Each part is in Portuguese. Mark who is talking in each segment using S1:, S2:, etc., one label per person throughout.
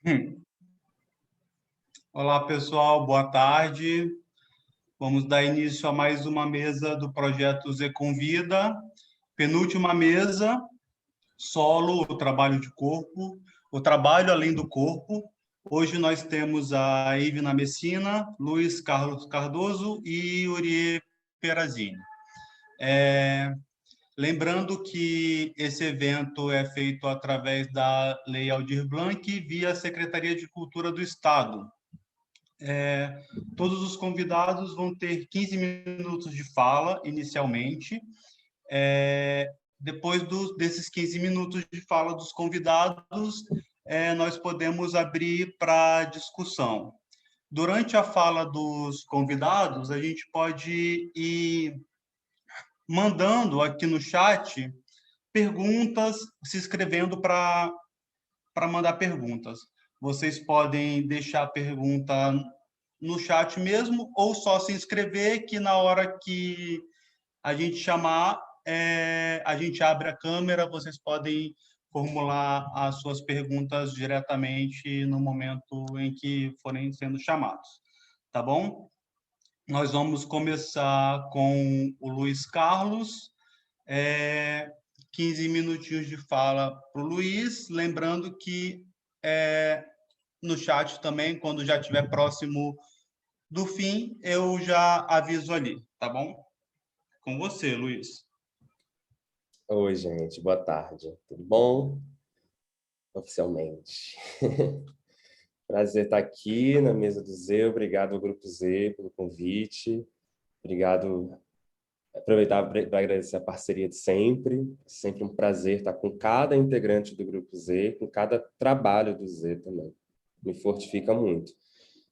S1: Hum. Olá, pessoal, boa tarde. Vamos dar início a mais uma mesa do projeto Z Convida. Penúltima mesa, solo, o trabalho de corpo, o trabalho além do corpo. Hoje nós temos a Ivna Messina, Luiz Carlos Cardoso e Uriê Perazini. Lembrando que esse evento é feito através da Lei Aldir Blanc via Secretaria de Cultura do Estado. Todos os convidados vão ter 15 minutos de fala, inicialmente. Depois desses 15 minutos de fala dos convidados, nós podemos abrir para discussão. Durante a fala dos convidados, a gente pode ir mandando aqui no chat perguntas, se inscrevendo para mandar perguntas. Vocês podem deixar a pergunta no chat mesmo, ou só se inscrever, que na hora que a gente chamar, a gente abre a câmera, vocês podem formular as suas perguntas diretamente no momento em que forem sendo chamados. Tá bom? Nós vamos começar com o Luiz Carlos. 15 minutinhos de fala para o Luiz, lembrando que no chat também, quando já estiver próximo do fim, eu já aviso ali, tá bom? Com você, Luiz.
S2: Oi, gente, boa tarde. Tudo bom? Oficialmente. Prazer estar aqui na mesa do Z. Obrigado ao Grupo Z pelo convite. Obrigado. Aproveitar para agradecer a parceria de sempre. Sempre um prazer estar com cada integrante do Grupo Z, com cada trabalho do Z também. Me fortifica muito.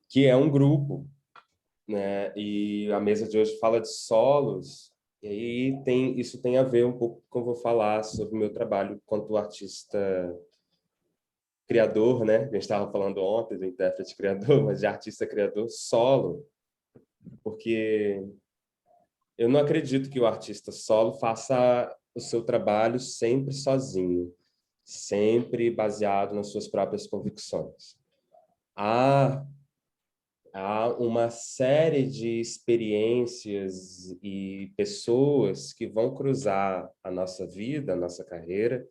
S2: Que é um grupo, né? E a mesa de hoje fala de solos. E aí isso tem a ver um pouco com o que eu vou falar sobre o meu trabalho enquanto artista criador, né? A gente estava falando ontem do intérprete criador, mas de artista criador solo, porque eu não acredito que o artista solo faça o seu trabalho sempre sozinho, sempre baseado nas suas próprias convicções. Há uma série de experiências e pessoas que vão cruzar a nossa vida, a nossa carreira,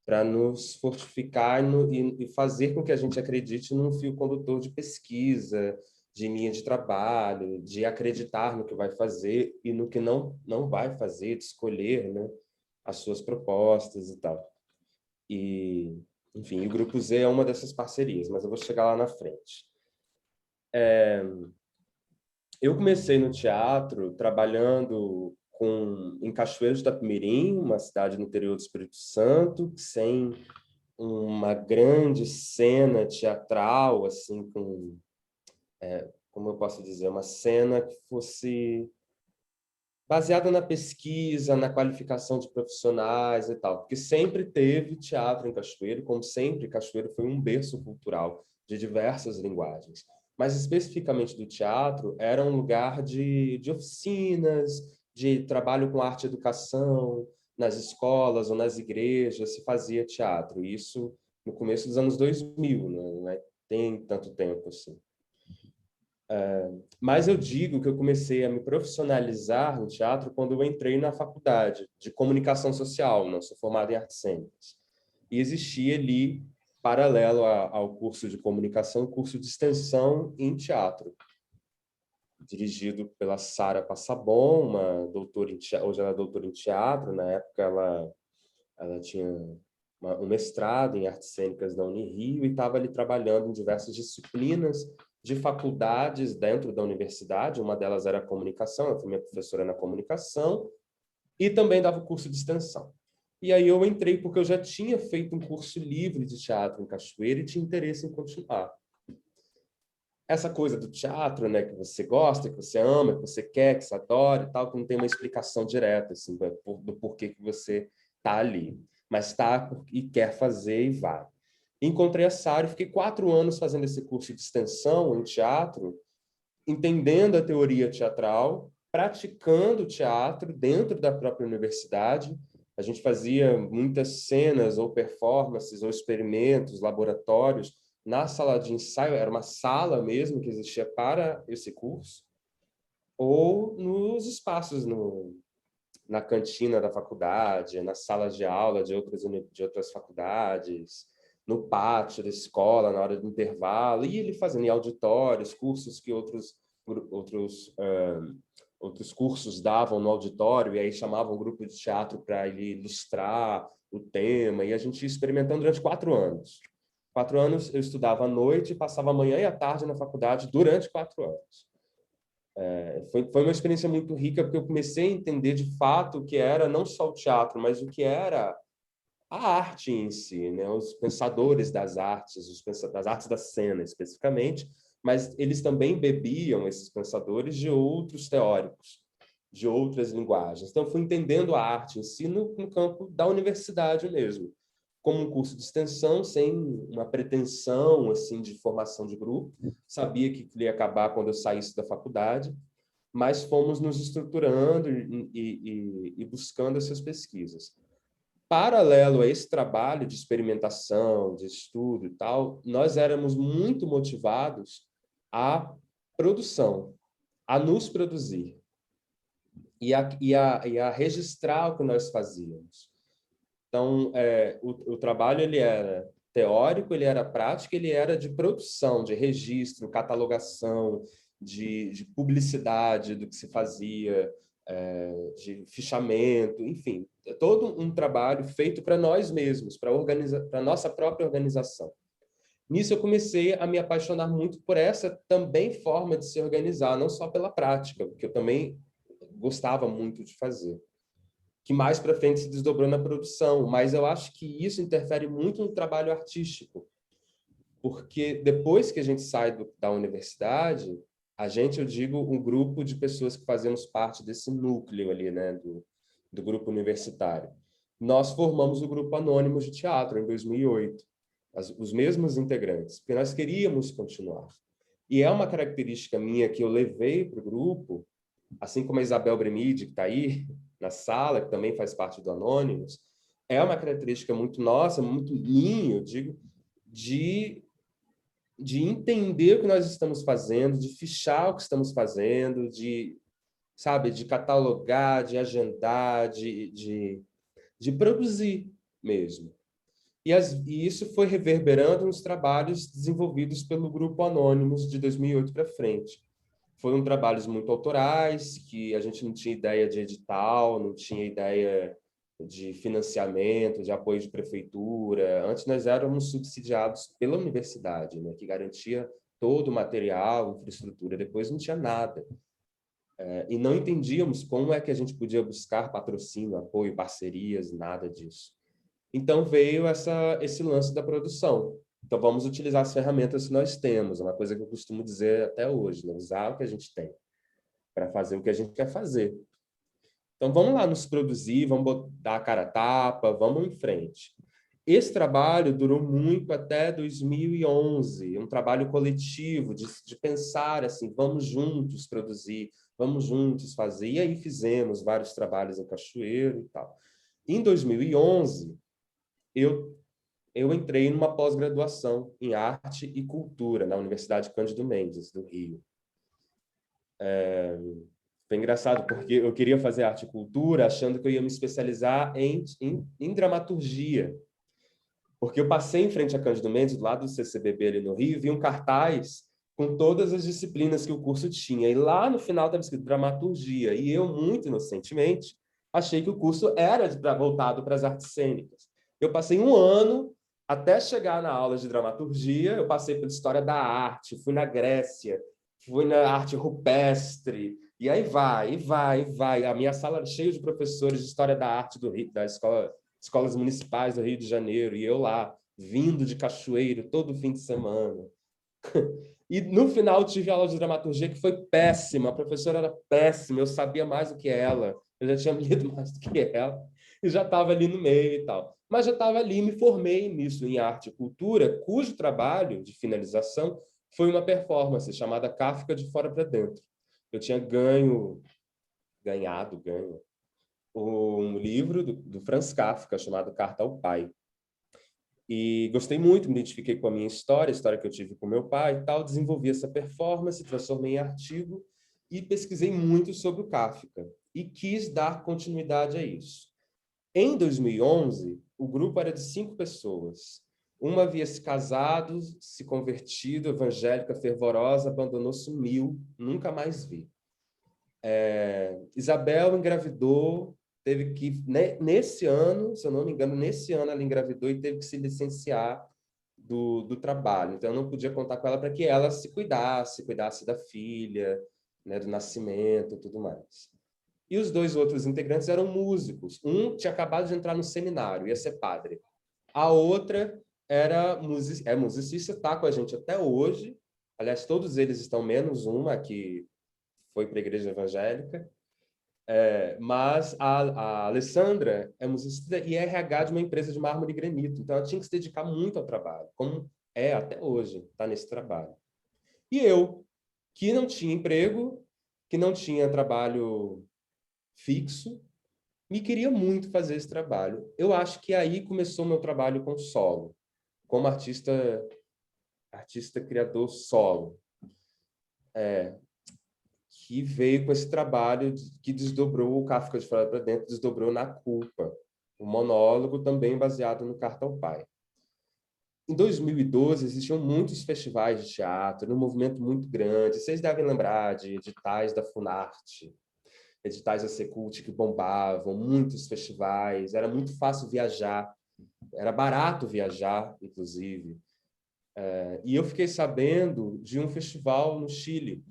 S2: para nos fortificar e fazer com que a gente acredite num fio condutor de pesquisa, de linha de trabalho, de acreditar no que vai fazer e no que não vai fazer, de escolher, né, as suas propostas e tal. E, enfim, o Grupo Z é uma dessas parcerias, mas eu vou chegar lá na frente. Eu comecei no teatro trabalhando em Cachoeiro de Itapemirim, uma cidade no interior do Espírito Santo, sem uma grande cena teatral, assim, como eu posso dizer, uma cena que fosse baseada na pesquisa, na qualificação de profissionais e tal, porque sempre teve teatro em Cachoeiro, como sempre, Cachoeiro foi um berço cultural de diversas linguagens. Mas, especificamente do teatro, era um lugar de oficinas, de trabalho com arte e educação, nas escolas ou nas igrejas se fazia teatro. Isso no começo dos anos 2000, não é? Tem tanto tempo assim. Mas eu digo que eu comecei a me profissionalizar no teatro quando eu entrei na faculdade de comunicação social, não sou formado em artes cênicas. E existia ali, paralelo ao curso de comunicação, um curso de extensão em teatro, dirigido pela Sara Passabon, uma doutora em teatro, hoje ela é doutora em teatro, na época ela tinha um mestrado em artes cênicas da Unirio e estava ali trabalhando em diversas disciplinas de faculdades dentro da universidade, uma delas era a comunicação, eu fui minha professora na comunicação, e também dava o curso de extensão. E aí eu entrei porque eu já tinha feito um curso livre de teatro em Cachoeira e tinha interesse em continuar. Essa coisa do teatro, né, que você gosta, que você ama, que você quer, que você adora e tal, que não tem uma explicação direta assim, do porquê que você está ali. Mas está e quer fazer e vai. Encontrei a Sara e fiquei 4 anos fazendo esse curso de extensão em teatro, entendendo a teoria teatral, praticando teatro dentro da própria universidade. A gente fazia muitas cenas ou performances ou experimentos, laboratórios na sala de ensaio, era uma sala mesmo que existia para esse curso, ou nos espaços, na cantina da faculdade, nas salas de aula de outras faculdades, no pátio da escola, na hora do intervalo, e ele fazendo em auditórios, cursos que outros cursos davam no auditório, e aí chamavam um grupo de teatro para ele ilustrar o tema, e a gente ia experimentando durante 4 anos. 4 anos eu estudava à noite e passava a manhã e a tarde na faculdade durante 4 anos. Foi uma experiência muito rica, porque eu comecei a entender de fato o que era não só o teatro, mas o que era a arte em si, né? Os pensadores das artes, das artes da cena especificamente, mas eles também bebiam, esses pensadores, de outros teóricos, de outras linguagens. Então, fui entendendo a arte em si no campo da universidade mesmo, como um curso de extensão, sem uma pretensão assim de formação de grupo. Sabia que ia acabar quando eu saísse da faculdade, mas fomos nos estruturando e buscando essas pesquisas. Paralelo a esse trabalho de experimentação, de estudo e tal, nós éramos muito motivados à produção, a nos produzir e a registrar o que nós fazíamos. Então, o trabalho ele era teórico, ele era prático, ele era de produção, de registro, catalogação, de publicidade do que se fazia, de fichamento, enfim, todo um trabalho feito para nós mesmos, para a nossa própria organização. Nisso eu comecei a me apaixonar muito por essa também forma de se organizar, não só pela prática, porque eu também gostava muito de fazer, que mais para frente se desdobrou na produção, mas eu acho que isso interfere muito no trabalho artístico, porque depois que a gente sai da universidade, a gente, eu digo, um grupo de pessoas que fazemos parte desse núcleo ali, né, do grupo universitário. Nós formamos o Grupo Anônimos de Teatro em 2008, os mesmos integrantes, porque nós queríamos continuar. E é uma característica minha que eu levei para o grupo, assim como a Isabel Bremide, que está aí na sala, que também faz parte do Anônimos, é uma característica muito nossa, muito minha, eu digo, de entender o que nós estamos fazendo, de fichar o que estamos fazendo, sabe, de catalogar, de agendar, de produzir mesmo. E isso foi reverberando nos trabalhos desenvolvidos pelo Grupo Anônimos de 2008 para frente. Foram trabalhos muito autorais, que a gente não tinha ideia de edital, não tinha ideia de financiamento, de apoio de prefeitura. Antes nós éramos subsidiados pela universidade, né, que garantia todo o material, infraestrutura. Depois não tinha nada. E não entendíamos como é que a gente podia buscar patrocínio, apoio, parcerias, nada disso. Então veio esse lance da produção. Então vamos utilizar as ferramentas que nós temos, é uma coisa que eu costumo dizer até hoje, né? Usar o que a gente tem para fazer o que a gente quer fazer. Então vamos lá nos produzir, vamos dar a cara a tapa, vamos em frente. Esse trabalho durou muito até 2011, um trabalho coletivo de pensar assim, vamos juntos produzir, vamos juntos fazer. E aí fizemos vários trabalhos em Cachoeiro e tal. Em 2011, eu entrei numa pós-graduação em arte e cultura na Universidade Cândido Mendes, do Rio. Foi engraçado, porque eu queria fazer arte e cultura achando que eu ia me especializar em dramaturgia. Porque eu passei em frente a Cândido Mendes, do lado do CCBB ali no Rio, e vi um cartaz com todas as disciplinas que o curso tinha. E lá no final estava escrito dramaturgia. E eu, muito inocentemente, achei que o curso era voltado para as artes cênicas. Eu passei um ano até chegar na aula de dramaturgia, eu passei pela história da arte, fui na Grécia, fui na arte rupestre, e aí vai, e vai, e vai. A minha sala era cheia de professores de história da arte do Rio, da escolas municipais do Rio de Janeiro, e eu lá, vindo de Cachoeiro todo fim de semana. E no final tive aula de dramaturgia que foi péssima, a professora era péssima, eu sabia mais do que ela, eu já tinha lido mais do que ela, e já estava ali no meio e tal. Mas já estava ali, me formei nisso, em arte e cultura, cujo trabalho de finalização foi uma performance chamada Kafka de Fora para Dentro. Eu tinha ganho um livro do Franz Kafka chamado Carta ao Pai. E gostei muito, me identifiquei com a minha história, a história que eu tive com meu pai e tal, desenvolvi essa performance, transformei em artigo e pesquisei muito sobre o Kafka e quis dar continuidade a isso. Em 2011, o grupo era de 5 pessoas. Uma havia se casado, se convertido, evangélica, fervorosa, abandonou, sumiu, nunca mais vi. Isabel engravidou, teve que, nesse ano, se eu não me engano, nesse ano ela engravidou e teve que se licenciar do trabalho. Então, eu não podia contar com ela para que ela se cuidasse da filha, né, do nascimento e tudo mais. E os 2 outros integrantes eram músicos. Um tinha acabado de entrar no seminário, ia ser padre. A outra é musicista, está com a gente até hoje. Aliás, todos eles estão, menos uma que foi para a igreja evangélica. Mas a Alessandra é musicista e é RH de uma empresa de mármore e granito. Então, ela tinha que se dedicar muito ao trabalho, como é até hoje, está nesse trabalho. E eu, que não tinha emprego, que não tinha trabalho fixo, me queria muito fazer esse trabalho. Eu acho que aí começou meu trabalho com solo, como artista criador solo, que veio com esse trabalho que desdobrou o Kafka de Fora para Dentro, desdobrou na Culpa, um monólogo também baseado no Carta ao Pai. Em 2012, existiam muitos festivais de teatro, um movimento muito grande. Vocês devem lembrar de editais da Funarte, editais da Secult que bombavam, muitos festivais, era muito fácil viajar, era barato viajar, inclusive. E eu fiquei sabendo de um festival no Chile.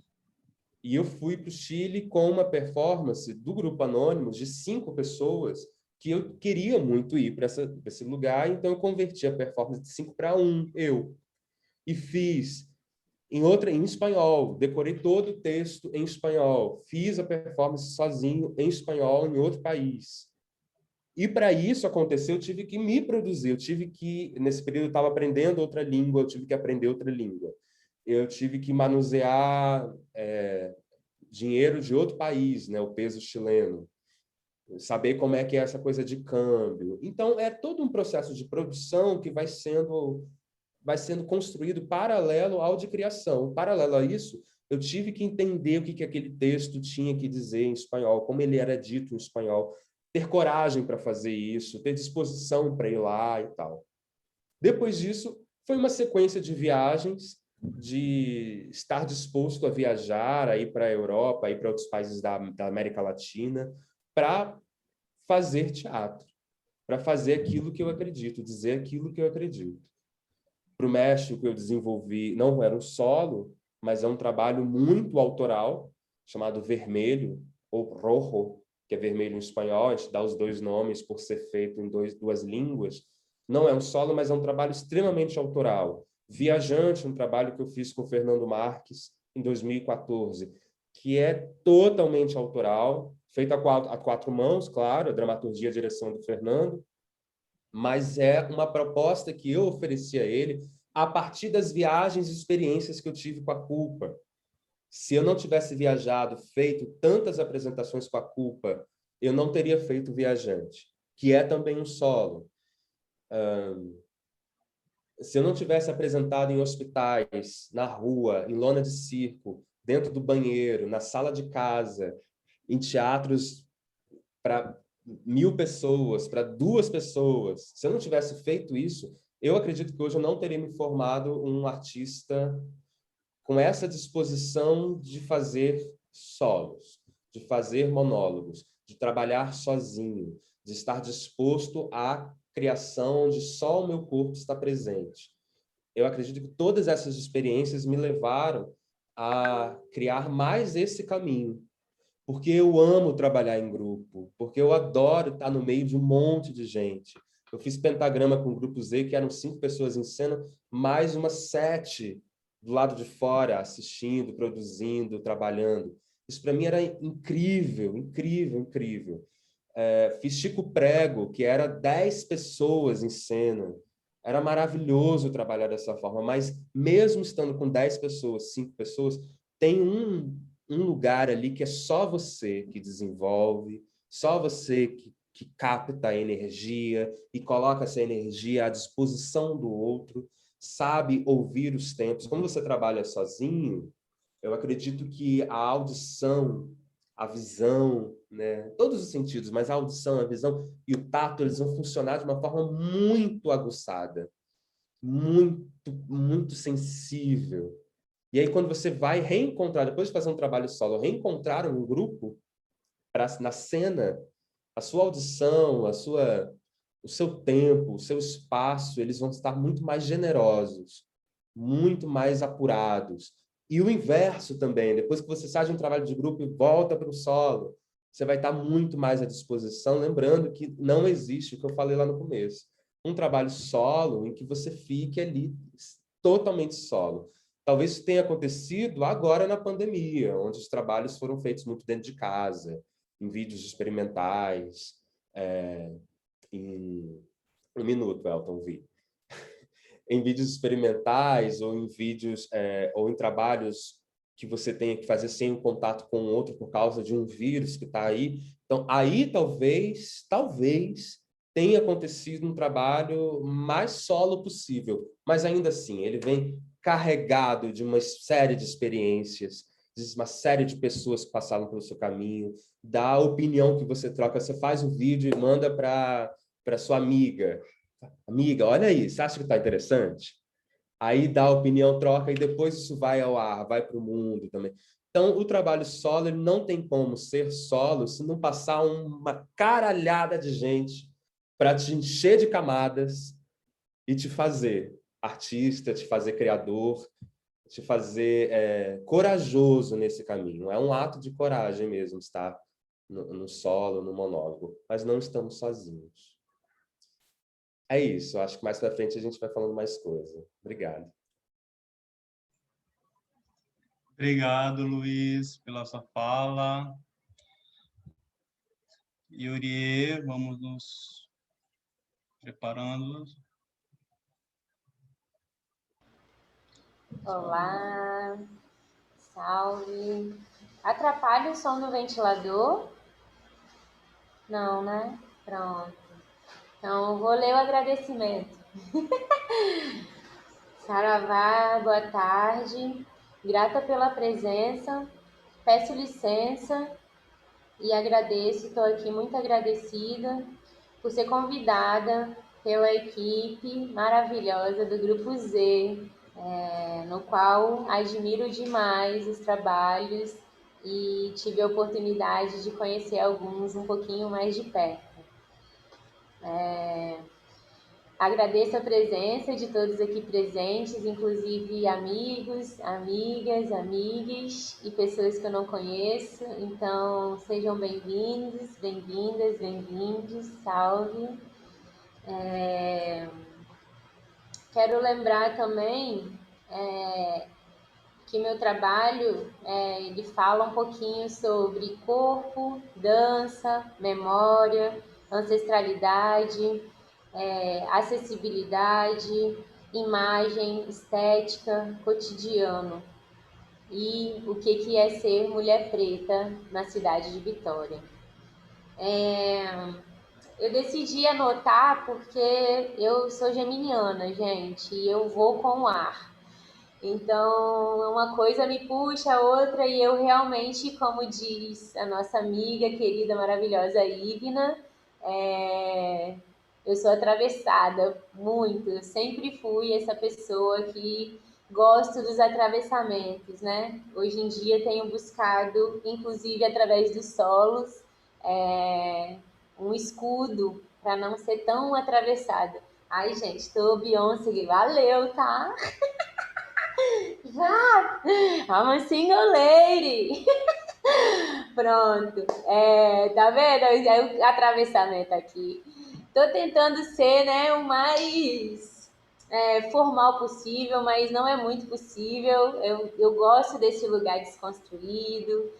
S2: E eu fui para o Chile com uma performance do Grupo Anônimos de 5 pessoas que eu queria muito ir para esse lugar, então eu converti a performance de 5 para 1, eu. E fiz em espanhol, decorei todo o texto em espanhol, fiz a performance sozinho em espanhol em outro país. E para isso acontecer, eu tive que me produzir, nesse período eu estava aprendendo outra língua, eu tive que aprender outra língua. Eu tive que manusear dinheiro de outro país, né, o peso chileno, saber como é que é essa coisa de câmbio. Então, é todo um processo de produção que vai sendo construído paralelo ao de criação. Paralelo a isso, eu tive que entender o que aquele texto tinha que dizer em espanhol, como ele era dito em espanhol, ter coragem para fazer isso, ter disposição para ir lá e tal. Depois disso, foi uma sequência de viagens, de estar disposto a viajar, a ir para a Europa, a ir para outros países da América Latina, para fazer teatro, para fazer aquilo que eu acredito, dizer aquilo que eu acredito. Para o México, eu desenvolvi, não era um solo, mas é um trabalho muito autoral, chamado Vermelho, ou Rojo, que é vermelho em espanhol, a gente dá os 2 nomes por ser feito em 2 línguas. Não é um solo, mas é um trabalho extremamente autoral. Viajante, um trabalho que eu fiz com o Fernando Marques em 2014, que é totalmente autoral, feito a 4 mãos, claro, a dramaturgia e a direção do Fernando, mas é uma proposta que eu ofereci a ele a partir das viagens e experiências que eu tive com a Culpa. Se eu não tivesse viajado, feito tantas apresentações com a Culpa, eu não teria feito Viajante, que é também um solo. Se eu não tivesse apresentado em hospitais, na rua, em lona de circo, dentro do banheiro, na sala de casa, em teatros para 1.000 pessoas, para 2 pessoas, se eu não tivesse feito isso, eu acredito que hoje eu não teria me formado um artista com essa disposição de fazer solos, de fazer monólogos, de trabalhar sozinho, de estar disposto à criação onde só o meu corpo está presente. Eu acredito que todas essas experiências me levaram a criar mais esse caminho, porque eu amo trabalhar em grupo, porque eu adoro estar no meio de um monte de gente. Eu fiz Pentagrama com o Grupo Z, que eram 5 pessoas em cena, mais umas 7 do lado de fora, assistindo, produzindo, trabalhando. Isso para mim era incrível, incrível, incrível. Fiz Chico Prego, que era 10 pessoas em cena. Era maravilhoso trabalhar dessa forma, mas mesmo estando com 10 pessoas, 5 pessoas, tem um lugar ali que é só você que desenvolve, só você que capta a energia e coloca essa energia à disposição do outro, sabe ouvir os tempos. Como você trabalha sozinho, eu acredito que a audição, a visão, né, todos os sentidos, mas a audição, a visão e o tato, eles vão funcionar de uma forma muito aguçada, muito sensível. E aí, quando você vai reencontrar, depois de fazer um trabalho solo, reencontrar um grupo na cena, a sua audição, o seu tempo, o seu espaço, eles vão estar muito mais generosos, muito mais apurados. E o inverso também, depois que você sai de um trabalho de grupo e volta para o solo, você vai estar muito mais à disposição, lembrando que não existe o que eu falei lá no começo. Um trabalho solo em que você fique ali totalmente solo. Talvez isso tenha acontecido agora na pandemia, onde os trabalhos foram feitos muito dentro de casa, em vídeos experimentais, em um minuto, Elton, vi. Em vídeos experimentais ou em vídeos ou em trabalhos que você tenha que fazer sem o contato com o outro por causa de um vírus que está aí. Então, aí talvez tenha acontecido um trabalho mais solo possível, mas ainda assim, ele vem carregado de uma série de experiências, de uma série de pessoas que passaram pelo seu caminho, da opinião que você troca. Você faz um vídeo e manda para sua amiga. Amiga, olha aí, você acha que está interessante? Aí dá a opinião, troca, e depois isso vai ao ar, vai para o mundo também. Então, o trabalho solo ele não tem como ser solo se não passar uma caralhada de gente para te encher de camadas e te fazer artista, te fazer criador, te fazer corajoso nesse caminho. É um ato de coragem mesmo estar no solo, no monólogo. Mas não estamos sozinhos. É isso. Acho que mais para frente a gente vai falando mais coisa. Obrigado.
S1: Obrigado, Luiz, pela sua fala. Yuri, vamos nos preparando.
S3: Olá, salve. Atrapalha o som do ventilador? Não, né? Pronto. Então, eu vou ler o agradecimento. Saravá, boa tarde. Grata pela presença. Peço licença e agradeço, estou aqui muito agradecida por ser convidada pela equipe maravilhosa do Grupo Z, no qual admiro demais os trabalhos e tive a oportunidade de conhecer alguns um pouquinho mais de perto. Agradeço a presença de todos aqui presentes, inclusive amigos, amigas, amigues e pessoas que eu não conheço. Então, sejam bem-vindos, bem-vindas, bem-vindos, salve. Quero lembrar também que meu trabalho ele fala um pouquinho sobre corpo, dança, memória, ancestralidade, acessibilidade, imagem, estética, cotidiano e o que é ser mulher preta na cidade de Vitória. Eu decidi anotar porque eu sou geminiana, gente, e eu vou com o ar. Então, uma coisa me puxa a outra e eu realmente, como diz a nossa amiga querida, maravilhosa Ivna, eu sou atravessada muito. Eu sempre fui essa pessoa que gosto dos atravessamentos, né? Hoje em dia tenho buscado, inclusive através dos solos, um escudo para não ser tão atravessada. Ai, gente, tô Beyoncé, valeu, tá? Já! I'm a single lady! Pronto. Tá vendo? É o atravessamento aqui. Tô tentando ser, né, o mais formal possível, mas não é muito possível. Eu gosto desse lugar desconstruído.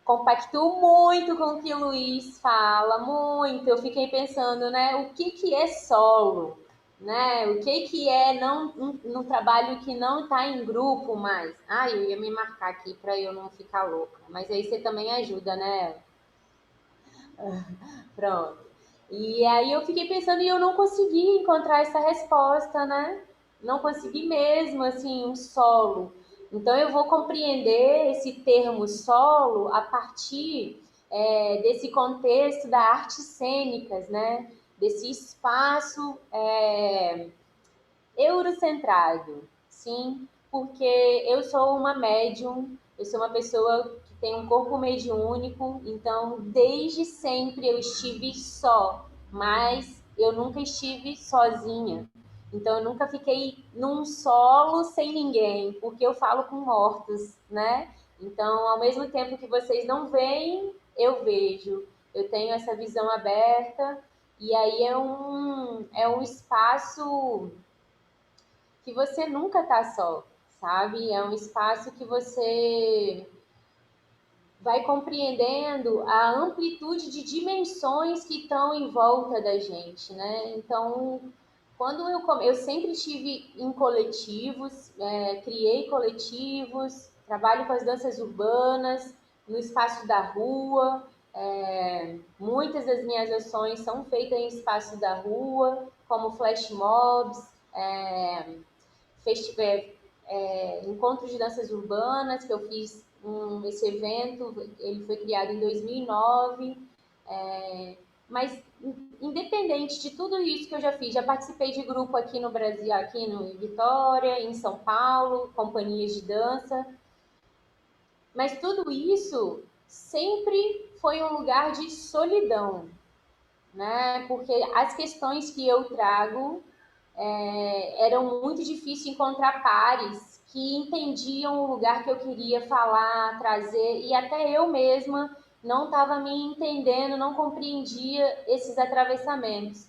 S3: Compactuo muito com o que o Luiz fala, muito. Eu fiquei pensando, né, o que é solo? Né? O que é num trabalho que não está em grupo mais? Eu ia me marcar aqui para eu não ficar louca. Mas aí você também ajuda, né? Pronto. E aí eu fiquei pensando e eu não consegui encontrar essa resposta, né? Não consegui mesmo, assim, um solo. Então eu vou compreender esse termo solo a partir desse contexto da artes cênicas, né? Desse espaço eurocentrado, sim, porque eu sou uma médium, eu sou uma pessoa que tem um corpo mediúnico, então desde sempre eu estive só, mas eu nunca estive sozinha. Então eu nunca fiquei num solo sem ninguém, porque eu falo com mortos, né? Então, ao mesmo tempo que vocês não veem, eu vejo. Eu tenho essa visão aberta e aí é um espaço que você nunca tá só, sabe? É um espaço que você vai compreendendo a amplitude de dimensões que estão em volta da gente, né? Então, quando eu sempre estive em coletivos, criei coletivos, trabalho com as danças urbanas, no espaço da rua, muitas das minhas ações são feitas em espaço da rua, como flash mobs, encontros de danças urbanas, que eu fiz esse evento, ele foi criado em 2009, mas independente de tudo isso que eu já fiz, já participei de grupo aqui no Brasil, aqui no Vitória, em São Paulo, companhias de dança, mas tudo isso sempre foi um lugar de solidão, né? Porque as questões que eu trago eram muito difícil encontrar pares que entendiam o lugar que eu queria falar, trazer, e até eu mesma não estava me entendendo, não compreendia esses atravessamentos.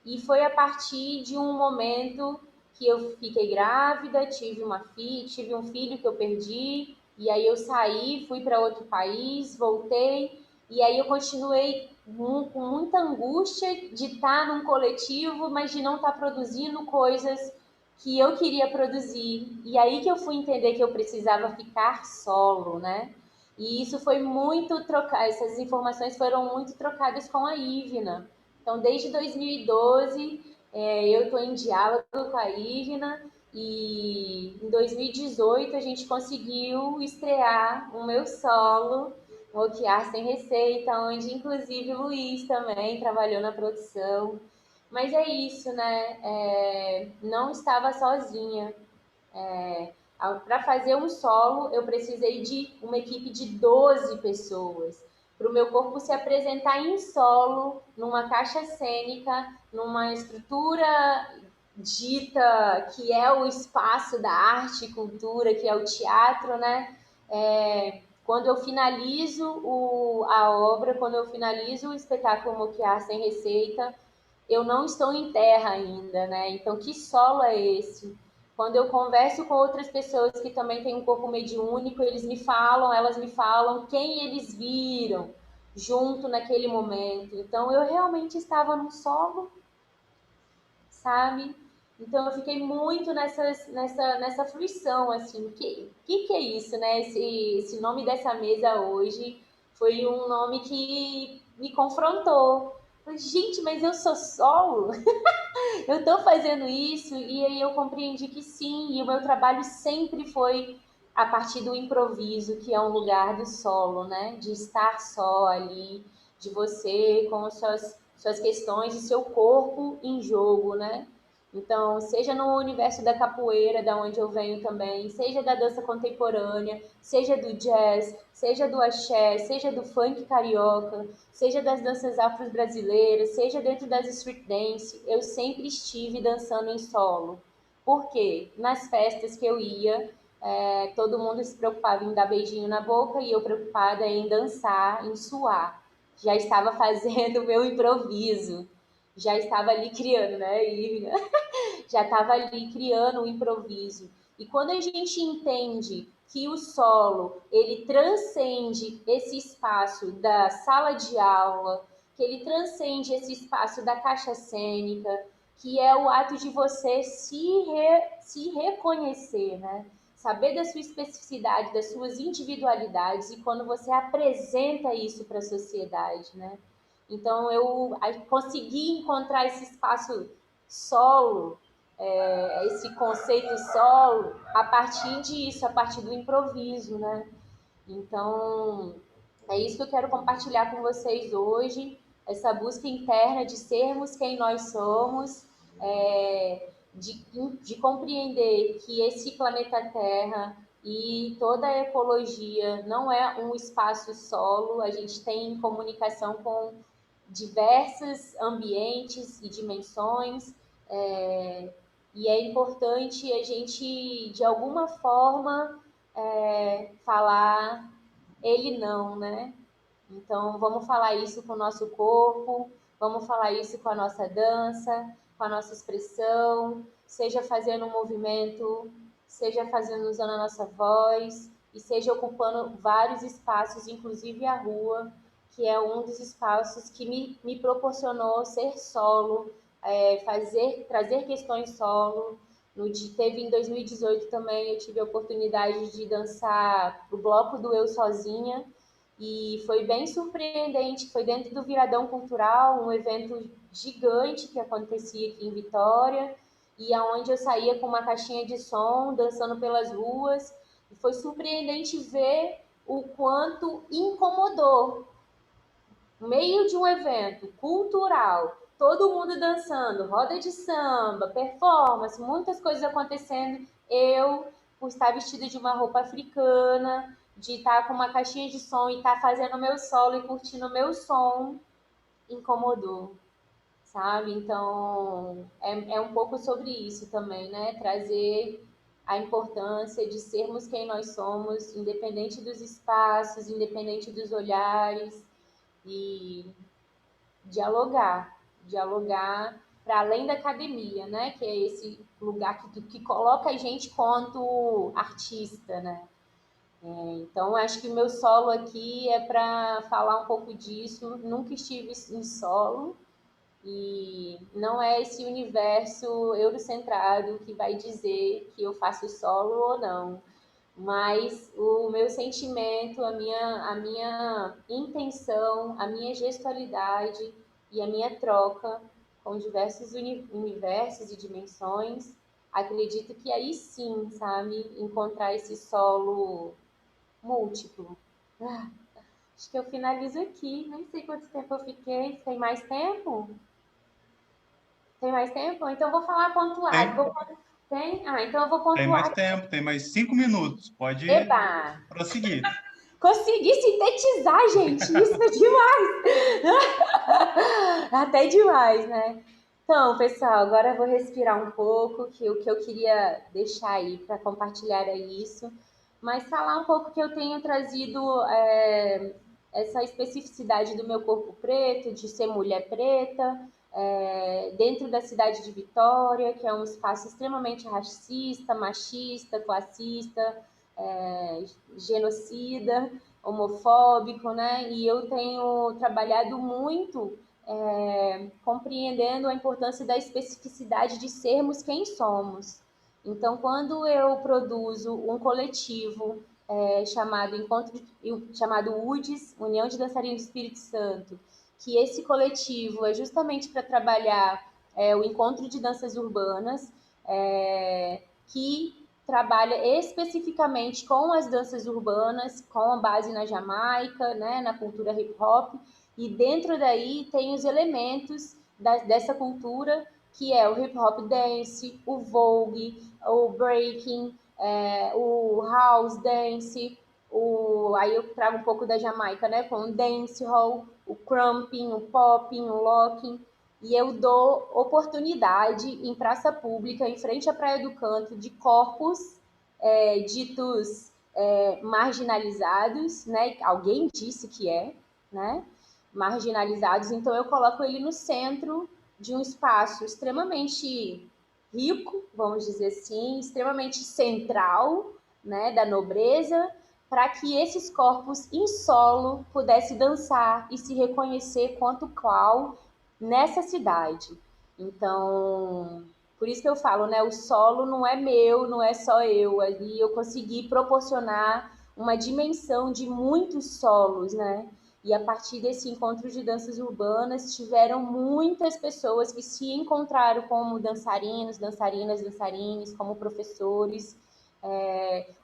S3: E foi a partir de um momento que eu fiquei grávida, tive um filho que eu perdi, e aí eu saí, fui para outro país, voltei, e aí eu continuei com muita angústia de estar num coletivo, mas de não estar produzindo coisas que eu queria produzir. E aí que eu fui entender que eu precisava ficar solo, né? E isso foi muito trocado, essas informações foram muito trocadas com a Ivna. Então, desde 2012, eu estou em diálogo com a Ivna e em 2018 a gente conseguiu estrear o meu solo, o Okiar Sem Receita, onde inclusive o Luiz também trabalhou na produção. Mas é isso, né? Não estava sozinha. Para fazer um solo, eu precisei de uma equipe de 12 pessoas. Para o meu corpo se apresentar em solo, numa caixa cênica, numa estrutura dita que é o espaço da arte e cultura, que é o teatro, né? Quando eu finalizo a obra, quando eu finalizo o espetáculo Moquiar Sem Receita, eu não estou em terra ainda, né? Então, que solo é esse? Quando eu converso com outras pessoas que também têm um corpo mediúnico, elas me falam quem eles viram junto naquele momento. Então, eu realmente estava num solo, sabe? Então, eu fiquei muito nessa fruição, assim, que é isso, né? Esse nome dessa mesa hoje foi um nome que me confrontou. Falei, gente, mas eu sou solo? Eu estou fazendo isso? E aí eu compreendi que sim, e o meu trabalho sempre foi a partir do improviso, que é um lugar do solo, né? De estar só ali, de você com as suas questões e seu corpo em jogo, né? Então, seja no universo da capoeira, da onde eu venho também, seja da dança contemporânea, seja do jazz, seja do axé, seja do funk carioca, seja das danças afro-brasileiras, seja dentro das street dance, eu sempre estive dançando em solo. Por quê? Nas festas que eu ia, todo mundo se preocupava em dar beijinho na boca e eu preocupada em dançar, em suar. Já estava fazendo o meu improviso, já estava ali criando, né, Ivna? Já estava ali criando um improviso. E quando a gente entende que o solo, ele transcende esse espaço da sala de aula, que ele transcende esse espaço da caixa cênica, que é o ato de você se reconhecer, né? Saber da sua especificidade, das suas individualidades, e quando você apresenta isso para a sociedade, né? Então, eu consegui encontrar esse espaço solo, esse conceito solo, a partir disso, a partir do improviso, né? Então, é isso que eu quero compartilhar com vocês hoje, essa busca interna de sermos quem nós somos, de compreender que esse planeta Terra e toda a ecologia não é um espaço solo, a gente tem comunicação com diversos ambientes e dimensões, e é importante a gente, de alguma forma, falar ele não, né? Então, vamos falar isso com o nosso corpo, vamos falar isso com a nossa dança, com a nossa expressão, seja fazendo um movimento, seja fazendo usando a nossa voz, e seja ocupando vários espaços, inclusive a rua, que é um dos espaços que me proporcionou ser solo, trazer questões solo. Teve em 2018 também, eu tive a oportunidade de dançar o bloco do Eu Sozinha, e foi bem surpreendente. Foi dentro do Viradão Cultural, um evento gigante que acontecia aqui em Vitória, e aonde eu saía com uma caixinha de som, dançando pelas ruas, e foi surpreendente ver o quanto incomodou. No meio de um evento cultural, todo mundo dançando, roda de samba, performance, muitas coisas acontecendo, eu, por estar vestida de uma roupa africana, de estar com uma caixinha de som e estar fazendo o meu solo e curtindo o meu som, incomodou, sabe? Então, é um pouco sobre isso também, né? Trazer a importância de sermos quem nós somos, independente dos espaços, independente dos olhares, e dialogar para além da academia, né? Que é esse lugar que coloca a gente quanto artista, né? Então, acho que o meu solo aqui é para falar um pouco disso. Nunca estive em solo e não é esse universo eurocentrado que vai dizer que eu faço solo ou não. Mas o meu sentimento, a minha intenção, a minha gestualidade e a minha troca com diversos universos e dimensões, acredito que aí sim, sabe, encontrar esse solo múltiplo. Acho que eu finalizo aqui. Nem sei quanto tempo eu fiquei. Tem mais tempo? Tem mais tempo? Então eu vou falar pontuado. Tem? Ah, então eu vou
S1: Tem mais
S3: pontuar.
S1: tempo, tem mais 5 minutos. Pode
S3: Eba!
S1: prosseguir.
S3: Consegui sintetizar, gente. Isso é demais. Até demais, né? Então, pessoal, agora eu vou respirar um pouco, que o que eu queria deixar aí para compartilhar é isso, mas falar um pouco que eu tenho trazido essa especificidade do meu corpo preto, de ser mulher preta, dentro da cidade de Vitória, que é um espaço extremamente racista, machista, classista, genocida, homofóbico, né? E eu tenho trabalhado muito compreendendo a importância da especificidade de sermos quem somos. Então, quando eu produzo um coletivo chamado UDES, União de Dançarinos do Espírito Santo, que esse coletivo é justamente para trabalhar o encontro de danças urbanas, que trabalha especificamente com as danças urbanas, com a base na Jamaica, né, na cultura hip hop, e dentro daí tem os elementos dessa cultura, que é o hip hop dance, o vogue, o breaking, o house dance, aí eu trago um pouco da Jamaica, né, com o dancehall, o crumping, o popping, o locking, e eu dou oportunidade em praça pública, em frente à Praia do Canto, de corpos ditos marginalizados, né? Alguém disse que né? Marginalizados, então eu coloco ele no centro de um espaço extremamente rico, vamos dizer assim, extremamente central, né, da nobreza, para que esses corpos em solo pudessem dançar e se reconhecer quanto qual nessa cidade. Então, por isso que eu falo, né, o solo não é meu, não é só eu, ali eu consegui proporcionar uma dimensão de muitos solos, né? E a partir desse encontro de danças urbanas, tiveram muitas pessoas que se encontraram como dançarinos, dançarinas, dançarines, como professores,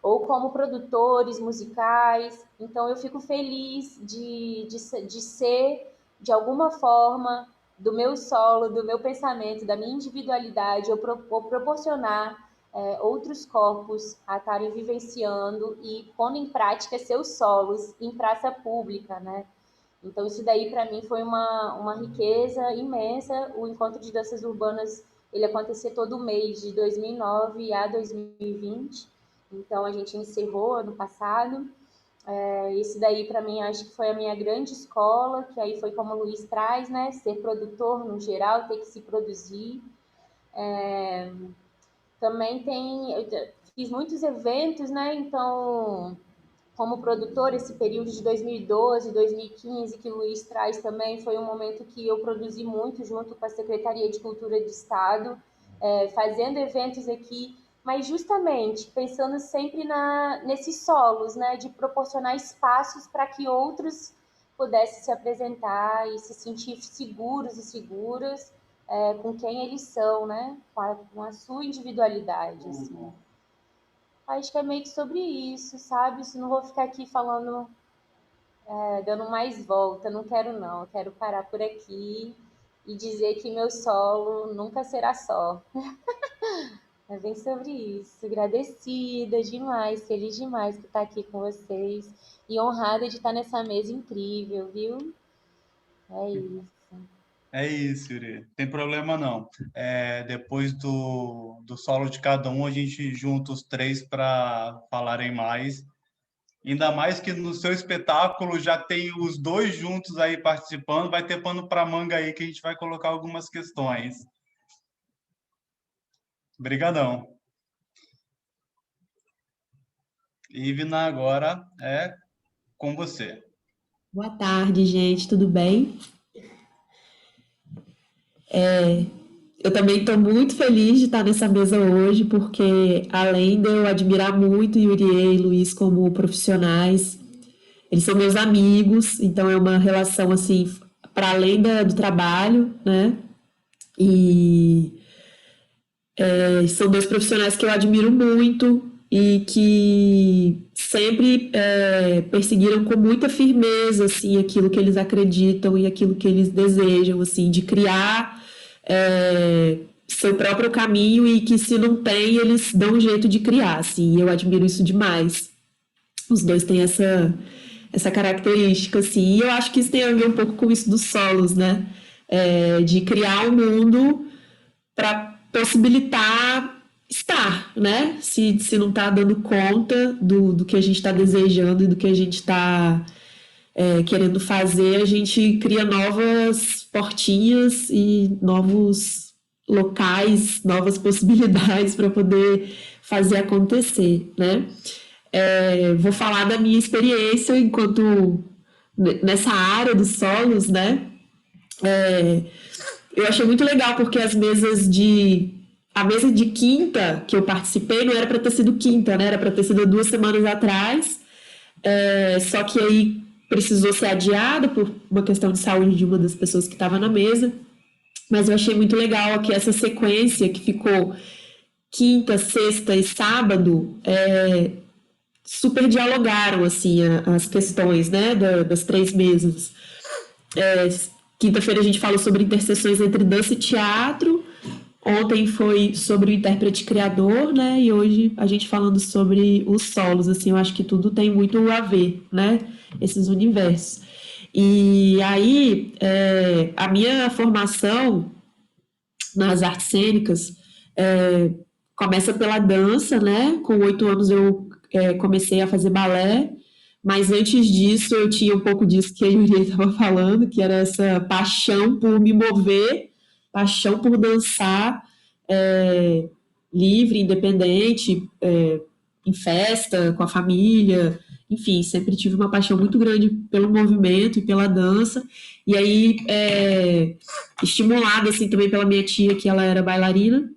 S3: ou como produtores musicais. Então, eu fico feliz de ser, de alguma forma, do meu solo, do meu pensamento, da minha individualidade, eu proporcionar outros corpos a estarem vivenciando e pondo em prática seus solos em praça pública, né? Então, isso daí, para mim, foi uma riqueza imensa. O Encontro de Danças Urbanas, ele acontecia todo mês, de 2009 a 2020. Então, a gente encerrou ano passado. Esse daí, para mim, acho que foi a minha grande escola, que aí foi como o Luiz traz, né? Ser produtor, no geral, ter que se produzir. Também eu fiz muitos eventos, né? Então, como produtor, esse período de 2012, 2015, que o Luiz traz também, foi um momento que eu produzi muito junto com a Secretaria de Cultura do Estado, fazendo eventos aqui, mas justamente pensando sempre nesses solos, né, de proporcionar espaços para que outros pudessem se apresentar e se sentir seguros e seguras com quem eles são, né, com a sua individualidade, assim. Acho que é meio que sobre isso, sabe? Não vou ficar aqui falando, dando mais volta, não quero não. Eu quero parar por aqui e dizer que meu solo nunca será só. É bem sobre isso. Agradecida demais, feliz demais por estar aqui com vocês e honrada de estar nessa mesa incrível, viu? É isso.
S1: É isso, Yuri. Tem problema não. Depois do solo de cada um, a gente junta os três para falarem mais. Ainda mais que no seu espetáculo já tem os dois juntos aí participando, vai ter pano para manga aí que a gente vai colocar algumas questões. Obrigadão. Ivna, agora é com você.
S4: Boa tarde, gente, tudo bem? Eu também estou muito feliz de estar nessa mesa hoje, porque além de eu admirar muito Yuri e Luiz como profissionais, eles são meus amigos, então é uma relação assim, para além do trabalho, né? E são dois profissionais que eu admiro muito e que sempre perseguiram com muita firmeza assim, aquilo que eles acreditam e aquilo que eles desejam, assim, de criar seu próprio caminho e que se não tem, eles dão um jeito de criar, assim, e eu admiro isso demais. Os dois têm essa característica, assim, e eu acho que isso tem a ver um pouco com isso dos solos, né? De criar um mundo para possibilitar estar, né? Se não está dando conta do que a gente está desejando e do que a gente está querendo fazer, a gente cria novas portinhas e novos locais, novas possibilidades para poder fazer acontecer, né? Vou falar da minha experiência enquanto nessa área dos solos, né? Eu achei muito legal porque a mesa de quinta que eu participei não era para ter sido quinta, né? Era para ter sido 2 semanas atrás, só que aí precisou ser adiada por uma questão de saúde de uma das pessoas que estava na mesa, mas eu achei muito legal que essa sequência que ficou quinta, sexta e sábado super dialogaram assim as questões, né, das 3 mesas. Quinta-feira a gente falou sobre interseções entre dança e teatro, ontem foi sobre o intérprete criador, né, e hoje a gente falando sobre os solos, assim, eu acho que tudo tem muito a ver, né, esses universos. E aí, a minha formação nas artes cênicas começa pela dança, né, com 8 anos eu comecei a fazer balé, mas antes disso eu tinha um pouco disso que a Yuri estava falando, que era essa paixão por me mover, paixão por dançar livre, independente, em festa, com a família, enfim, sempre tive uma paixão muito grande pelo movimento e pela dança, e aí, estimulada assim também pela minha tia, que ela era bailarina,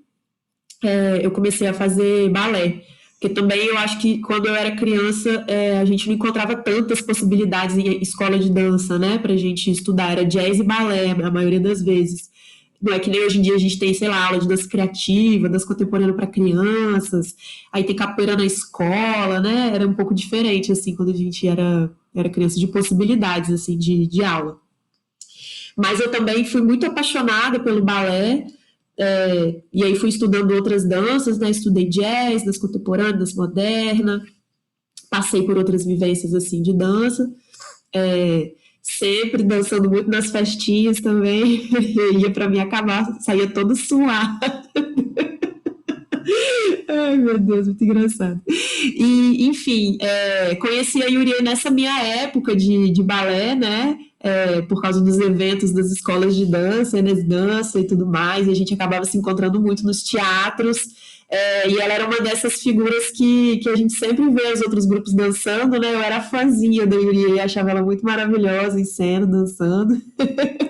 S4: eu comecei a fazer balé, Porque também eu acho que quando eu era criança, a gente não encontrava tantas possibilidades em escola de dança, né, pra gente estudar. Era jazz e balé, a maioria das vezes. Não é que nem hoje em dia a gente tem, sei lá, aula de dança criativa, dança contemporânea para crianças, aí tem capoeira na escola, né? Era um pouco diferente, assim, quando a gente era criança, de possibilidades, assim, de aula. Mas eu também fui muito apaixonada pelo balé, e aí fui estudando outras danças, né? Estudei jazz, dança contemporânea, dança moderna, passei por outras vivências, assim, de dança, sempre dançando muito nas festinhas também. Eu ia para mim acabar, saía todo suado. Ai, meu Deus, muito engraçado. E, enfim, conheci a Yurie nessa minha época de balé, né? Por causa dos eventos das escolas de dança, Enes Dança e tudo mais, e a gente acabava se encontrando muito nos teatros, e ela era uma dessas figuras que a gente sempre vê os outros grupos dançando, né? Eu era fãzinha da Yurie, achava ela muito maravilhosa em cena, dançando,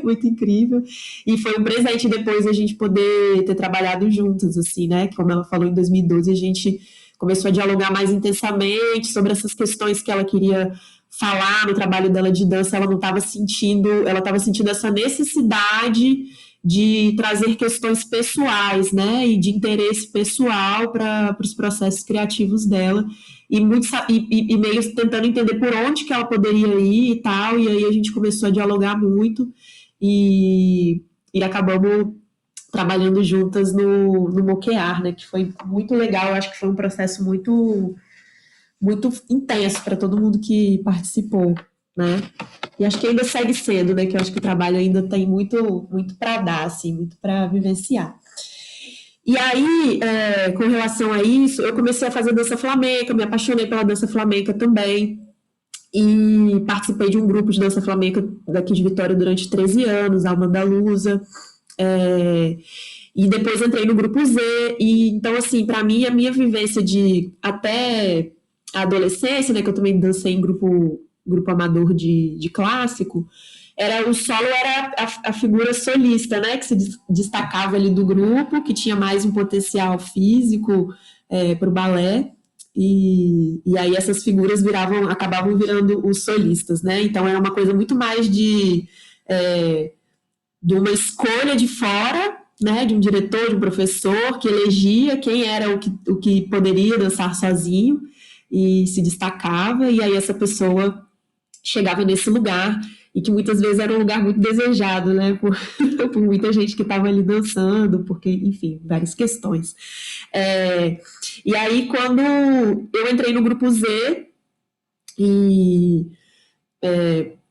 S4: muito incrível, e foi um presente depois a gente poder ter trabalhado juntas, assim, né? Como ela falou, em 2012 a gente começou a dialogar mais intensamente sobre essas questões que ela queria falar no trabalho dela de dança. Ela estava sentindo essa necessidade de trazer questões pessoais, né, e de interesse pessoal para os processos criativos dela, e meio tentando entender por onde que ela poderia ir e tal, e aí a gente começou a dialogar muito, e acabamos trabalhando juntas no Moquear, né, que foi muito legal. Eu acho que foi um processo muito intenso para todo mundo que participou, né? E acho que ainda segue sendo, né? Que eu acho que o trabalho ainda tem muito para dar, assim, muito para vivenciar. E aí, com relação a isso, eu comecei a fazer dança flamenca, me apaixonei pela dança flamenca também, e participei de um grupo de dança flamenca daqui de Vitória durante 13 anos, a Alma Andaluza, e depois entrei no grupo Z, e então, assim, para mim, a minha vivência de até a adolescência, né, que eu também dancei em grupo amador de clássico, o solo era a figura solista, né, que se destacava ali do grupo, que tinha mais um potencial físico para o balé, e aí essas figuras acabavam virando os solistas, né, então era uma coisa muito mais de uma escolha de fora, né, de um diretor, de um professor, que elegia quem era o que poderia dançar sozinho, e se destacava, e aí essa pessoa chegava nesse lugar, e que muitas vezes era um lugar muito desejado, né, por muita gente que estava ali dançando, porque, enfim, várias questões. E aí, quando eu entrei no grupo Z, e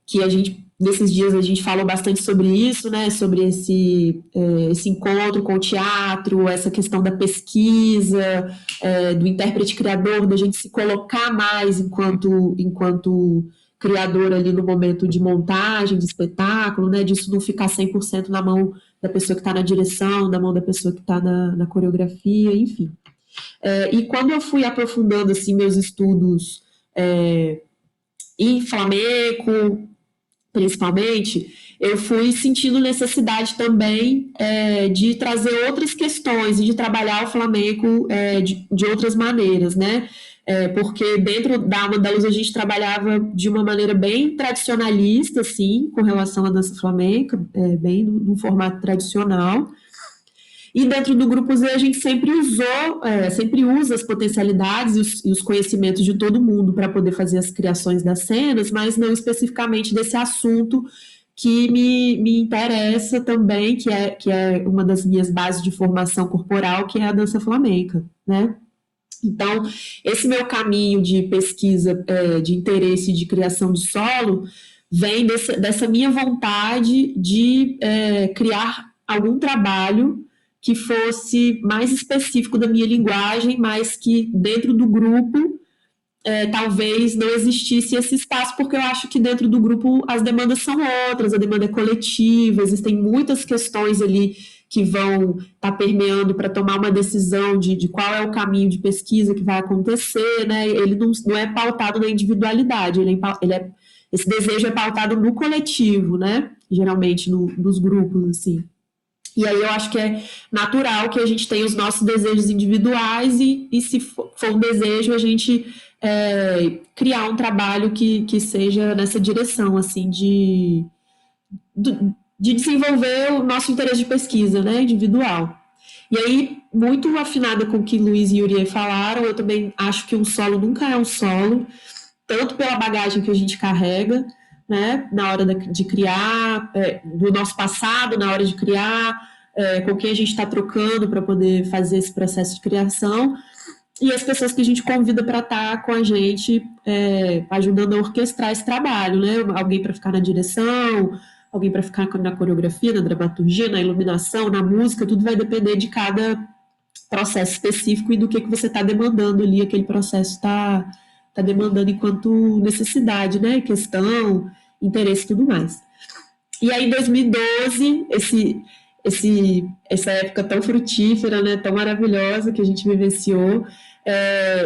S4: que nesses dias a gente falou bastante sobre isso, né, sobre esse encontro com o teatro, essa questão da pesquisa, do intérprete criador, da gente se colocar mais enquanto criador ali no momento de montagem, de espetáculo, né, disso não ficar 100% na mão da pessoa que está na direção, na mão da pessoa que está na coreografia, enfim. E quando eu fui aprofundando, assim, meus estudos em flamenco, principalmente, eu fui sentindo necessidade também de trazer outras questões e de trabalhar o flamenco de outras maneiras, né? Porque dentro da Alma Andaluza a gente trabalhava de uma maneira bem tradicionalista, assim, com relação à dança flamenca, bem no formato tradicional. E dentro do Grupo Z a gente sempre usa as potencialidades e os conhecimentos de todo mundo para poder fazer as criações das cenas, mas não especificamente desse assunto que me interessa também, que é uma das minhas bases de formação corporal, que é a dança flamenca, né? Então, esse meu caminho de pesquisa, de interesse de criação de solo, vem dessa minha vontade de criar algum trabalho que fosse mais específico da minha linguagem, mas que dentro do grupo talvez não existisse esse espaço, porque eu acho que dentro do grupo as demandas são outras, a demanda é coletiva, existem muitas questões ali que vão estar permeando para tomar uma decisão de qual é o caminho de pesquisa que vai acontecer, né? Ele não é pautado na individualidade, esse desejo é pautado no coletivo, né? Geralmente nos grupos, assim. E aí eu acho que é natural que a gente tenha os nossos desejos individuais e se for um desejo, a gente criar um trabalho que seja nessa direção, assim, de desenvolver o nosso interesse de pesquisa, né, individual. E aí, muito afinada com o que Luiz e Yuri falaram, eu também acho que um solo nunca é um solo, tanto pela bagagem que a gente carrega, né, na hora de criar, do nosso passado, na hora de criar, com quem a gente está trocando para poder fazer esse processo de criação, e as pessoas que a gente convida para estar com a gente, ajudando a orquestrar esse trabalho, né, alguém para ficar na direção, alguém para ficar na coreografia, na dramaturgia, na iluminação, na música, tudo vai depender de cada processo específico e do que você está demandando ali, aquele processo está demandando enquanto necessidade, né, questão, interesse e tudo mais. E aí, em 2012, essa época tão frutífera, né, tão maravilhosa que a gente vivenciou,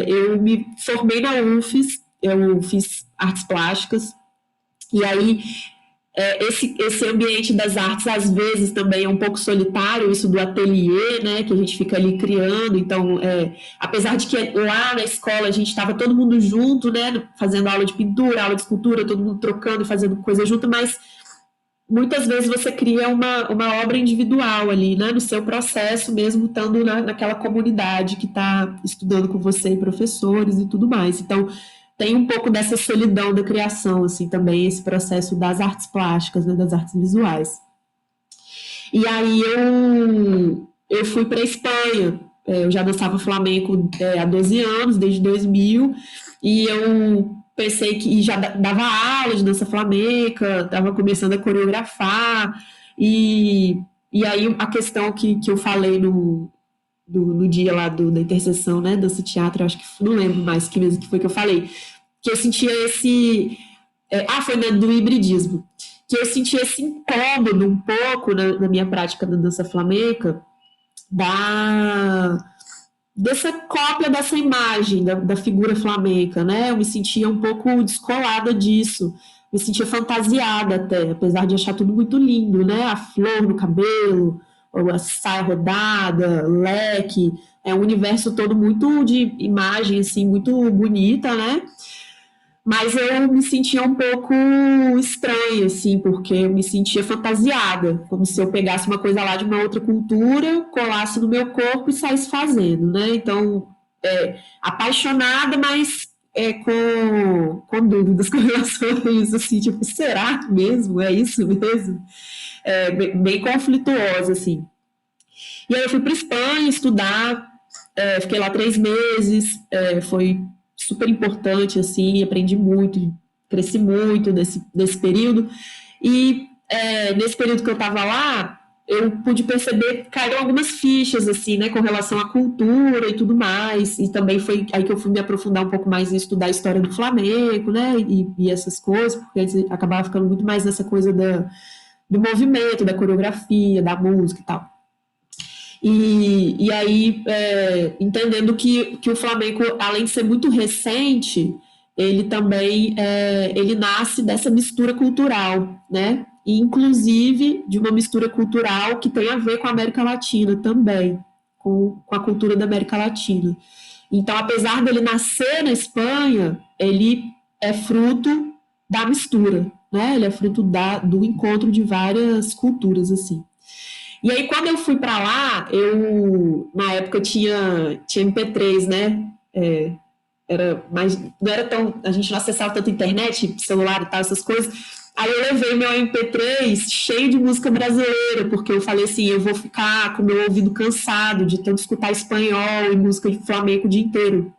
S4: eu me formei na UFES, eu fiz artes plásticas, e aí esse ambiente das artes, às vezes, também é um pouco solitário, isso do ateliê, né, que a gente fica ali criando, então, apesar de que lá na escola a gente estava todo mundo junto, né, fazendo aula de pintura, aula de escultura, todo mundo trocando e fazendo coisa junto, mas muitas vezes você cria uma obra individual ali, né, no seu processo, mesmo estando naquela comunidade que está estudando com você e professores e tudo mais. Então, tem um pouco dessa solidão da criação, assim, também, esse processo das artes plásticas, né, das artes visuais. E aí eu fui para a Espanha, eu já dançava flamenco há 12 anos, desde 2000, e eu pensei que já dava aula de dança flamenca, estava começando a coreografar, e aí a questão que eu falei no dia lá da interseção, né, dança teatro, eu acho que não lembro mais que mesmo que foi que eu falei, que eu sentia esse... foi do hibridismo, que eu sentia esse incômodo um pouco na minha prática da dança flamenca, dessa cópia dessa imagem da figura flamenca, né, eu me sentia um pouco descolada disso, me sentia fantasiada até, apesar de achar tudo muito lindo, né, a flor no cabelo, ou a saia rodada, leque, é um universo todo muito de imagem, assim, muito bonita, né? Mas eu me sentia um pouco estranha, assim, porque eu me sentia fantasiada, como se eu pegasse uma coisa lá de uma outra cultura, colasse no meu corpo e saísse fazendo, né? Então, apaixonada, mas com dúvidas com relação a isso, assim, tipo, será mesmo? É isso mesmo? Bem conflituosa, assim. E aí eu fui para a Espanha estudar, fiquei lá 3 meses, foi super importante, assim, aprendi muito, cresci muito nesse período. E nesse período que eu estava lá, eu pude perceber que caíram algumas fichas, assim, né, com relação à cultura e tudo mais. E também foi aí que eu fui me aprofundar um pouco mais em estudar a história do flamenco, né, e essas coisas, porque acabava ficando muito mais nessa coisa do movimento, da coreografia, da música e tal. E aí, entendendo que o flamenco, além de ser muito recente, ele também ele nasce dessa mistura cultural, né? E, inclusive, de uma mistura cultural que tem a ver com a América Latina também, com a cultura da América Latina. Então, apesar dele nascer na Espanha, ele é fruto da mistura, né? Ele é fruto do encontro de várias culturas, assim. E aí, quando eu fui para lá, na época tinha MP3, né? Não era tão, a gente não acessava tanto internet, celular e tal, essas coisas. Aí eu levei meu MP3 cheio de música brasileira, porque eu falei assim, eu vou ficar com meu ouvido cansado de tanto escutar espanhol e música de flamenco o dia inteiro.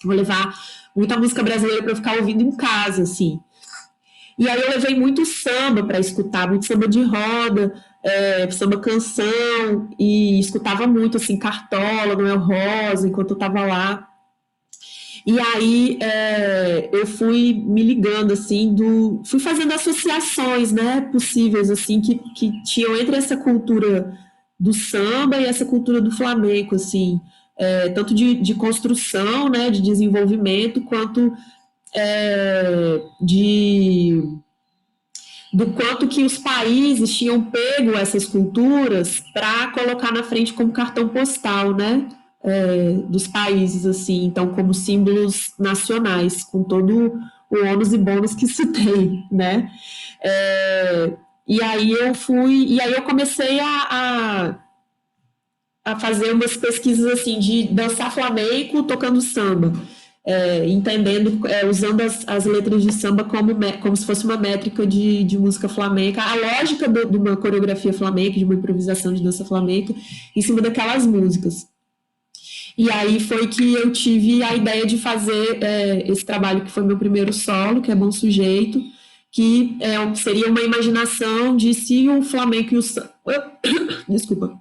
S4: Vou levar muita música brasileira para eu ficar ouvindo em casa, assim. E aí eu levei muito samba para escutar, muito samba de roda, samba canção, e escutava muito, assim, Cartola, Noel Rosa, enquanto eu estava lá. E aí eu fui me ligando, assim, fui fazendo associações, né, possíveis, assim, que tinham entre essa cultura do samba e essa cultura do flamenco, assim, tanto de construção, né, de desenvolvimento, quanto do quanto que os países tinham pego essas culturas para colocar na frente como cartão postal, né? Dos países, assim, então como símbolos nacionais, com todo o ônus e bônus que isso tem, né? E aí eu comecei a fazer umas pesquisas assim de dançar flamenco tocando samba, entendendo, usando as letras de samba como se fosse uma métrica de música flamenca, a lógica de uma coreografia flamenca, de uma improvisação de dança flamenca, em cima daquelas músicas. E aí foi que eu tive a ideia de fazer esse trabalho que foi meu primeiro solo, que é Bom Sujeito, que seria uma imaginação de se o flamenco e o samba... Desculpa.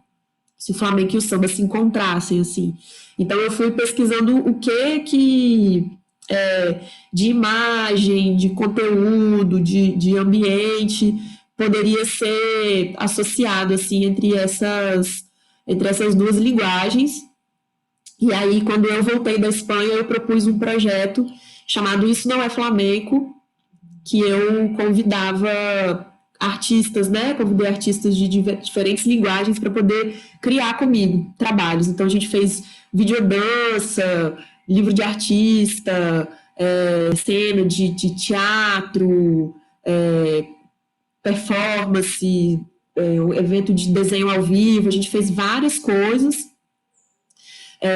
S4: Se o flamenco e o samba se encontrassem, assim. Então, eu fui pesquisando o que de imagem, de conteúdo, de ambiente, poderia ser associado, assim, entre essas duas linguagens. E aí, quando eu voltei da Espanha, eu propus um projeto chamado Isso Não é Flamenco, que eu convidava artistas, né? Convidei artistas de diferentes linguagens para poder criar comigo trabalhos. Então, a gente fez videodança, livro de artista, cena de teatro, performance, evento de desenho ao vivo. A gente fez várias coisas,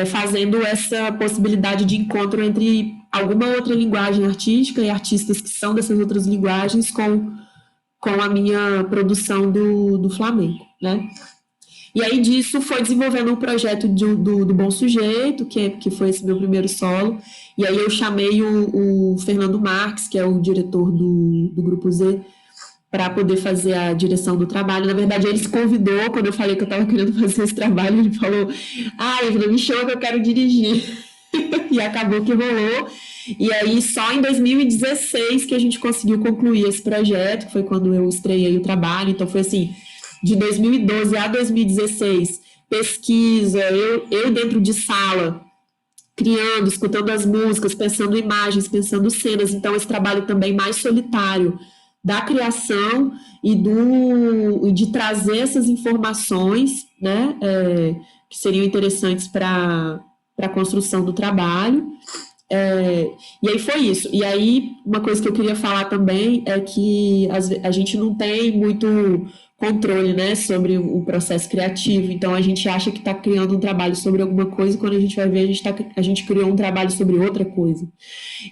S4: fazendo essa possibilidade de encontro entre alguma outra linguagem artística e artistas que são dessas outras linguagens com a minha produção do flamenco, né? E aí disso foi desenvolvendo um projeto do Bom Sujeito, que foi esse meu primeiro solo, e aí eu chamei o Fernando Marques, que é o diretor do Grupo Z, para poder fazer a direção do trabalho. Na verdade, ele se convidou, quando eu falei que eu estava querendo fazer esse trabalho, ele falou, Ivna, me chama que eu quero dirigir. E acabou que rolou. E aí, só em 2016 que a gente conseguiu concluir esse projeto, que foi quando eu estreiei o trabalho. Então, foi assim, de 2012 a 2016, pesquisa, eu dentro de sala, criando, escutando as músicas, pensando imagens, pensando cenas. Então, esse trabalho também mais solitário da criação e de trazer essas informações, né, que seriam interessantes para a construção do trabalho. E aí foi isso. E aí, uma coisa que eu queria falar também é que a gente não tem muito controle, né, sobre o processo criativo. Então, a gente acha que está criando um trabalho sobre alguma coisa, e quando a gente vai ver, a gente criou um trabalho sobre outra coisa.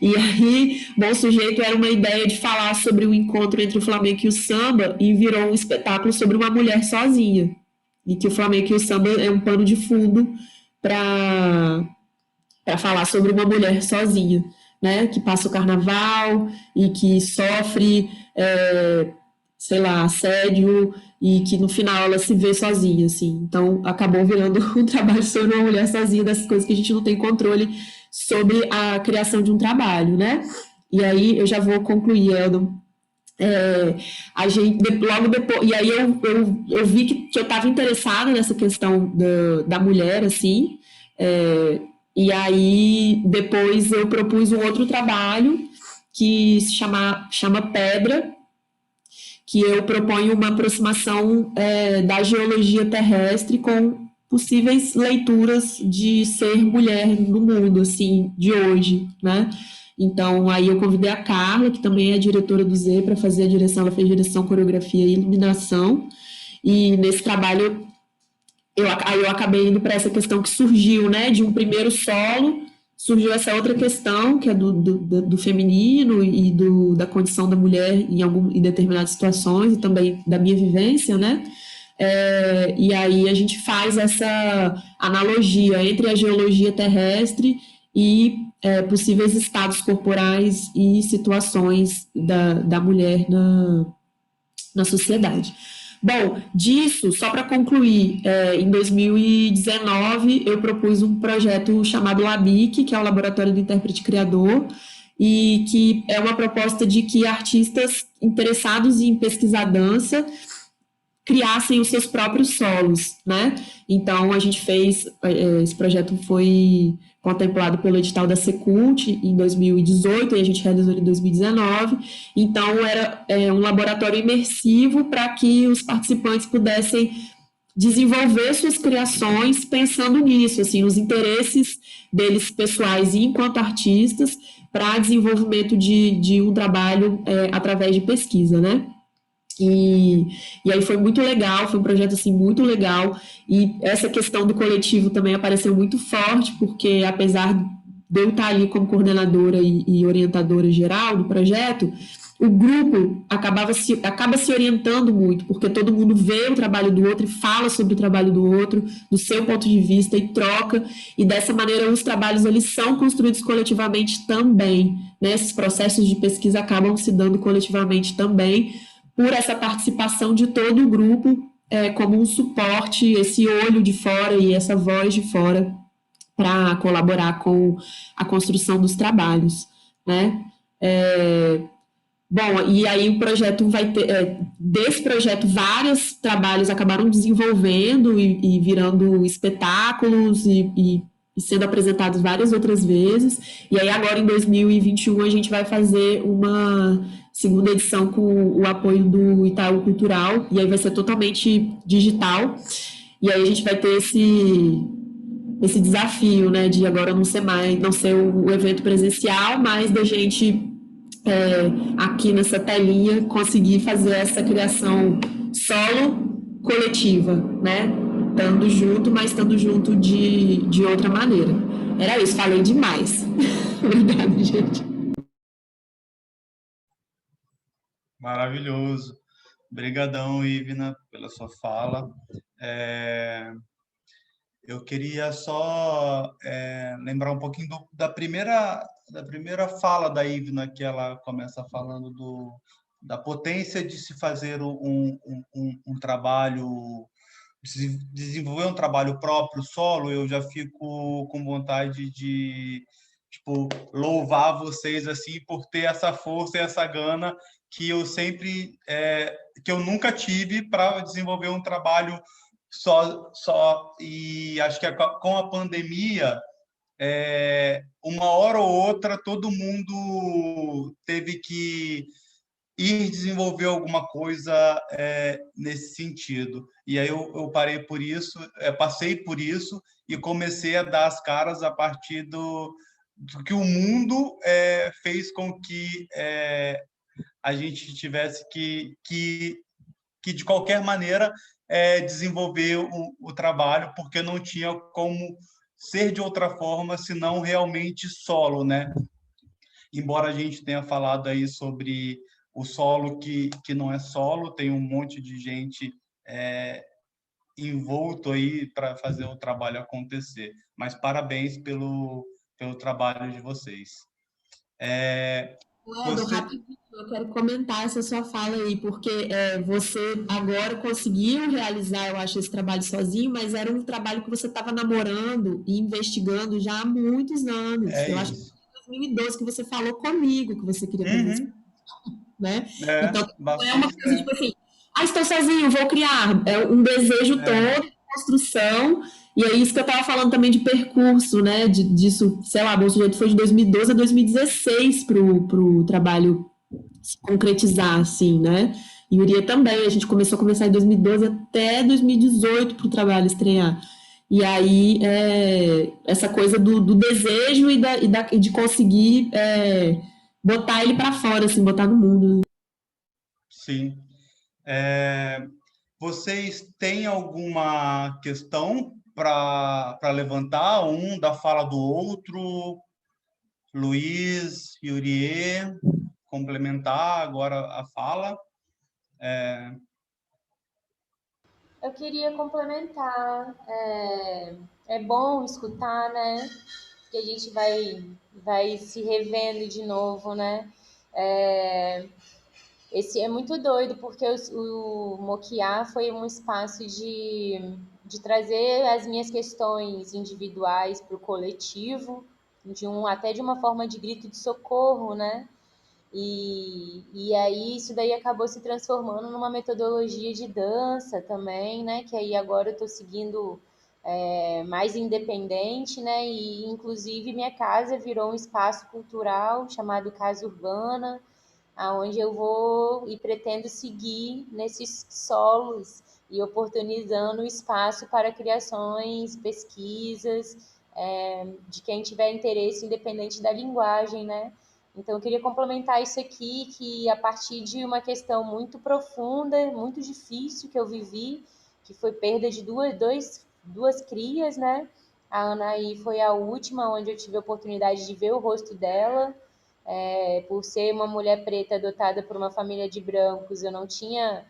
S4: E aí, Bom Sujeito era uma ideia de falar sobre o encontro entre o flamenco e o samba, e virou um espetáculo sobre uma mulher sozinha. E que o flamenco e o samba é um pano de fundo para falar sobre uma mulher sozinha, né, que passa o carnaval e que sofre, sei lá, assédio, e que no final ela se vê sozinha, assim. Então, acabou virando um trabalho sobre uma mulher sozinha, dessas coisas que a gente não tem controle sobre a criação de um trabalho, né? E aí, eu já vou concluir, Eldon. A gente, logo depois, e aí eu vi que eu estava interessada nessa questão da mulher, assim, e aí depois eu propus um outro trabalho que se chama Pedra, que eu proponho uma aproximação da geologia terrestre com possíveis leituras de ser mulher no mundo, assim, de hoje, né? Então, aí eu convidei a Carla, que também é diretora do Z, para fazer a direção. Ela fez direção, coreografia e iluminação. E nesse trabalho, eu acabei indo para essa questão que surgiu, né? De um primeiro solo, surgiu essa outra questão, que é do feminino e da condição da mulher em determinadas situações, e também da minha vivência, né? E aí a gente faz essa analogia entre a geologia terrestre e possíveis estados corporais e situações da mulher na sociedade. Bom, disso, só para concluir, em 2019 eu propus um projeto chamado LABIC, que é o Laboratório do Intérprete Criador, e que é uma proposta de que artistas interessados em pesquisar dança criassem os seus próprios solos, né? Então, a gente fez, esse projeto foi contemplado pelo edital da Secult em 2018 e a gente realizou em 2019. Então, era um laboratório imersivo para que os participantes pudessem desenvolver suas criações pensando nisso, assim, nos interesses deles pessoais e enquanto artistas para desenvolvimento de um trabalho através de pesquisa, né? E aí foi muito legal, foi um projeto assim muito legal, e essa questão do coletivo também apareceu muito forte, porque apesar de eu estar ali como coordenadora e orientadora geral do projeto, o grupo acaba se orientando muito, porque todo mundo vê o trabalho do outro e fala sobre o trabalho do outro, do seu ponto de vista, e troca, e dessa maneira os trabalhos eles são construídos coletivamente também, né? Esses processos de pesquisa acabam se dando coletivamente também, por essa participação de todo o grupo, como um suporte, esse olho de fora e essa voz de fora para colaborar com a construção dos trabalhos, né? Bom, e aí o projeto vai ter, desse projeto, vários trabalhos acabaram desenvolvendo e virando espetáculos e sendo apresentados várias outras vezes. E aí agora, em 2021, a gente vai fazer uma segunda edição com o apoio do Itaú Cultural, e aí vai ser totalmente digital. E aí a gente vai ter esse desafio, né, de agora não ser o evento presencial, mas da gente aqui nessa telinha conseguir fazer essa criação solo coletiva, né? Estando junto, mas estando junto de outra maneira. Era isso, falei demais. Obrigada, gente.
S1: Maravilhoso. Obrigadão, Ivna, pela sua fala. Eu queria só lembrar um pouquinho da primeira fala da Ivna, que ela começa falando da potência de se fazer um trabalho, desenvolver um trabalho próprio, solo. Eu já fico com vontade de louvar vocês assim por ter essa força e essa gana que eu sempre que eu nunca tive para desenvolver um trabalho só. E acho que com a pandemia, uma hora ou outra todo mundo teve que ir desenvolver alguma coisa nesse sentido. E aí eu passei por isso e comecei a dar as caras a partir do que o mundo fez com que a gente tivesse que de qualquer maneira desenvolver o trabalho, porque não tinha como ser de outra forma, senão realmente solo, né? Embora a gente tenha falado aí sobre o solo que não é solo, tem um monte de gente envolto aí para fazer o trabalho acontecer. Mas parabéns pelo trabalho de vocês.
S4: Rapidinho, eu quero comentar essa sua fala aí, porque você agora conseguiu realizar, eu acho, esse trabalho sozinho, mas era um trabalho que você estava namorando e investigando já há muitos anos. Eu acho que
S1: Isso.
S4: foi em 2012 que você falou comigo que você queria fazer isso, né? Então, não é uma
S1: Bastante
S4: coisa tipo
S1: tempo.
S4: assim, estou sozinho, vou criar. É um desejo todo, de construção, e é isso que eu estava falando também de percurso, né? Disso, sei lá, o sujeito foi de 2012 a 2016 para o trabalho se concretizar, assim, né? E Uriê também, a gente começou a conversar em 2012 até 2018 para o trabalho estrear. E aí, essa coisa do desejo e de conseguir botar ele para fora, assim, botar no mundo.
S1: Sim. Vocês têm alguma questão para levantar, um da fala do outro? Luiz, Yurie, complementar agora a fala.
S3: Eu queria complementar. É bom escutar, né? Que a gente vai se revendo de novo, né? Esse é muito doido, porque o Moquiá foi um espaço de trazer as minhas questões individuais para o coletivo, até de uma forma de grito de socorro, né? E aí isso daí acabou se transformando numa metodologia de dança também, né? Que aí agora eu estou seguindo mais independente, né? E inclusive minha casa virou um espaço cultural chamado Casa Urbana, aonde eu vou e pretendo seguir nesses solos e oportunizando espaço para criações, pesquisas, de quem tiver interesse, independente da linguagem, né? Então, eu queria complementar isso aqui, que a partir de uma questão muito profunda, muito difícil que eu vivi, que foi perda de duas crias, né? A Anaí foi a última, onde eu tive a oportunidade de ver o rosto dela. Por ser uma mulher preta adotada por uma família de brancos, eu não tinha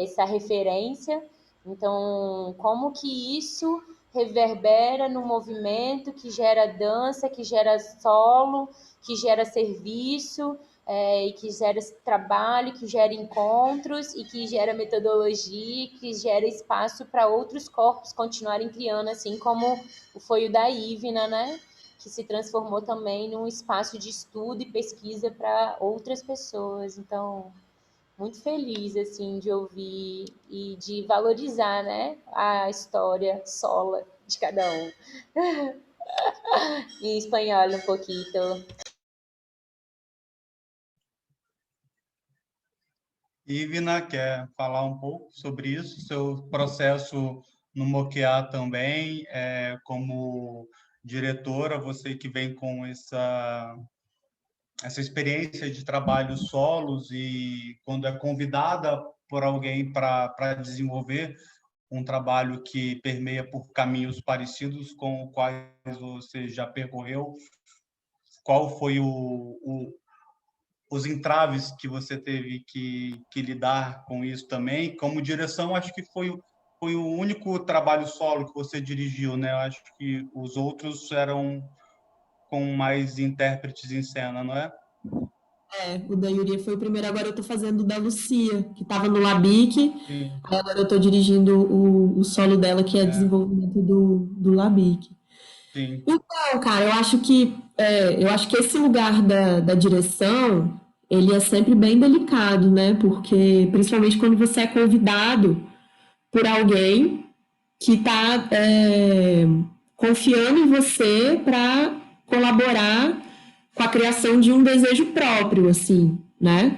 S3: essa referência. Então, como que isso reverbera no movimento que gera dança, que gera solo, que gera serviço, e que gera trabalho, que gera encontros e que gera metodologia, que gera espaço para outros corpos continuarem criando, assim como foi o da Ivna, né? Que se transformou também num espaço de estudo e pesquisa para outras pessoas. Então, muito feliz assim de ouvir e de valorizar, né, a história sola de cada um. Em espanhol um pouquinho.
S1: Ivna, quer falar um pouco sobre isso? Seu processo no Moqueá também, como diretora, você que vem com essa experiência de trabalho solos e quando é convidada por alguém para desenvolver um trabalho que permeia por caminhos parecidos com os quais você já percorreu, qual foi os entraves que você teve que lidar com isso também? Como direção, acho que foi o único trabalho solo que você dirigiu, né? Eu acho que os outros eram com mais intérpretes em cena, não é?
S4: O da Yuria foi o primeiro, agora eu tô fazendo o da Lucia, que estava no Labic,
S1: Sim,
S4: aí agora eu tô dirigindo o solo dela, que é
S1: é,
S4: desenvolvimento do Labic.
S1: sim,
S4: Então, cara, eu acho que esse lugar da direção, ele é sempre bem delicado, né? Porque, principalmente quando você é convidado por alguém que está confiando em você para colaborar com a criação de um desejo próprio, assim, né?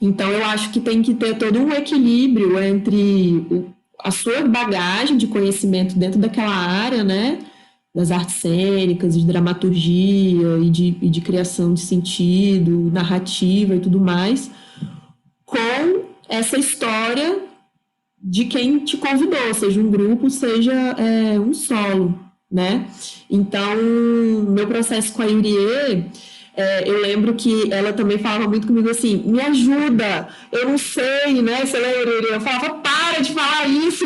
S4: Então, eu acho que tem que ter todo um equilíbrio entre a sua bagagem de conhecimento dentro daquela área, né? Das artes cênicas, de dramaturgia e de criação de sentido, narrativa e tudo mais, com essa história de quem te convidou, seja um grupo, seja um solo, né? Então, meu processo com a Yurie, eu lembro que ela também falava muito comigo assim, me ajuda, eu não sei, né? Você lembra, Yurie? Eu falava, para de falar isso,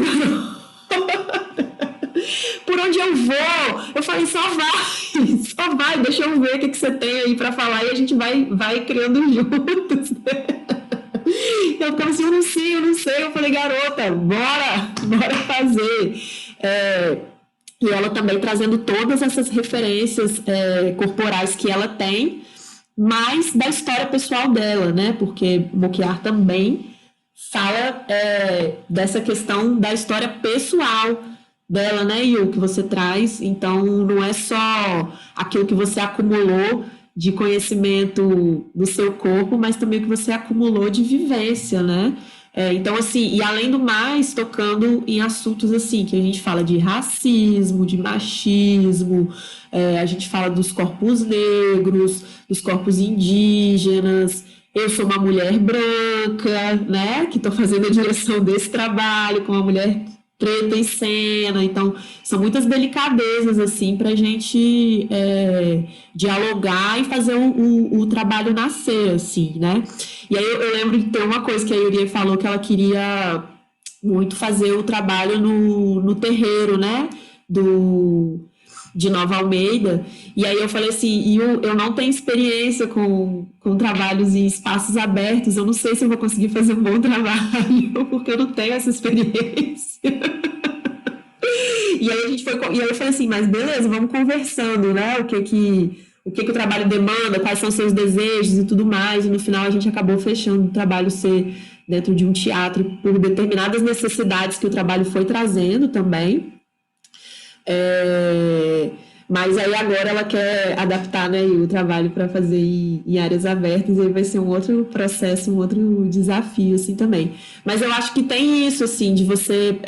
S4: por onde eu vou? Eu falei, só vai, só vai, deixa eu ver o que você tem aí para falar e a gente vai criando juntos, né? Eu ficava assim, eu não sei, eu não sei. Eu falei, garota, bora fazer. E ela também trazendo todas essas referências corporais que ela tem, mas da história pessoal dela, né? Porque Moquiar também fala dessa questão da história pessoal dela, né, Yu, que você traz. Então, não é só aquilo que você acumulou de conhecimento do seu corpo, mas também o que você acumulou de vivência, né? Então, assim, e além do mais, tocando em assuntos assim, que a gente fala de racismo, de machismo, a gente fala dos corpos negros, dos corpos indígenas. Eu sou uma mulher branca, né, que estou fazendo a direção desse trabalho com uma mulher preta em cena, então são muitas delicadezas assim para a gente dialogar e fazer o trabalho nascer, assim, né? E aí eu lembro de ter uma coisa que a Yuria falou que ela queria muito fazer o trabalho no terreiro, né? De Nova Almeida, e aí eu falei assim, eu não tenho experiência com trabalhos em espaços abertos, eu não sei se eu vou conseguir fazer um bom trabalho, porque eu não tenho essa experiência. E aí a gente foi, e aí eu falei assim, mas beleza, vamos conversando, né? o que o trabalho demanda, quais são seus desejos e tudo mais, e no final a gente acabou fechando o trabalho ser dentro de um teatro por determinadas necessidades que o trabalho foi trazendo também. Mas aí agora ela quer adaptar, né, o trabalho para fazer em áreas abertas, e aí vai ser um outro processo, um outro desafio, assim, também. Mas eu acho que tem isso, assim, de você...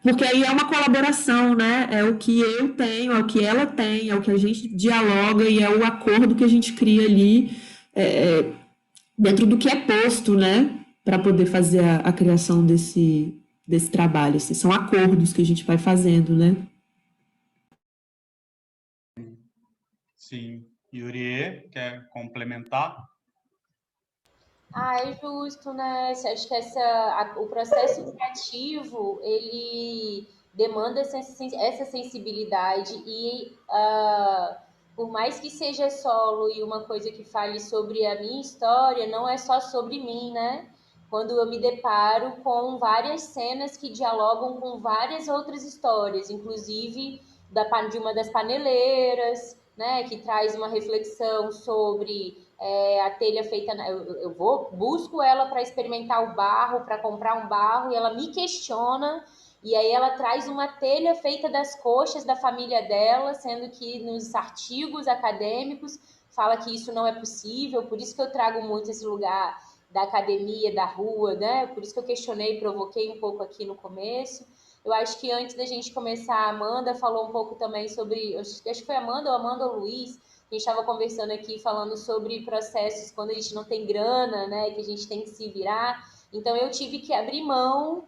S4: porque aí é uma colaboração, né? É o que eu tenho, é o que ela tem, é o que a gente dialoga e é o acordo que a gente cria ali dentro do que é posto, né? Para poder fazer a criação desse trabalho. Assim, são acordos que a gente vai fazendo, né?
S1: Sim. Yuri, quer complementar?
S3: É justo, né? Acho que o processo criativo, ele demanda essa sensibilidade e, por mais que seja solo e uma coisa que fale sobre a minha história, não é só sobre mim, né? Quando eu me deparo com várias cenas que dialogam com várias outras histórias, inclusive de uma das paneleiras, né? Que traz uma reflexão sobre a telha feita. Eu busco ela para experimentar o barro, para comprar um barro, e ela me questiona. E aí ela traz uma telha feita das coxas da família dela, sendo que nos artigos acadêmicos fala que isso não é possível. Por isso que eu trago muito esse lugar da academia, da rua, né? Por isso que eu questionei, provoquei um pouco aqui no começo. Eu acho que antes da gente começar, a Amanda falou um pouco também sobre, acho que foi a Amanda ou Luiz, a gente estava conversando aqui, falando sobre processos quando a gente não tem grana, né, que a gente tem que se virar. Então, eu tive que abrir mão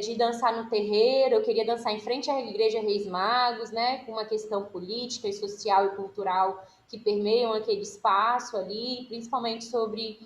S3: de dançar no terreiro. Eu queria dançar em frente à Igreja Reis Magos, né, com uma questão política e social e cultural que permeiam aquele espaço ali, principalmente sobre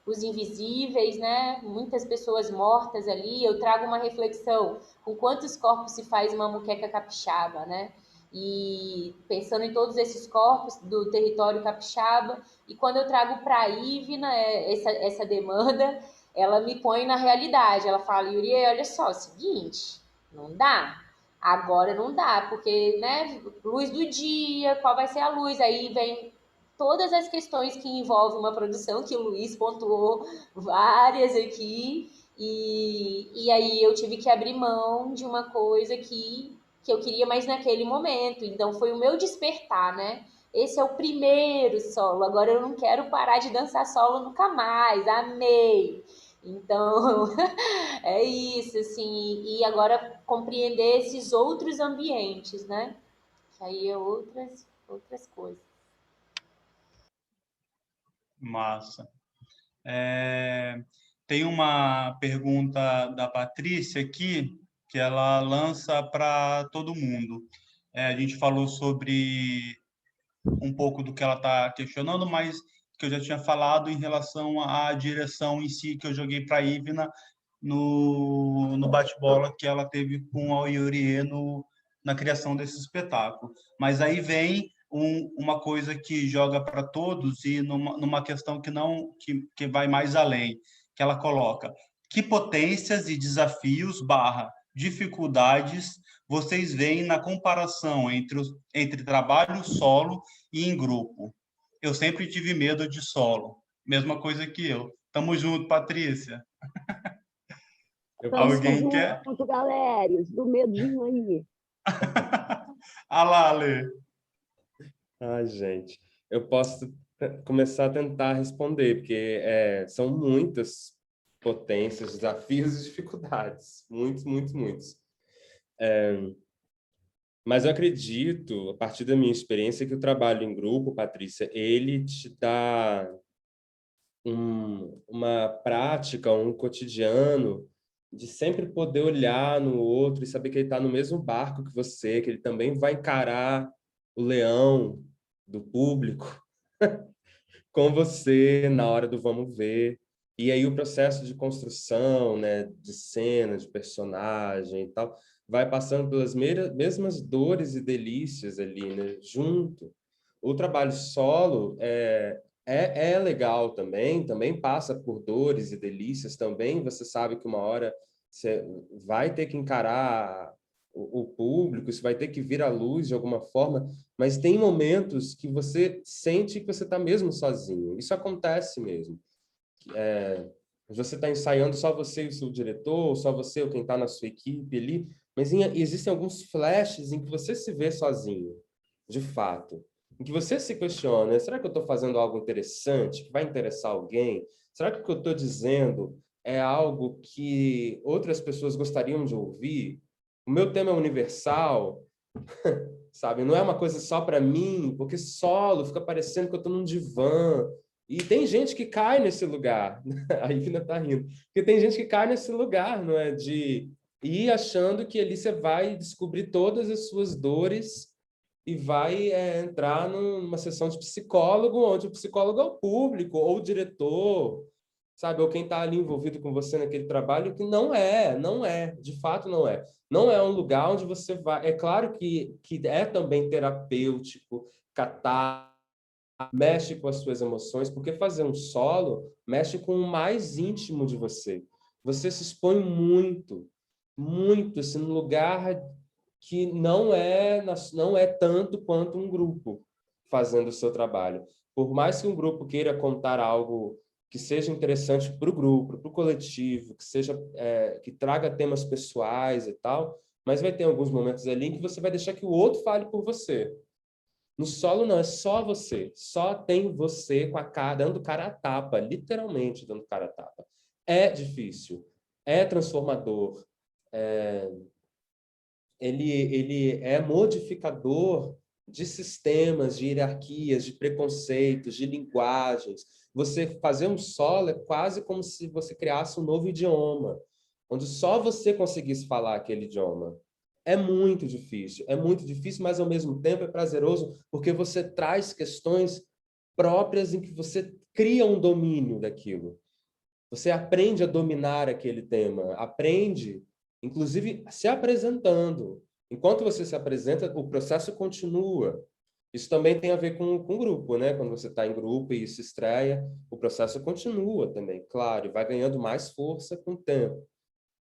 S3: os invisíveis, né, muitas pessoas mortas ali. Eu trago uma reflexão: com quantos corpos se faz uma muqueca capixaba, né? E pensando em todos esses corpos do território capixaba, e quando eu trago para a Ivna essa demanda, ela me põe na realidade. Ela fala: Yuri, olha só, é o seguinte, não dá, agora não dá, porque, né, luz do dia, qual vai ser a luz? Aí vem todas as questões que envolvem uma produção, que o Luiz pontuou várias aqui, e aí eu tive que abrir mão de uma coisa que eu queria mais naquele momento. Então foi o meu despertar, né? Esse é o primeiro solo. Agora eu não quero parar de dançar solo nunca mais. Amei. Então, é isso, assim. E agora compreender esses outros ambientes, né? Que aí é outras coisas.
S1: Massa. Tem uma pergunta da Patrícia aqui, que ela lança para todo mundo. A gente falou sobre um pouco do que ela está questionando, mas que eu já tinha falado em relação à direção em si, que eu joguei para a Ivna no bate-bola que ela teve com a Yurie na criação desse espetáculo. Mas aí vem uma coisa que joga para todos e numa questão que vai mais além, que ela coloca: que potências e desafios / dificuldades vocês veem na comparação entre trabalho solo e em grupo? Eu sempre tive medo de solo. Mesma coisa que eu. Tamo junto, Patrícia.
S5: Tamo
S1: Alguém quer?
S5: junto, galera, do medinho aí.
S1: Alá, Ale.
S2: Ai, gente, eu posso começar a tentar responder, porque são muitas potências, desafios e dificuldades. Muitos, muitos, muitos. Mas eu acredito, a partir da minha experiência, que o trabalho em grupo, Patrícia, ele te dá uma prática, um cotidiano de sempre poder olhar no outro e saber que ele está no mesmo barco que você, que ele também vai encarar o leão do público com você na hora do vamos ver. E aí o processo de construção, né, de cena, de personagem e tal, vai passando pelas mesmas dores e delícias ali, né, junto. O trabalho solo é legal também passa por dores e delícias também. Você sabe que uma hora você vai ter que encarar o público, isso vai ter que vir à luz de alguma forma, mas tem momentos que você sente que você está mesmo sozinho. Isso acontece mesmo. Você está ensaiando só você e o seu diretor, só você ou quem está na sua equipe ali, mas existem alguns flashes em que você se vê sozinho, de fato. Em que você se questiona, será que eu estou fazendo algo interessante, que vai interessar alguém? Será que o que eu estou dizendo é algo que outras pessoas gostariam de ouvir? O meu tema é universal, sabe? Não é uma coisa só para mim, porque solo fica parecendo que eu estou num divã. E tem gente que cai nesse lugar. A Ivna está rindo. Porque tem gente que cai nesse lugar, não é? De ir achando que ali você vai descobrir todas as suas dores e vai entrar numa sessão de psicólogo, onde o psicólogo é o público, ou o diretor, sabe? Ou quem está ali envolvido com você naquele trabalho, que não é, de fato não é. Não é um lugar onde você vai... É claro que é também terapêutico, catártico, mexe com as suas emoções, porque fazer um solo mexe com o mais íntimo de você. Você se expõe muito, muito, assim, num lugar que não é tanto quanto um grupo fazendo o seu trabalho. Por mais que um grupo queira contar algo que seja interessante para o grupo, para o coletivo, que seja que traga temas pessoais e tal, mas vai ter alguns momentos ali em que você vai deixar que o outro fale por você. No solo não, é só você. Só tem você com a cara, dando cara a tapa, literalmente dando cara a tapa. É difícil, é transformador, ele é modificador de sistemas, de hierarquias, de preconceitos, de linguagens. Você fazer um solo é quase como se você criasse um novo idioma, onde só você conseguisse falar aquele idioma. É muito difícil, mas ao mesmo tempo é prazeroso, porque você traz questões próprias em que você cria um domínio daquilo. Você aprende a dominar aquele tema, aprende, inclusive, se apresentando. Enquanto você se apresenta, o processo continua. Isso também tem a ver com o grupo, né? Quando você está em grupo e se estreia, o processo continua também, claro, e vai ganhando mais força com o tempo.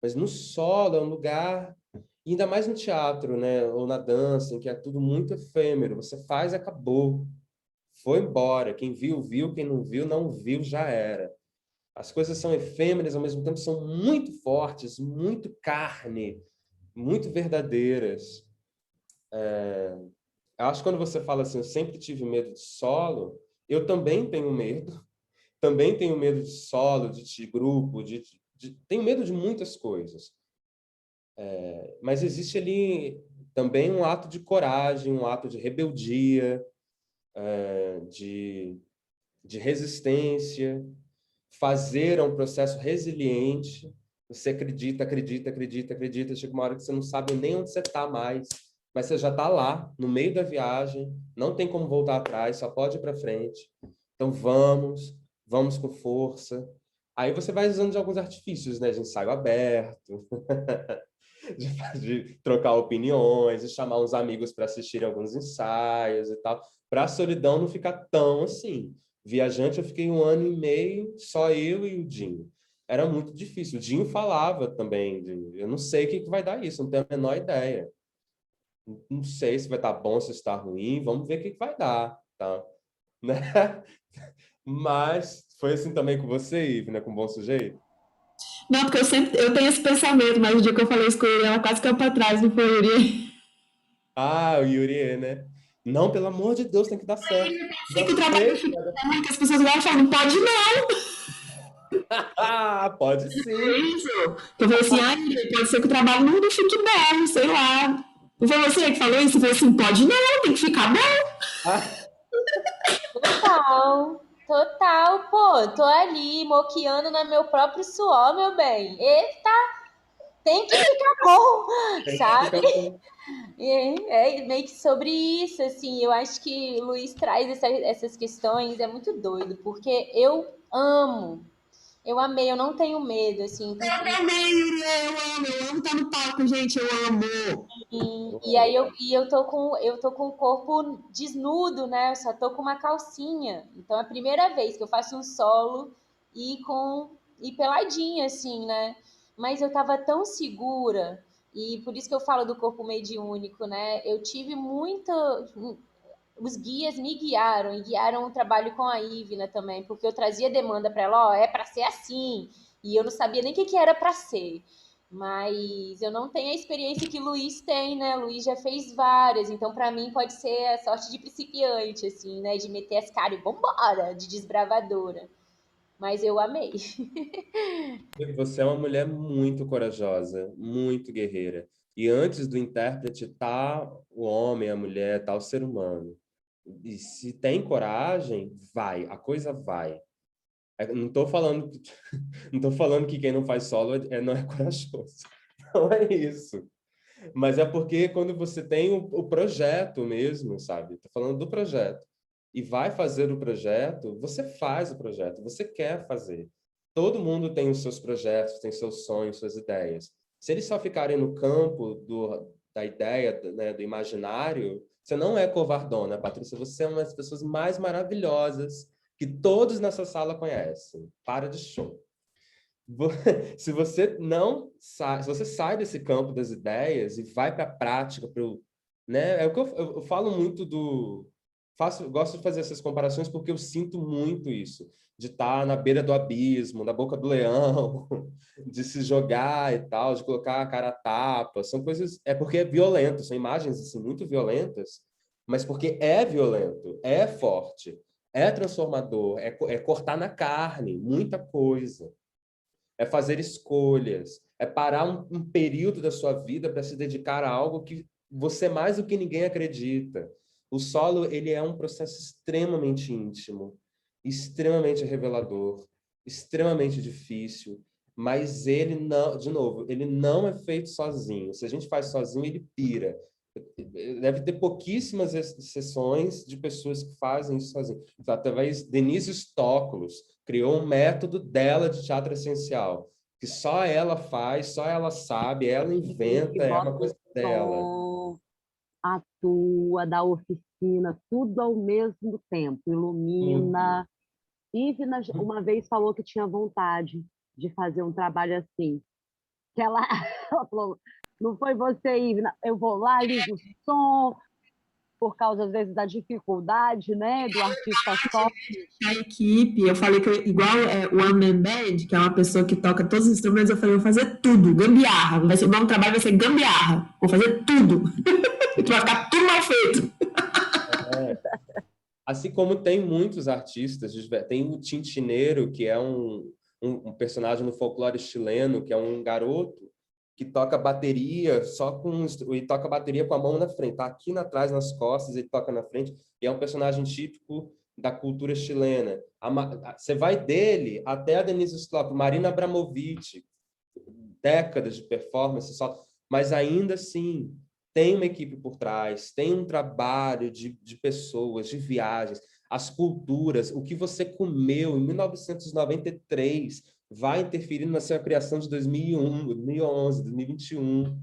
S2: Mas no solo é um lugar, ainda mais no teatro, né? Ou na dança, em que é tudo muito efêmero. Você faz e acabou. Foi embora. Quem viu, viu. Quem não viu, não viu, já era. As coisas são efêmeras, ao mesmo tempo são muito fortes, muito carne, muito verdadeiras. Eu acho que quando você fala assim, eu sempre tive medo de solo, eu também tenho medo. Também tenho medo de solo, de grupo, tenho medo de muitas coisas. Mas existe ali também um ato de coragem, um ato de rebeldia, de resistência. Fazer é um processo resiliente. Você acredita, acredita, acredita, acredita. Chega uma hora que você não sabe nem onde você está mais, mas você já está lá, no meio da viagem, não tem como voltar atrás, só pode ir para frente. Então vamos com força. Aí você vai usando de alguns artifícios, né? De ensaio aberto, de trocar opiniões, de chamar uns amigos para assistir alguns ensaios e tal, para a solidão não ficar tão assim. Viajante, eu fiquei 1 ano e meio, só eu e o Dinho. Era muito difícil. O Dinho falava também, eu não sei o que vai dar isso, não tenho a menor ideia. Não sei se vai estar bom, se está ruim, vamos ver o que vai dar, tá? Né? Mas foi assim também com você, Ive, né? Com Bom Sujeito?
S4: Não, porque eu tenho esse pensamento, mas o dia que eu falei isso com ele, ela quase caiu para trás, não foi, Yuri?
S2: Ah, o Yuri, né? Não, pelo amor de Deus, tem que dar certo.
S4: Sei
S2: Já
S4: que o trabalho
S2: fez?
S4: fica ruim, que as pessoas vão achar, não pode não.
S2: Ah, pode
S4: É
S2: sim.
S4: isso. Eu falei assim, ai, pode ser que o trabalho não fique bom, sei lá. Não foi você que falou isso? Eu falei assim, pode não, tem que ficar bom.
S2: Ah,
S3: Total, total, pô, tô ali moqueando no meu próprio suor, meu bem. Eita, tem que ficar bom,
S2: tem que
S3: sabe?
S2: ficar bom.
S3: É meio que sobre isso, assim, eu acho que o Luiz traz essas questões, é muito doido, porque eu amei, eu não tenho medo, assim,
S4: Eu também, Yuri, eu amo estar no palco, gente, eu amo.
S3: e aí eu tô com o corpo desnudo, né? Eu só tô com uma calcinha. Então é a primeira vez que eu faço um solo e peladinha assim, né? Mas eu tava tão segura E por isso que eu falo do corpo mediúnico, né? Eu tive muita... Os guias me guiaram, e guiaram o trabalho com a Ivna também, porque eu trazia demanda para ela, ó, é para ser assim, e eu não sabia nem o que era para ser. Mas eu não tenho a experiência que o Luiz tem, né? O Luiz já fez várias, então para mim pode ser a sorte de principiante, assim, né? De meter as caras e vambora, de desbravadora. Mas eu amei.
S2: Você é uma mulher muito corajosa, muito guerreira. E antes do intérprete tá o homem, a mulher, tá o ser humano. E se tem coragem, vai, a coisa vai. Não estou falando que, não tô falando que quem não faz solo não é corajoso. Não é isso. Mas é porque quando você tem o projeto mesmo, sabe? Estou falando do projeto. E vai fazer o projeto, você faz o projeto, você quer fazer. Todo mundo tem os seus projetos, tem seus sonhos, suas ideias. Se eles só ficarem no campo da ideia, né, do imaginário, você não é covardona, Patrícia. Você é uma das pessoas mais maravilhosas que todos nessa sala conhecem. Para de show. Se você não sai, se você sai desse campo das ideias e vai para a prática, né? É o que eu falo muito gosto de fazer essas comparações porque eu sinto muito isso, de estar na beira do abismo, na boca do leão, de se jogar e tal, de colocar a cara a tapa, são coisas, é porque é violento, são imagens assim muito violentas, mas porque é violento, é forte, é transformador, é cortar na carne, muita coisa. É fazer escolhas, é parar um período da sua vida para se dedicar a algo que você mais do que ninguém acredita. O solo, ele é um processo extremamente íntimo, extremamente revelador, extremamente difícil, mas ele não, de novo, ele não é feito sozinho. Se a gente faz sozinho, ele pira. Deve ter pouquíssimas exceções de pessoas que fazem isso sozinhas. Através Denise Stoklos criou um método dela de teatro essencial, que só ela faz, só ela sabe, ela
S5: E
S2: inventa, é uma
S5: bota o
S2: coisa dela.
S5: som, atua, dá oficina, tudo ao mesmo tempo,
S2: Tudo.
S5: ilumina. Ivna uma vez falou que tinha vontade de fazer um trabalho assim. Que ela, ela falou, não foi você, Ivna, eu vou lá, ligo o som, por causa, às vezes, da dificuldade, né, do artista só.
S4: A equipe, eu falei que igual o One Man Band, que é uma pessoa que toca todos os instrumentos, eu falei, vou fazer tudo, gambiarra. O nome do trabalho vai ser gambiarra. Vou fazer tudo. Vai ficar tudo mal feito.
S2: É. Assim como tem muitos artistas, tem o Tintineiro, que é um personagem no folclore chileno, que é um garoto que toca bateria e toca bateria com a mão na frente, tá aqui atrás nas costas, ele toca na frente, e é um personagem típico da cultura chilena. Você vai dele até a Denise Stoklos, Marina Abramovic, décadas de performance só, mas ainda assim tem uma equipe por trás, tem um trabalho de pessoas, de viagens, as culturas, o que você comeu em 1993 vai interferir na sua criação de 2001, 2011, 2021.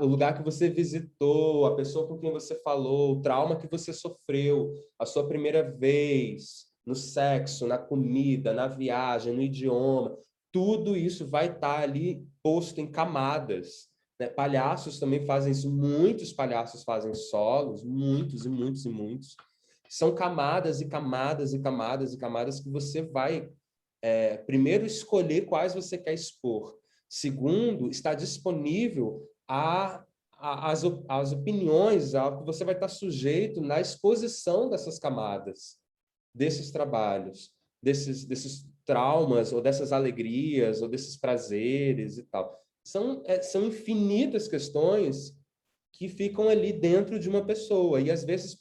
S2: O lugar que você visitou, a pessoa com quem você falou, o trauma que você sofreu, a sua primeira vez, no sexo, na comida, na viagem, no idioma, tudo isso vai estar ali posto em camadas. Né? Palhaços também fazem isso, muitos palhaços fazem solos, muitos e muitos e muitos. São camadas e camadas e camadas e camadas que você vai, primeiro, escolher quais você quer expor. Segundo, está disponível as opiniões, ao que você vai estar sujeito na exposição dessas camadas, desses trabalhos, desses traumas, ou dessas alegrias, ou desses prazeres e tal. São infinitas questões que ficam ali dentro de uma pessoa, e às vezes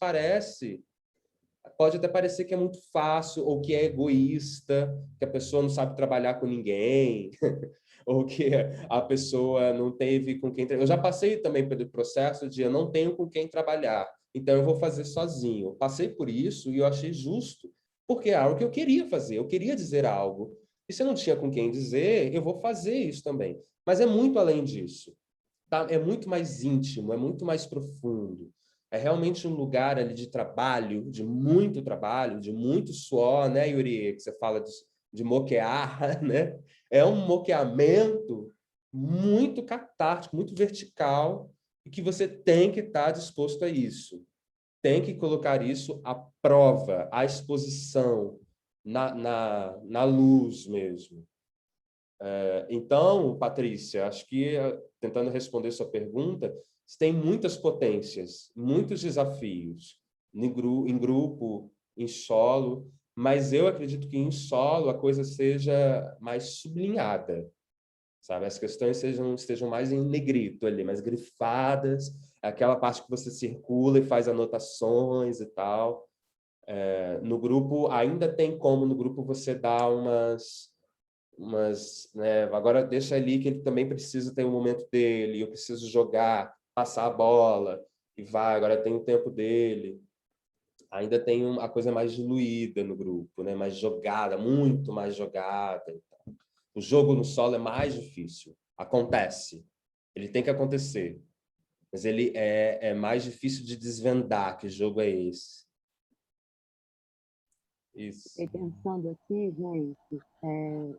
S2: pode até parecer que é muito fácil, ou que é egoísta, que a pessoa não sabe trabalhar com ninguém, ou que a pessoa não teve com quem... Eu já passei também pelo processo de eu não tenho com quem trabalhar, então eu vou fazer sozinho. Eu passei por isso e eu achei justo, porque é algo que eu queria fazer, eu queria dizer algo. E se eu não tinha com quem dizer, eu vou fazer isso também. Mas é muito além disso. Tá? É muito mais íntimo, é muito mais profundo. É realmente um lugar ali de trabalho, de muito suor, né, Yuri? Que você fala de moquear, né? É um moqueamento muito catártico, muito vertical, e que você tem que estar disposto a isso. Tem que colocar isso à prova, à exposição, na luz mesmo. Então, Patrícia, acho que, tentando responder sua pergunta, tem muitas potências, muitos desafios, em grupo, em solo, mas eu acredito que em solo a coisa seja mais sublinhada, sabe? As questões estejam mais em negrito ali, mais grifadas, aquela parte que você circula e faz anotações e tal. No grupo, ainda tem como no grupo você dar né, agora deixa ali que ele também precisa ter um momento dele, eu preciso jogar, passar a bola, e vai, agora tem o tempo dele. Ainda tem a coisa mais diluída no grupo, né? Mais jogada, muito mais jogada. O jogo no solo é mais difícil. Acontece. Ele tem que acontecer. Mas ele é mais difícil de desvendar que jogo é esse. Isso.
S5: Fiquei pensando aqui, gente,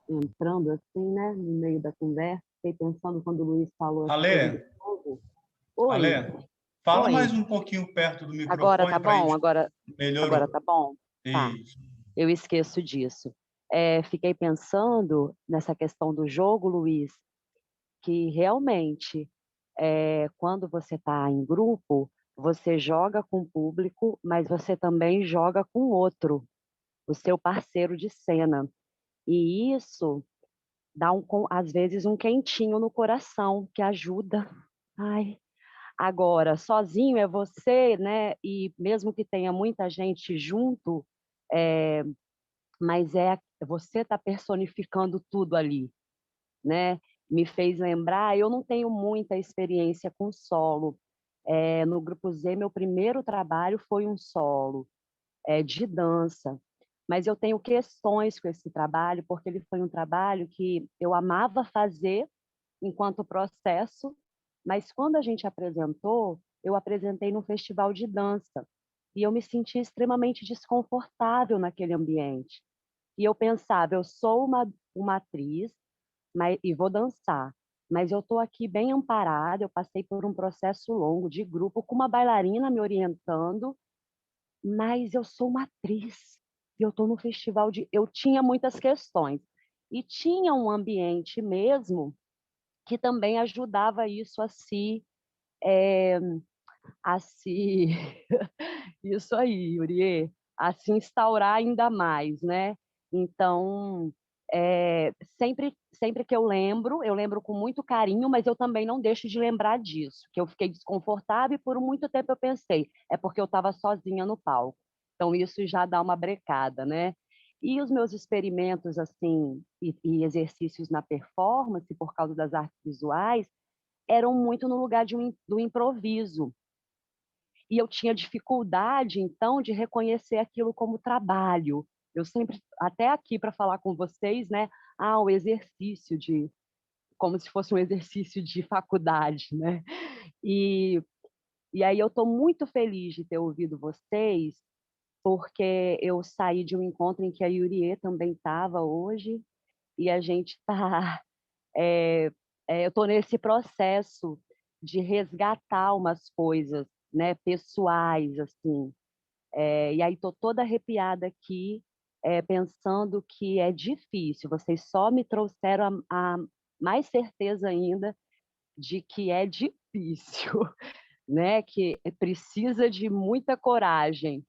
S5: entrando assim, né, no meio da conversa, fiquei pensando quando o Luiz falou essa coisa do jogo. Oi,
S1: Ale, fala
S5: oi.
S1: mais um pouquinho perto do
S5: Agora tá
S1: microfone para a
S5: bom?
S1: gente.
S5: Agora
S1: Melhorou.
S5: tá bom? Tá,
S1: Isso.
S5: eu esqueço disso. Fiquei pensando nessa questão do jogo, Luiz, que realmente, quando você está em grupo, você joga com o público, mas você também joga com o outro, o seu parceiro de cena. E isso dá, às vezes, um quentinho no coração, que ajuda. Ai, agora, sozinho é você, né? E mesmo que tenha muita gente junto, mas você está personificando tudo ali, né? Me fez lembrar, eu não tenho muita experiência com solo. No Grupo Z, meu primeiro trabalho foi um solo de dança, mas eu tenho questões com esse trabalho, porque ele foi um trabalho que eu amava fazer enquanto processo, mas quando a gente apresentou, eu apresentei num festival de dança, e eu me senti extremamente desconfortável naquele ambiente. E eu pensava, eu sou uma atriz, e vou dançar, mas eu estou aqui bem amparada, eu passei por um processo longo de grupo, com uma bailarina me orientando, mas eu sou uma atriz, e eu estou no festival de... Eu tinha muitas questões, e tinha um ambiente mesmo que também ajudava isso a se isso aí, Uriê, a se instaurar ainda mais, né? Então, sempre que eu lembro com muito carinho, mas eu também não deixo de lembrar disso, que eu fiquei desconfortável e por muito tempo eu pensei, é porque eu estava sozinha no palco. Então, isso já dá uma brecada, né? E os meus experimentos, assim, e exercícios na performance, por causa das artes visuais, eram muito no lugar do improviso. E eu tinha dificuldade, então, de reconhecer aquilo como trabalho. Eu sempre, até aqui para falar com vocês, né? O exercício como se fosse um exercício de faculdade, né? E, e aí eu estou muito feliz de ter ouvido vocês, porque eu saí de um encontro em que a Yurie também estava hoje, e a gente está... eu estou nesse processo de resgatar umas coisas, né, pessoais, assim. E aí estou toda arrepiada aqui, pensando que é difícil. Vocês só me trouxeram a mais certeza ainda de que é difícil, né? Que precisa de muita coragem.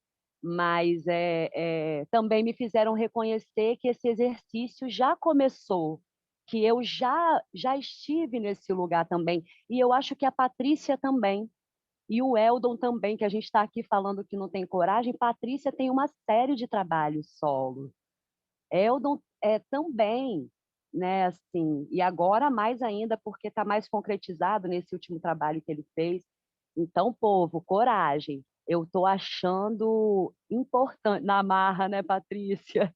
S5: Mas também me fizeram reconhecer que esse exercício já começou, que eu já estive nesse lugar também. E eu acho que a Patrícia também. E o Eldon também, que a gente está aqui falando que não tem coragem. Patrícia tem uma série de trabalhos solo. Eldon também, né? Assim, e agora mais ainda, porque está mais concretizado nesse último trabalho que ele fez. Então, povo, coragem. Eu estou achando importante, na marra, né, Patrícia?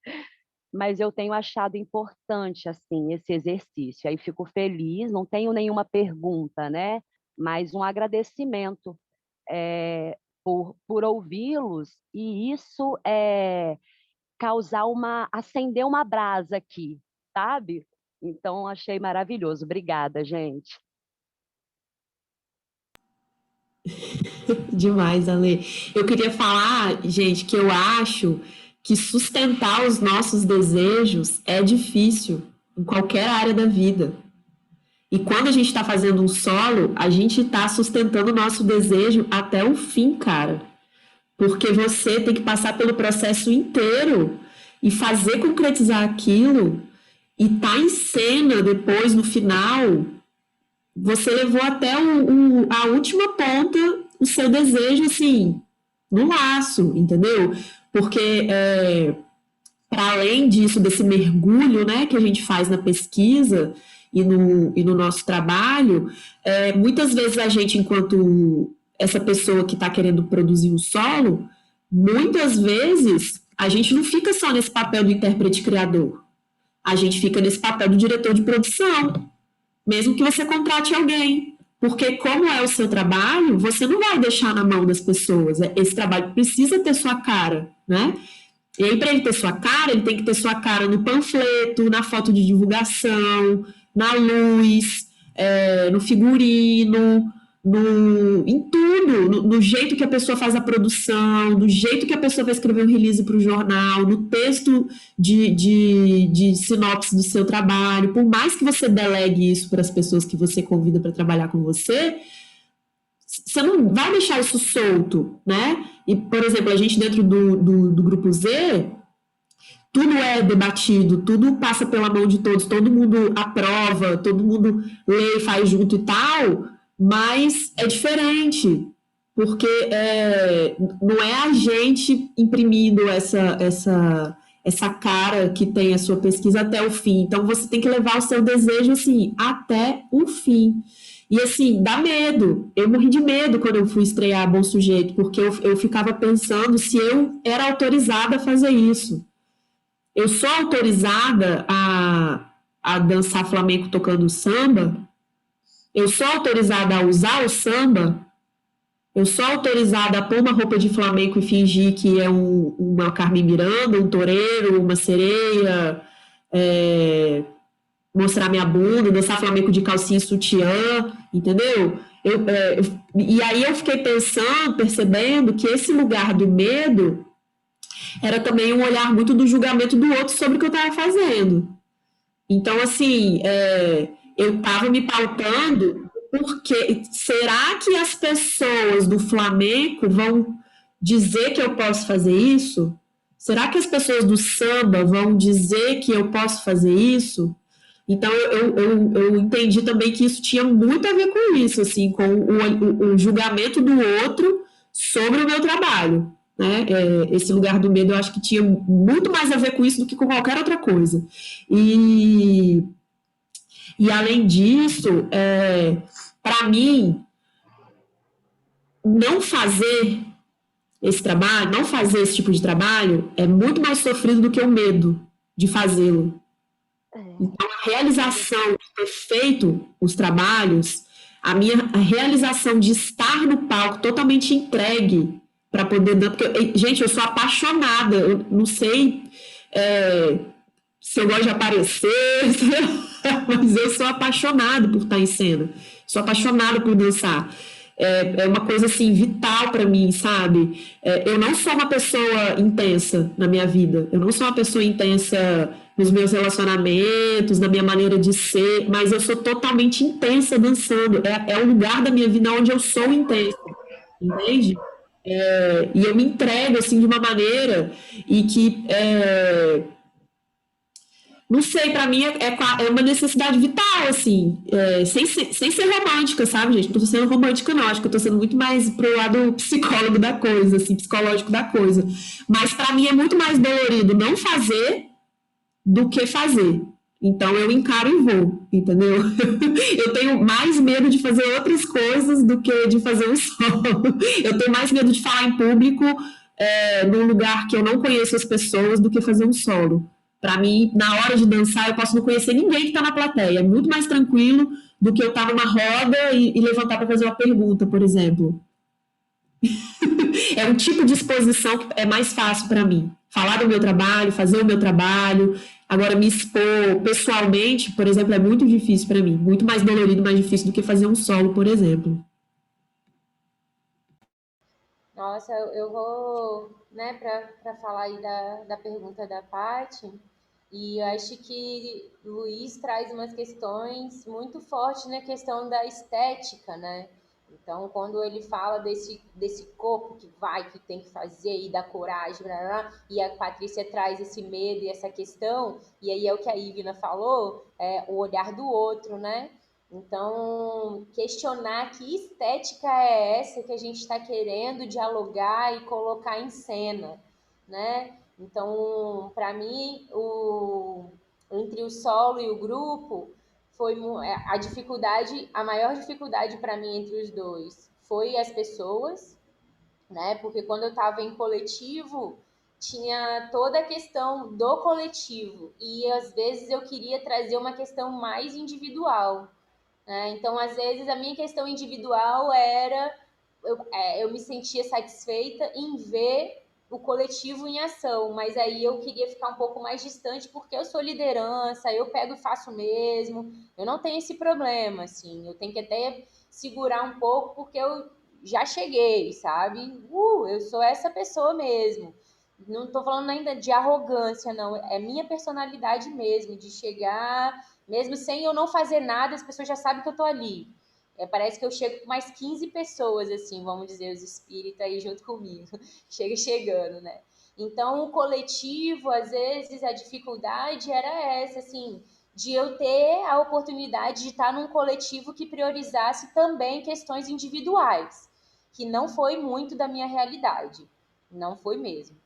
S5: Mas eu tenho achado importante, assim, esse exercício. Aí fico feliz, não tenho nenhuma pergunta, né? Mas um agradecimento por ouvi-los, e isso acender uma brasa aqui, sabe? Então, achei maravilhoso. Obrigada, gente.
S4: Demais, Ale. Eu queria falar, gente, que eu acho que sustentar os nossos desejos é difícil em qualquer área da vida. E quando a gente está fazendo um solo, a gente está sustentando o nosso desejo até o fim, cara. Porque você tem que passar pelo processo inteiro e fazer concretizar aquilo e tá em cena depois, no final, você levou até a última ponta o seu desejo, assim, no laço, entendeu? Porque, para além disso, desse mergulho, né, que a gente faz na pesquisa e no nosso trabalho, muitas vezes a gente, enquanto essa pessoa que está querendo produzir um solo, muitas vezes a gente não fica só nesse papel do intérprete criador, a gente fica nesse papel do diretor de produção, mesmo que você contrate alguém. Porque como é o seu trabalho, você não vai deixar na mão das pessoas. Esse trabalho precisa ter sua cara, né? E aí, para ele ter sua cara, ele tem que ter sua cara no panfleto, na foto de divulgação, na luz, no figurino, em tudo, no jeito que a pessoa faz a produção, do jeito que a pessoa vai escrever um release para o jornal, no texto de sinopse do seu trabalho. Por mais que você delegue isso para as pessoas que você convida para trabalhar com você não vai deixar isso solto, né? E, por exemplo, a gente dentro do Grupo Z, tudo é debatido, tudo passa pela mão de todos, todo mundo aprova, todo mundo lê, faz junto e tal, mas é diferente, porque não é a gente imprimindo essa cara que tem a sua pesquisa até o fim. Então, você tem que levar o seu desejo, assim, até o fim. E, assim, dá medo. Eu morri de medo quando eu fui estrear Bom Sujeito, porque eu ficava pensando se eu era autorizada a fazer isso. Eu sou autorizada a dançar flamenco tocando samba? Eu sou autorizada a usar o samba? Eu sou autorizada a pôr uma roupa de flamenco e fingir que é uma Carmen Miranda, um toureiro, uma sereia, mostrar minha bunda, dançar flamenco de calcinha e sutiã, entendeu? E aí eu fiquei percebendo que esse lugar do medo era também um olhar muito do julgamento do outro sobre o que eu estava fazendo. Então, assim, eu estava me pautando porque será que as pessoas do flamenco vão dizer que eu posso fazer isso? Será que as pessoas do samba vão dizer que eu posso fazer isso? Então, eu entendi também que isso tinha muito a ver com isso, assim, com o julgamento do outro sobre o meu trabalho. Né? Esse lugar do medo eu acho que tinha muito mais a ver com isso do que com qualquer outra coisa. E além disso, para mim, não fazer esse trabalho, não fazer esse tipo de trabalho é muito mais sofrido do que o medo de fazê-lo. Então, a realização de ter feito os trabalhos, a realização de estar no palco totalmente entregue para poder dar... Porque, gente, eu sou apaixonada, eu não sei se eu gosto de aparecer, mas eu sou apaixonada por estar em cena, sou apaixonada por dançar. É uma coisa, assim, vital para mim, sabe? Eu não sou uma pessoa intensa na minha vida, eu não sou uma pessoa intensa nos meus relacionamentos, na minha maneira de ser, mas eu sou totalmente intensa dançando. É o lugar da minha vida onde eu sou intensa, entende? E eu me entrego, assim, de uma maneira e que... não sei, para mim é uma necessidade vital, assim, sem ser romântica, sabe, gente? Não tô sendo romântica, não, acho que eu tô sendo muito mais pro lado psicólogo da coisa, assim, psicológico da coisa. Mas para mim é muito mais dolorido não fazer do que fazer. Então eu encaro e vou, entendeu? Eu tenho mais medo de fazer outras coisas do que de fazer um solo. Eu tenho mais medo de falar em público num lugar que eu não conheço as pessoas do que fazer um solo. Para mim, na hora de dançar, eu posso não conhecer ninguém que está na plateia. É muito mais tranquilo do que eu estar numa roda e levantar para fazer uma pergunta, por exemplo. É um tipo de exposição que é mais fácil para mim. Falar do meu trabalho, fazer o meu trabalho, Agora, me expor pessoalmente, por exemplo, é muito difícil para mim, muito mais dolorido, mais difícil do que fazer um solo, por exemplo.
S3: Nossa, eu vou, né, para falar aí da pergunta da Paty, e eu acho que o Luiz traz umas questões muito fortes na questão da estética, né? Então, quando ele fala desse corpo que vai, que tem que fazer, e da coragem, blá, blá, blá, e a Patrícia traz esse medo e essa questão, e aí é o que a Ivna falou, é o olhar do outro, né? Então, questionar que estética é essa que a gente está querendo dialogar e colocar em cena, né? Então, para mim, entre o solo e o grupo, foi a dificuldade, a maior dificuldade para mim entre os dois foi as pessoas, né? Porque quando eu estava em coletivo, tinha toda a questão do coletivo e às vezes eu queria trazer uma questão mais individual, né? Então, às vezes, a minha questão individual era... eu me sentia satisfeita em ver o coletivo em ação, mas aí eu queria ficar um pouco mais distante porque eu sou liderança, eu pego e faço mesmo, eu não tenho esse problema, assim, eu tenho que até segurar um pouco porque eu já cheguei, sabe? Eu sou essa pessoa mesmo. Não estou falando ainda de arrogância, não, é minha personalidade mesmo, de chegar mesmo sem eu não fazer nada, as pessoas já sabem que eu tô ali. Parece que eu chego com mais 15 pessoas, assim, vamos dizer, os espíritos aí junto comigo. Chega chegando, né? Então, o coletivo, às vezes, a dificuldade era essa, assim, de eu ter a oportunidade de estar num coletivo que priorizasse também questões individuais, que não foi muito da minha realidade. Não foi mesmo.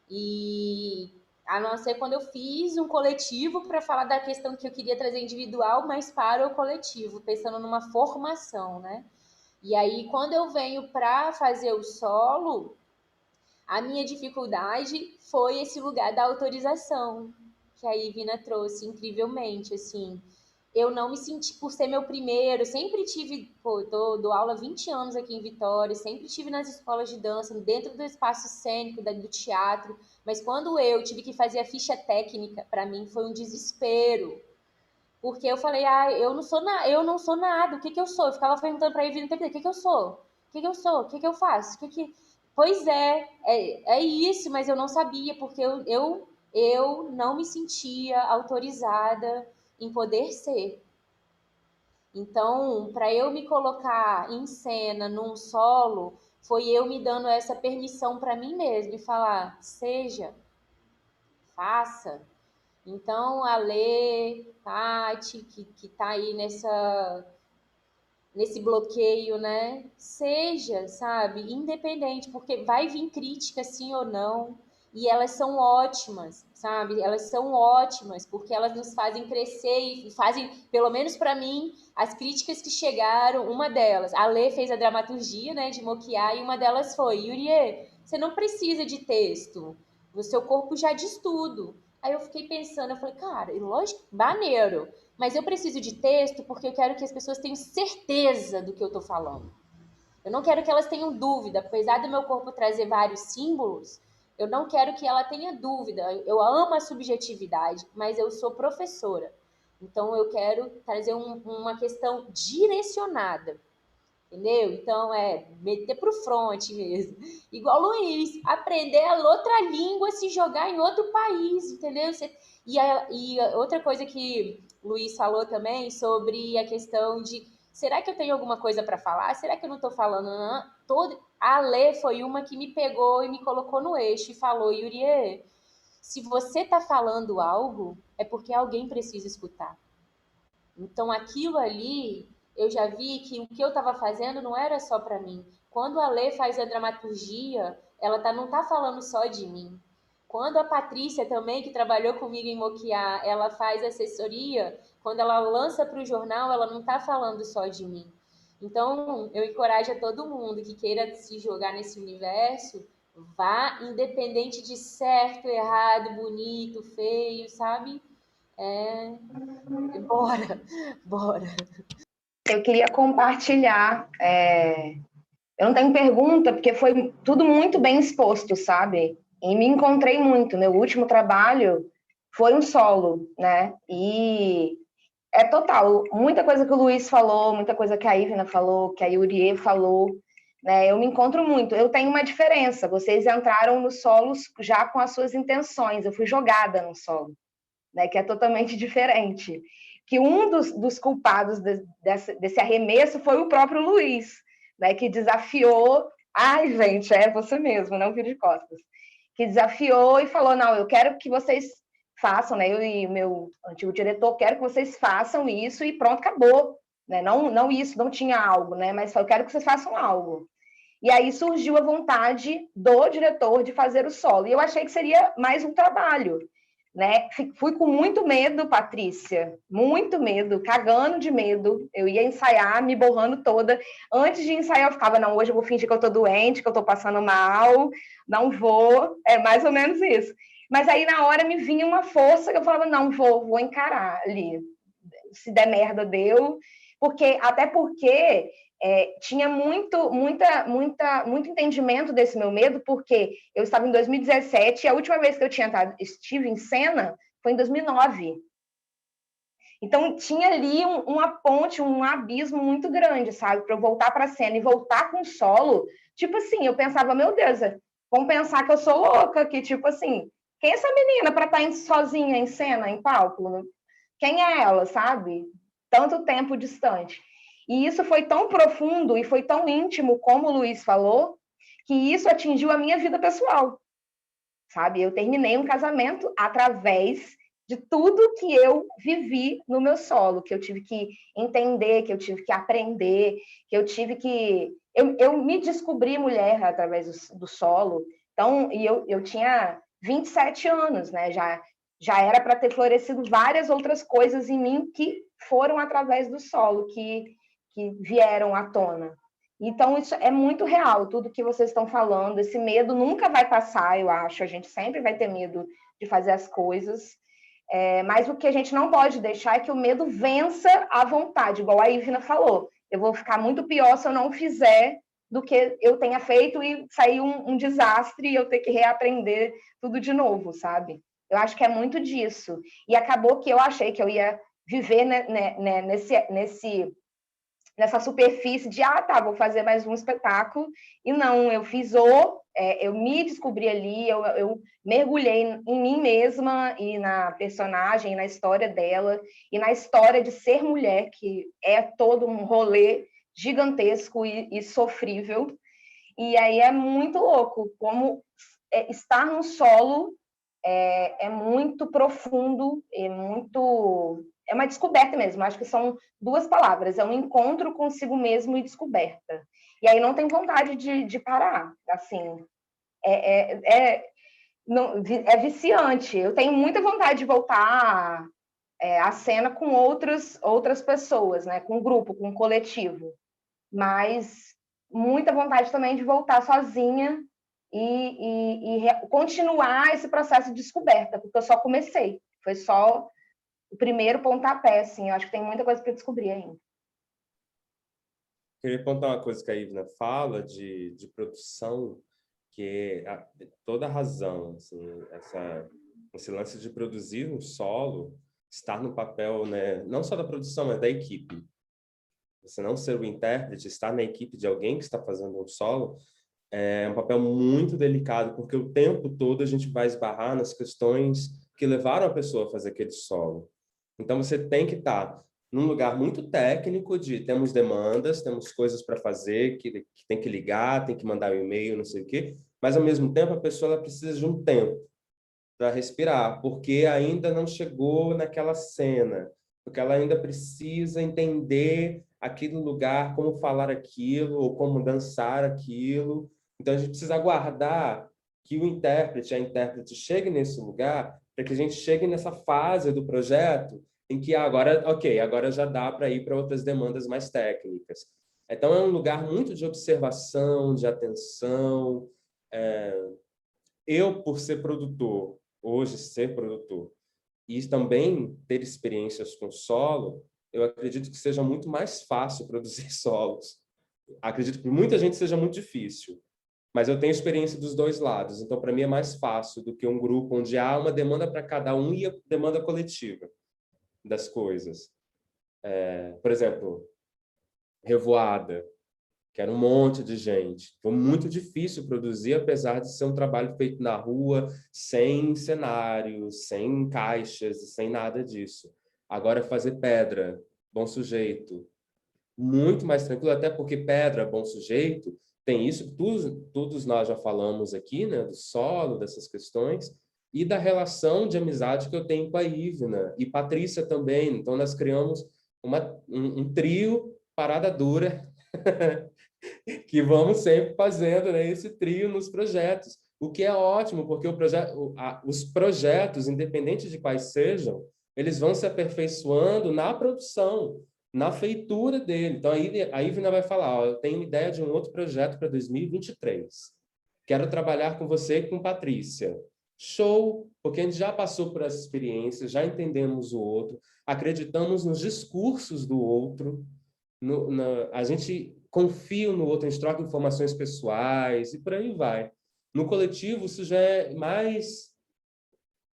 S3: E a não ser quando eu fiz um coletivo para falar da questão que eu queria trazer individual, mas para o coletivo, pensando numa formação, né? E aí, quando eu venho para fazer o solo, a minha dificuldade foi esse lugar da autorização, que a Ivina trouxe incrivelmente, assim. Eu não me senti, por ser meu primeiro, sempre tive, dou aula há 20 anos aqui em Vitória, sempre tive nas escolas de dança, dentro do espaço cênico, do teatro, mas quando eu tive que fazer a ficha técnica, para mim foi um desespero, porque eu falei, eu não sou nada, o que que eu sou? Eu ficava perguntando para a Ivina o tempo inteiro, o que que eu sou? O que que eu sou? O que que eu faço? Pois é isso, mas eu não sabia, porque eu não me sentia autorizada em poder ser. Então, para eu me colocar em cena, num solo, foi eu me dando essa permissão para mim mesma e falar, seja, faça. Então, a Lê, Tati, que tá aí nesse bloqueio, né? Seja, sabe, independente, porque vai vir crítica sim ou não, e elas são ótimas, sabe? Elas são ótimas, porque elas nos fazem crescer e fazem, pelo menos para mim, as críticas que chegaram, uma delas, a Lê fez a dramaturgia, né, de Mokiá, e uma delas foi, Yurie, você não precisa de texto, o seu corpo já diz tudo. Aí eu fiquei pensando, eu falei, cara, lógico, maneiro, mas eu preciso de texto porque eu quero que as pessoas tenham certeza do que eu estou falando. Eu não quero que elas tenham dúvida. Apesar do meu corpo trazer vários símbolos, eu não quero que ela tenha dúvida. Eu amo a subjetividade, mas eu sou professora. Então, eu quero trazer uma questão direcionada. Entendeu? Então, meter pro front mesmo. Igual o Luiz, aprender a outra língua, se jogar em outro país, entendeu? E outra coisa que o Luiz falou também sobre a questão de, será que eu tenho alguma coisa para falar? Será que eu não estou falando? Não? A Lê foi uma que me pegou e me colocou no eixo e falou, Yurie, se você está falando algo, é porque alguém precisa escutar. Então, aquilo ali, eu já vi que o que eu estava fazendo não era só para mim. Quando a Lê faz a dramaturgia, ela não está falando só de mim. Quando a Patrícia também, que trabalhou comigo em Mokiá, ela faz assessoria, quando ela lança para o jornal, ela não está falando só de mim. Então, eu encorajo a todo mundo que queira se jogar nesse universo, vá independente de certo, errado, bonito, feio, sabe? Bora, bora.
S6: Eu queria compartilhar. Eu não tenho pergunta, porque foi tudo muito bem exposto, sabe? E me encontrei muito. Meu último trabalho, foi um solo, né? E é total, muita coisa que o Luiz falou, muita coisa que a Ivna falou, que a Yurie falou, né? Eu me encontro muito. Eu tenho uma diferença, vocês entraram nos solos já com as suas intenções, eu fui jogada no solo, né? Que é totalmente diferente. Que um dos culpados desse arremesso foi o próprio Luiz, né? Que desafiou... Ai, gente, é você mesmo, não vira de costas. Que desafiou e falou, não, eu quero que vocês façam, né? Eu e o meu antigo diretor, quero que vocês façam isso e pronto, acabou. Né? Não isso, não tinha algo, né? Mas eu quero que vocês façam algo. E aí surgiu a vontade do diretor de fazer o solo. E eu achei que seria mais um trabalho, né? Fui com muito medo, Patrícia, muito medo, cagando de medo. Eu ia ensaiar, me borrando toda. Antes de ensaiar, eu ficava, não, hoje eu vou fingir que eu tô doente, que eu tô passando mal, não vou. É mais ou menos isso. Mas aí, na hora, me vinha uma força que eu falava, não, vou encarar ali. Se der merda, deu. Até porque tinha muito entendimento desse meu medo, porque eu estava em 2017 e a última vez que eu estive em cena foi em 2009. Então, tinha ali uma ponte, um abismo muito grande, sabe? Para eu voltar para a cena e voltar com solo. Tipo assim, eu pensava, meu Deus, vão pensar que eu sou louca, que tipo assim, quem é essa menina para estar sozinha em cena, em palco? Quem é ela, sabe? Tanto tempo distante. E isso foi tão profundo e foi tão íntimo, como o Luiz falou, que isso atingiu a minha vida pessoal, sabe? Eu terminei um casamento através de tudo que eu vivi no meu solo, que eu tive que entender, que eu tive que aprender, que eu tive que... Eu me descobri mulher através do solo. Então, e eu tinha 27 anos, né? Já era para ter florescido várias outras coisas em mim que foram através do solo, que vieram à tona. Então, isso é muito real, tudo que vocês estão falando. Esse medo nunca vai passar, eu acho. A gente sempre vai ter medo de fazer as coisas. Mas o que a gente não pode deixar é que o medo vença a vontade, igual a Ivna falou. Eu vou ficar muito pior se eu não fizer do que eu tenha feito e sair um desastre e eu ter que reaprender tudo de novo, sabe? Eu acho que é muito disso. E acabou que eu achei que eu ia viver nessa superfície de, tá, vou fazer mais um espetáculo. E não, eu fiz eu me descobri ali, eu mergulhei em mim mesma e na personagem, na história dela, e na história de ser mulher, que é todo um rolê gigantesco e sofrível. E aí é muito louco, como estar no solo é muito profundo, é uma descoberta mesmo. Acho que são duas palavras, é um encontro consigo mesmo e descoberta. E aí não tem vontade de parar, assim, é viciante. Eu tenho muita vontade de voltar à cena com outras pessoas, né? Com um grupo, com um coletivo, mas muita vontade também de voltar sozinha e continuar esse processo de descoberta, porque eu só comecei, foi só o primeiro pontapé, assim. Eu acho que tem muita coisa para descobrir ainda.
S2: Queria apontar uma coisa que a Ivna fala de produção, que é toda a razão, assim, esse lance de produzir um solo, estar no papel, né, não só da produção, mas da equipe. Você não ser o intérprete, estar na equipe de alguém que está fazendo um solo, é um papel muito delicado, porque o tempo todo a gente vai esbarrar nas questões que levaram a pessoa a fazer aquele solo. Então, você tem que estar num lugar muito técnico de temos demandas, temos coisas para fazer, que tem que ligar, tem que mandar um e-mail, não sei o quê, mas, ao mesmo tempo, a pessoa ela precisa de um tempo para respirar, porque ainda não chegou naquela cena, porque ela ainda precisa entender aquele lugar, como falar aquilo, ou como dançar aquilo. Então, a gente precisa aguardar que o intérprete, a intérprete, chegue nesse lugar, para que a gente chegue nessa fase do projeto em que agora, ok, agora já dá para ir para outras demandas mais técnicas. Então, é um lugar muito de observação, de atenção. Eu, por ser produtor, hoje ser produtor, e também ter experiências com solo, eu acredito que seja muito mais fácil produzir solos. Acredito que para muita gente seja muito difícil. Mas eu tenho experiência dos dois lados, então para mim é mais fácil do que um grupo onde há uma demanda para cada um e a demanda coletiva das coisas. Por exemplo, Revoada, que era um monte de gente. Foi muito difícil produzir, apesar de ser um trabalho feito na rua, sem cenários, sem caixas, sem nada disso. Agora, fazer Pedra, Bom Sujeito, muito mais tranquilo, até porque Pedra, Bom Sujeito, tem isso que todos nós já falamos aqui, né, do solo, dessas questões, e da relação de amizade que eu tenho com a Ivna, e Patrícia também. Então, nós criamos um trio parada dura, que vamos sempre fazendo, né, esse trio nos projetos, o que é ótimo, porque os projetos, independente de quais sejam, eles vão se aperfeiçoando na produção, na feitura dele. Então, a Ivna vai falar, ó, eu tenho uma ideia de um outro projeto para 2023. Quero trabalhar com você e com Patrícia. Show! Porque a gente já passou por essa experiência, já entendemos o outro, acreditamos nos discursos do outro, a gente confia no outro, a gente troca informações pessoais e por aí vai. No coletivo, isso já é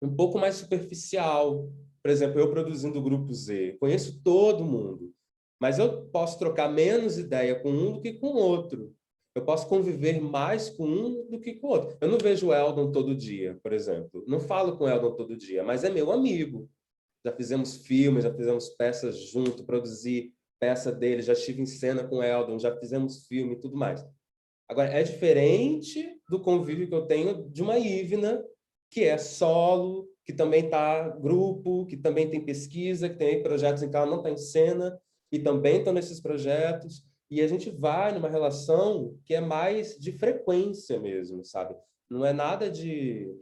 S2: um pouco mais superficial. Por exemplo, eu produzindo o Grupo Z, conheço todo mundo, mas eu posso trocar menos ideia com um do que com o outro. Eu posso conviver mais com um do que com o outro. Eu não vejo o Eldon todo dia, por exemplo. Não falo com o Eldon todo dia, mas é meu amigo. Já fizemos filmes, já fizemos peças junto, produzi peça dele, já estive em cena com o Eldon, já fizemos filme e tudo mais. Agora, é diferente do convívio que eu tenho de uma Ivna, que é solo, que também está grupo, que também tem pesquisa, que tem projetos em que ela não está em cena, e também estão nesses projetos, e a gente vai numa relação que é mais de frequência mesmo, sabe? Não é nada de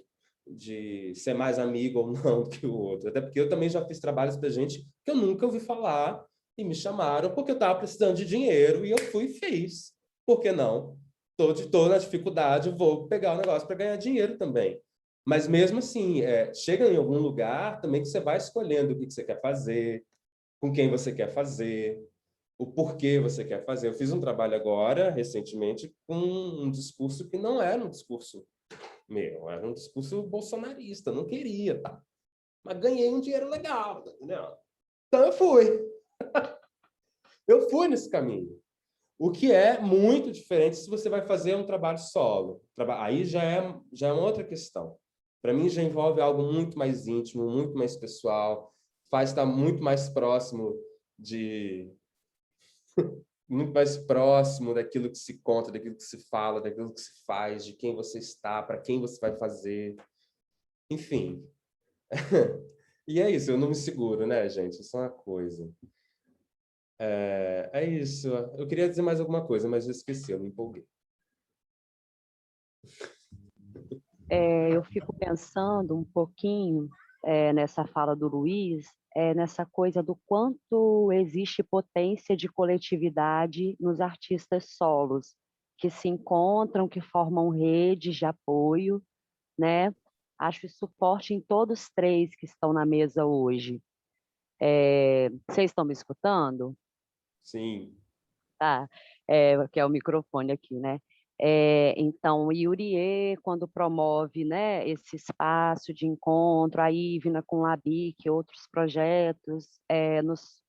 S2: ser mais amigo ou não do que o outro. Até porque eu também já fiz trabalhos para gente que eu nunca ouvi falar e me chamaram porque eu estava precisando de dinheiro e eu fui e fiz. Por que não? Estou na dificuldade, vou pegar o negócio para ganhar dinheiro também. Mas mesmo assim, chega em algum lugar também que você vai escolhendo o que você quer fazer, com quem você quer fazer, o porquê você quer fazer. Eu fiz um trabalho agora, recentemente, com um discurso que não era um discurso meu, era um discurso bolsonarista, não queria, tá? Mas ganhei um dinheiro legal, entendeu? Então eu fui. Eu fui nesse caminho. O que é muito diferente se você vai fazer um trabalho solo. Aí já é uma outra questão. Para mim já envolve algo muito mais íntimo, muito mais pessoal, faz estar muito mais próximo muito mais próximo daquilo que se conta, daquilo que se fala, daquilo que se faz, de quem você está, para quem você vai fazer. Enfim. E é isso, eu não me seguro, né, gente? Isso é uma coisa. É isso. Eu queria dizer mais alguma coisa, mas eu esqueci, eu me empolguei.
S5: Eu fico pensando um pouquinho nessa fala do Luiz, nessa coisa do quanto existe potência de coletividade nos artistas solos, que se encontram, que formam redes de apoio, né? Acho isso forte em todos os três que estão na mesa hoje. Vocês estão me escutando?
S2: Sim.
S5: Tá, que é o microfone aqui, né? Então, o Yurie, quando promove, né, esse espaço de encontro, a Ivna com a BIC, outros projetos,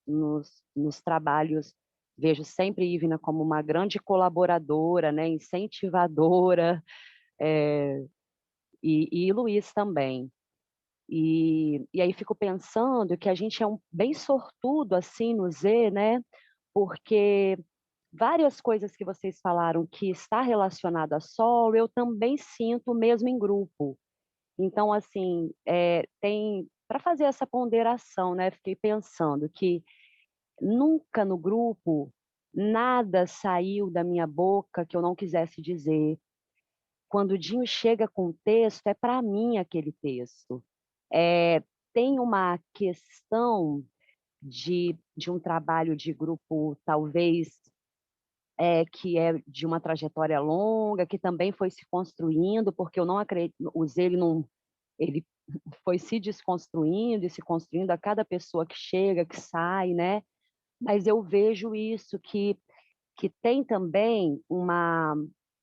S5: nos trabalhos, vejo sempre Ivna como uma grande colaboradora, né, incentivadora, e Luiz também. E aí fico pensando que a gente é bem sortudo, assim, no Z, né, porque várias coisas que vocês falaram que está relacionado a solo, eu também sinto mesmo em grupo. Então, assim, tem para fazer essa ponderação, né? Fiquei pensando que nunca no grupo nada saiu da minha boca que eu não quisesse dizer. Quando o Dinho chega com o texto, é para mim aquele texto. Tem uma questão de um trabalho de grupo, talvez que é de uma trajetória longa, que também foi se construindo, porque eu não acredito, ele foi se desconstruindo e se construindo a cada pessoa que chega, que sai, né? Mas eu vejo isso que tem também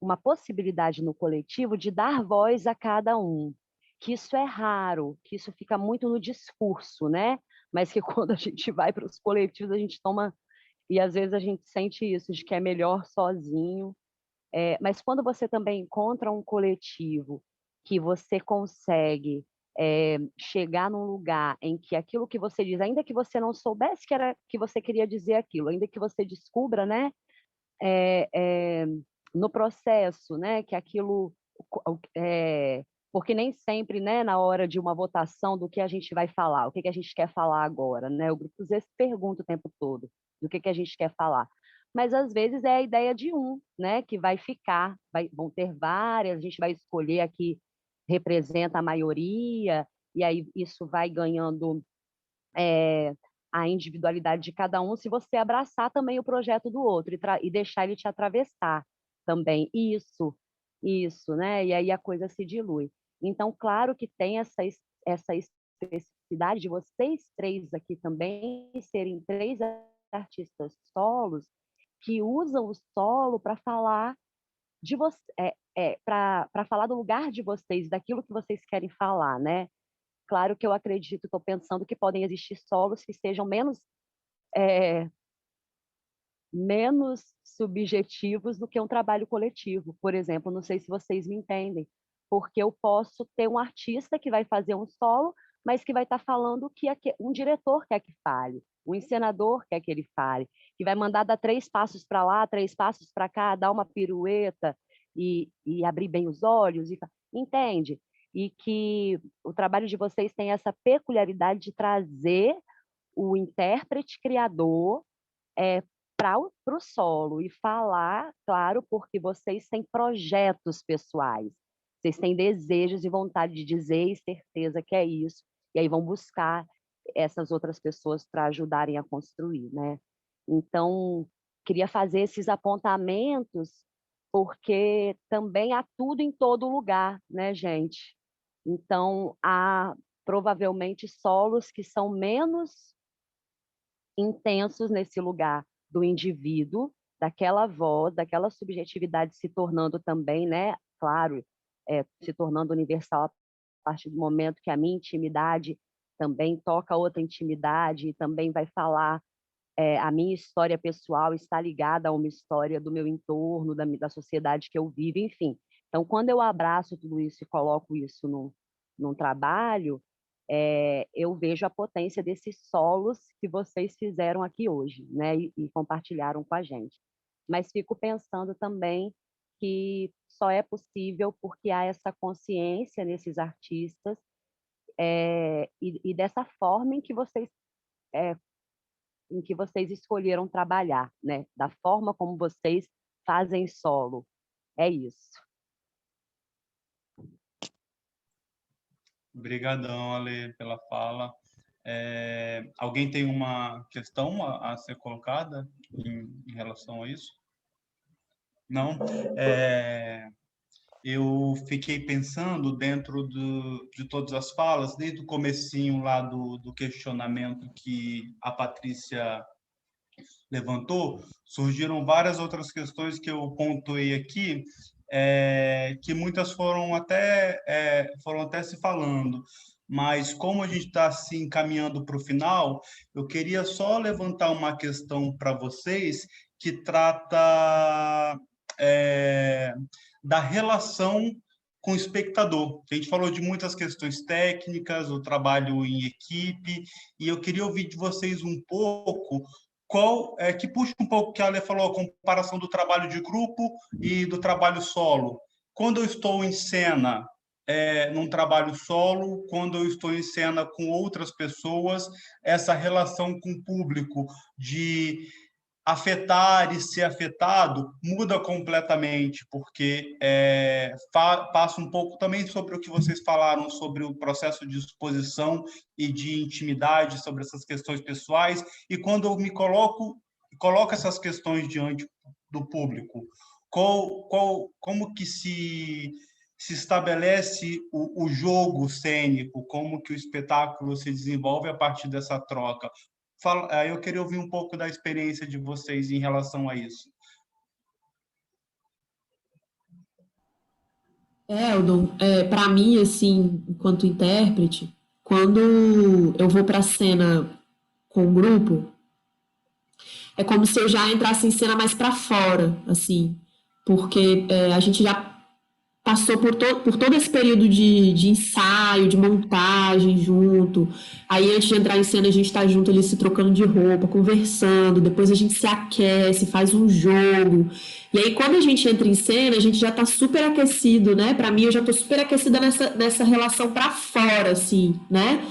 S5: uma possibilidade no coletivo de dar voz a cada um, que isso é raro, que isso fica muito no discurso, né? Mas que quando a gente vai para os coletivos, a gente toma, e às vezes a gente sente isso, de que é melhor sozinho. Mas quando você também encontra um coletivo que você consegue chegar num lugar em que aquilo que você diz, ainda que você não soubesse que era que você queria dizer aquilo, ainda que você descubra, né, no processo, né, que aquilo, porque nem sempre, né, na hora de uma votação do que a gente vai falar, o que que a gente quer falar agora, né, o Grupo Z se pergunta o tempo todo do que a gente quer falar. Mas às vezes é a ideia de um, né, que vai ficar, vão ter várias, a gente vai escolher a que representa a maioria, e aí isso vai ganhando a individualidade de cada um, se você abraçar também o projeto do outro e deixar ele te atravessar também. Isso, né? E aí a coisa se dilui. Então, claro que tem essa especificidade de vocês três aqui também serem três artistas solos que usam o solo para falar de você, para falar do lugar de vocês, daquilo que vocês querem falar, né? Claro que eu acredito, estou pensando que podem existir solos que sejam menos subjetivos do que um trabalho coletivo. Por exemplo, não sei se vocês me entendem, porque eu posso ter um artista que vai fazer um solo, mas que vai estar falando o que um diretor quer que fale, um encenador quer que ele fale, que vai mandar dar 3 passos para lá, 3 passos para cá, dar uma pirueta e abrir bem os olhos, entende? E que o trabalho de vocês tem essa peculiaridade de trazer o intérprete criador para o solo e falar, claro, porque vocês têm projetos pessoais, vocês têm desejos e vontade de dizer e certeza que é isso, e aí vão buscar essas outras pessoas para ajudarem a construir, né? Então, queria fazer esses apontamentos, porque também há tudo em todo lugar, né, gente? Então, há provavelmente solos que são menos intensos nesse lugar do indivíduo, daquela voz, daquela subjetividade se tornando também, né, claro, se tornando universal a partir do momento que a minha intimidade também toca outra intimidade e também vai falar, a minha história pessoal está ligada a uma história do meu entorno, da sociedade que eu vivo, enfim. Então, quando eu abraço tudo isso e coloco isso num trabalho, eu vejo a potência desses solos que vocês fizeram aqui hoje, né, e compartilharam com a gente. Mas fico pensando também que só é possível porque há essa consciência nesses artistas e dessa forma em que vocês escolheram trabalhar, né, da forma como vocês fazem solo. É isso.
S1: Obrigadão, Ale, pela fala. Alguém tem uma questão a ser colocada em relação a isso? Não? Eu fiquei pensando dentro de todas as falas, desde o comecinho lá do questionamento que a Patrícia levantou, surgiram várias outras questões que eu pontuei aqui, que muitas foram até se falando, mas como a gente está se encaminhando para o final, eu queria só levantar uma questão para vocês que trata da relação com o espectador. A gente falou de muitas questões técnicas, o trabalho em equipe, e eu queria ouvir de vocês um pouco que puxa um pouco o que a Ale falou, a comparação do trabalho de grupo e do trabalho solo. Quando eu estou em cena, num trabalho solo, quando eu estou em cena com outras pessoas, essa relação com o público de afetar e ser afetado muda completamente, porque passa um pouco também sobre o que vocês falaram sobre o processo de exposição e de intimidade, sobre essas questões pessoais, e quando eu me coloco essas questões diante do público, como que se estabelece o jogo cênico, como que o espetáculo se desenvolve a partir dessa troca. Eu queria ouvir um pouco da experiência de vocês em relação a isso.
S4: Eldon, para mim, assim, enquanto intérprete, quando eu vou para a cena com o grupo, é como se eu já entrasse em cena mais para fora, assim, porque a gente já passou por todo esse período de ensaio, de montagem junto. Aí, antes de entrar em cena, a gente tá junto ali se trocando de roupa, conversando. Depois a gente se aquece, faz um jogo. E aí, quando a gente entra em cena, a gente já tá super aquecido, né? Pra mim, eu já tô super aquecida nessa relação pra fora, assim, né?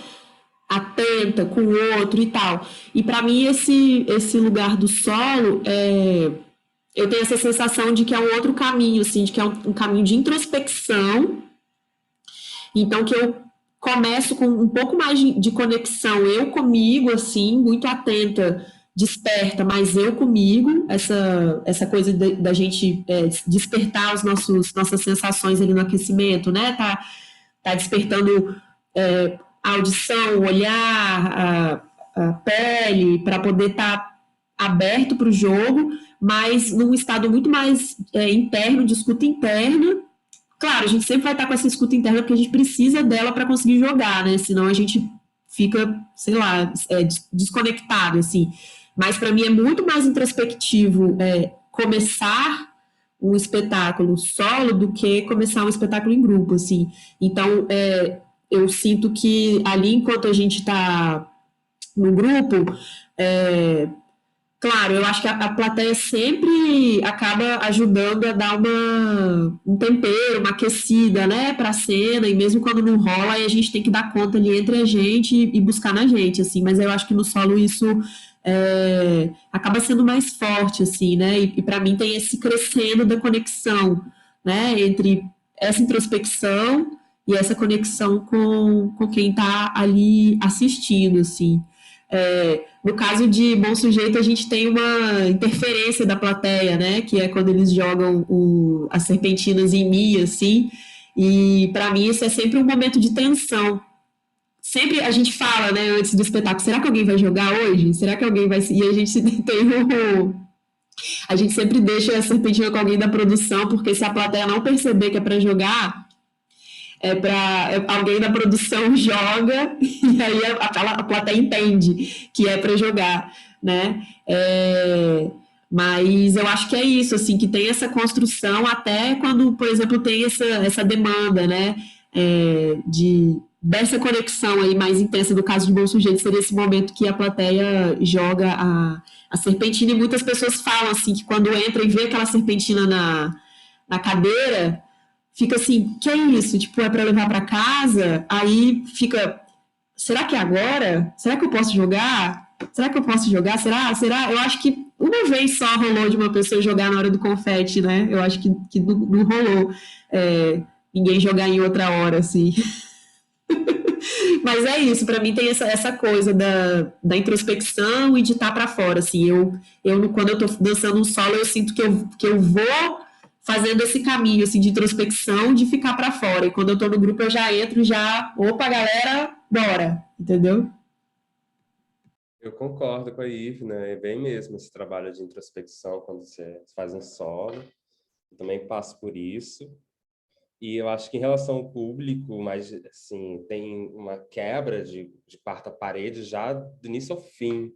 S4: Atenta com o outro e tal. E para mim, esse lugar do solo eu tenho essa sensação de que é um outro caminho, assim, de que é um caminho de introspecção. Então, que eu começo com um pouco mais de conexão, eu comigo, assim, muito atenta, desperta, mas eu comigo, essa coisa da gente despertar nossas sensações ali no aquecimento, né? Tá despertando a audição, o olhar, a pele, para poder estar aberto para o jogo, mas num estado muito mais interno, de escuta interna. Claro, a gente sempre vai estar com essa escuta interna porque a gente precisa dela para conseguir jogar, né? Senão a gente fica, sei lá, desconectado, assim. Mas para mim é muito mais introspectivo começar um espetáculo solo do que começar um espetáculo em grupo, assim. Então, eu sinto que ali, enquanto a gente está no grupo, claro, eu acho que a plateia sempre acaba ajudando a dar um tempero, uma aquecida, né, para a cena, e mesmo quando não rola, aí a gente tem que dar conta ali entre a gente e buscar na gente, assim, mas eu acho que no solo isso acaba sendo mais forte, assim, né, e para mim tem esse crescendo da conexão, né, entre essa introspecção e essa conexão com quem está ali assistindo, assim. No caso de Bom Sujeito, a gente tem uma interferência da plateia, né? Que é quando eles jogam as serpentinas em mim, assim. E para mim isso é sempre um momento de tensão. Sempre a gente fala, né, antes do espetáculo, será que alguém vai jogar hoje? Será que alguém vai... E a gente tem a gente sempre deixa a serpentina com alguém da produção, porque se a plateia não perceber que é para jogar, alguém da produção joga e aí a plateia entende que é para jogar, né? Mas eu acho que é isso, assim, que tem essa construção até quando, por exemplo, tem essa demanda, né? Dessa conexão aí mais intensa, do caso de Bom Sujeito, seria esse momento que a plateia joga a serpentina, e muitas pessoas falam assim que quando entra e vê aquela serpentina na cadeira, fica assim, que é isso? Tipo, é para levar para casa? Aí fica, será que é agora? Será que eu posso jogar? Será que eu posso jogar? Será? Eu acho que uma vez só rolou de uma pessoa jogar na hora do confete, né? Eu acho que não rolou ninguém jogar em outra hora, assim. Mas é isso, para mim tem essa coisa da introspecção e de estar para fora, assim. Quando eu tô dançando um solo, eu sinto que eu vou fazendo esse caminho, assim, de introspecção, de ficar para fora. E quando eu tô no grupo, eu já entro, opa, galera, bora, entendeu?
S2: Eu concordo com a Ive, né? É bem mesmo esse trabalho de introspecção quando você faz um solo. Eu também passo por isso. E eu acho que em relação ao público, mas assim, tem uma quebra de quarta parede já do início ao fim.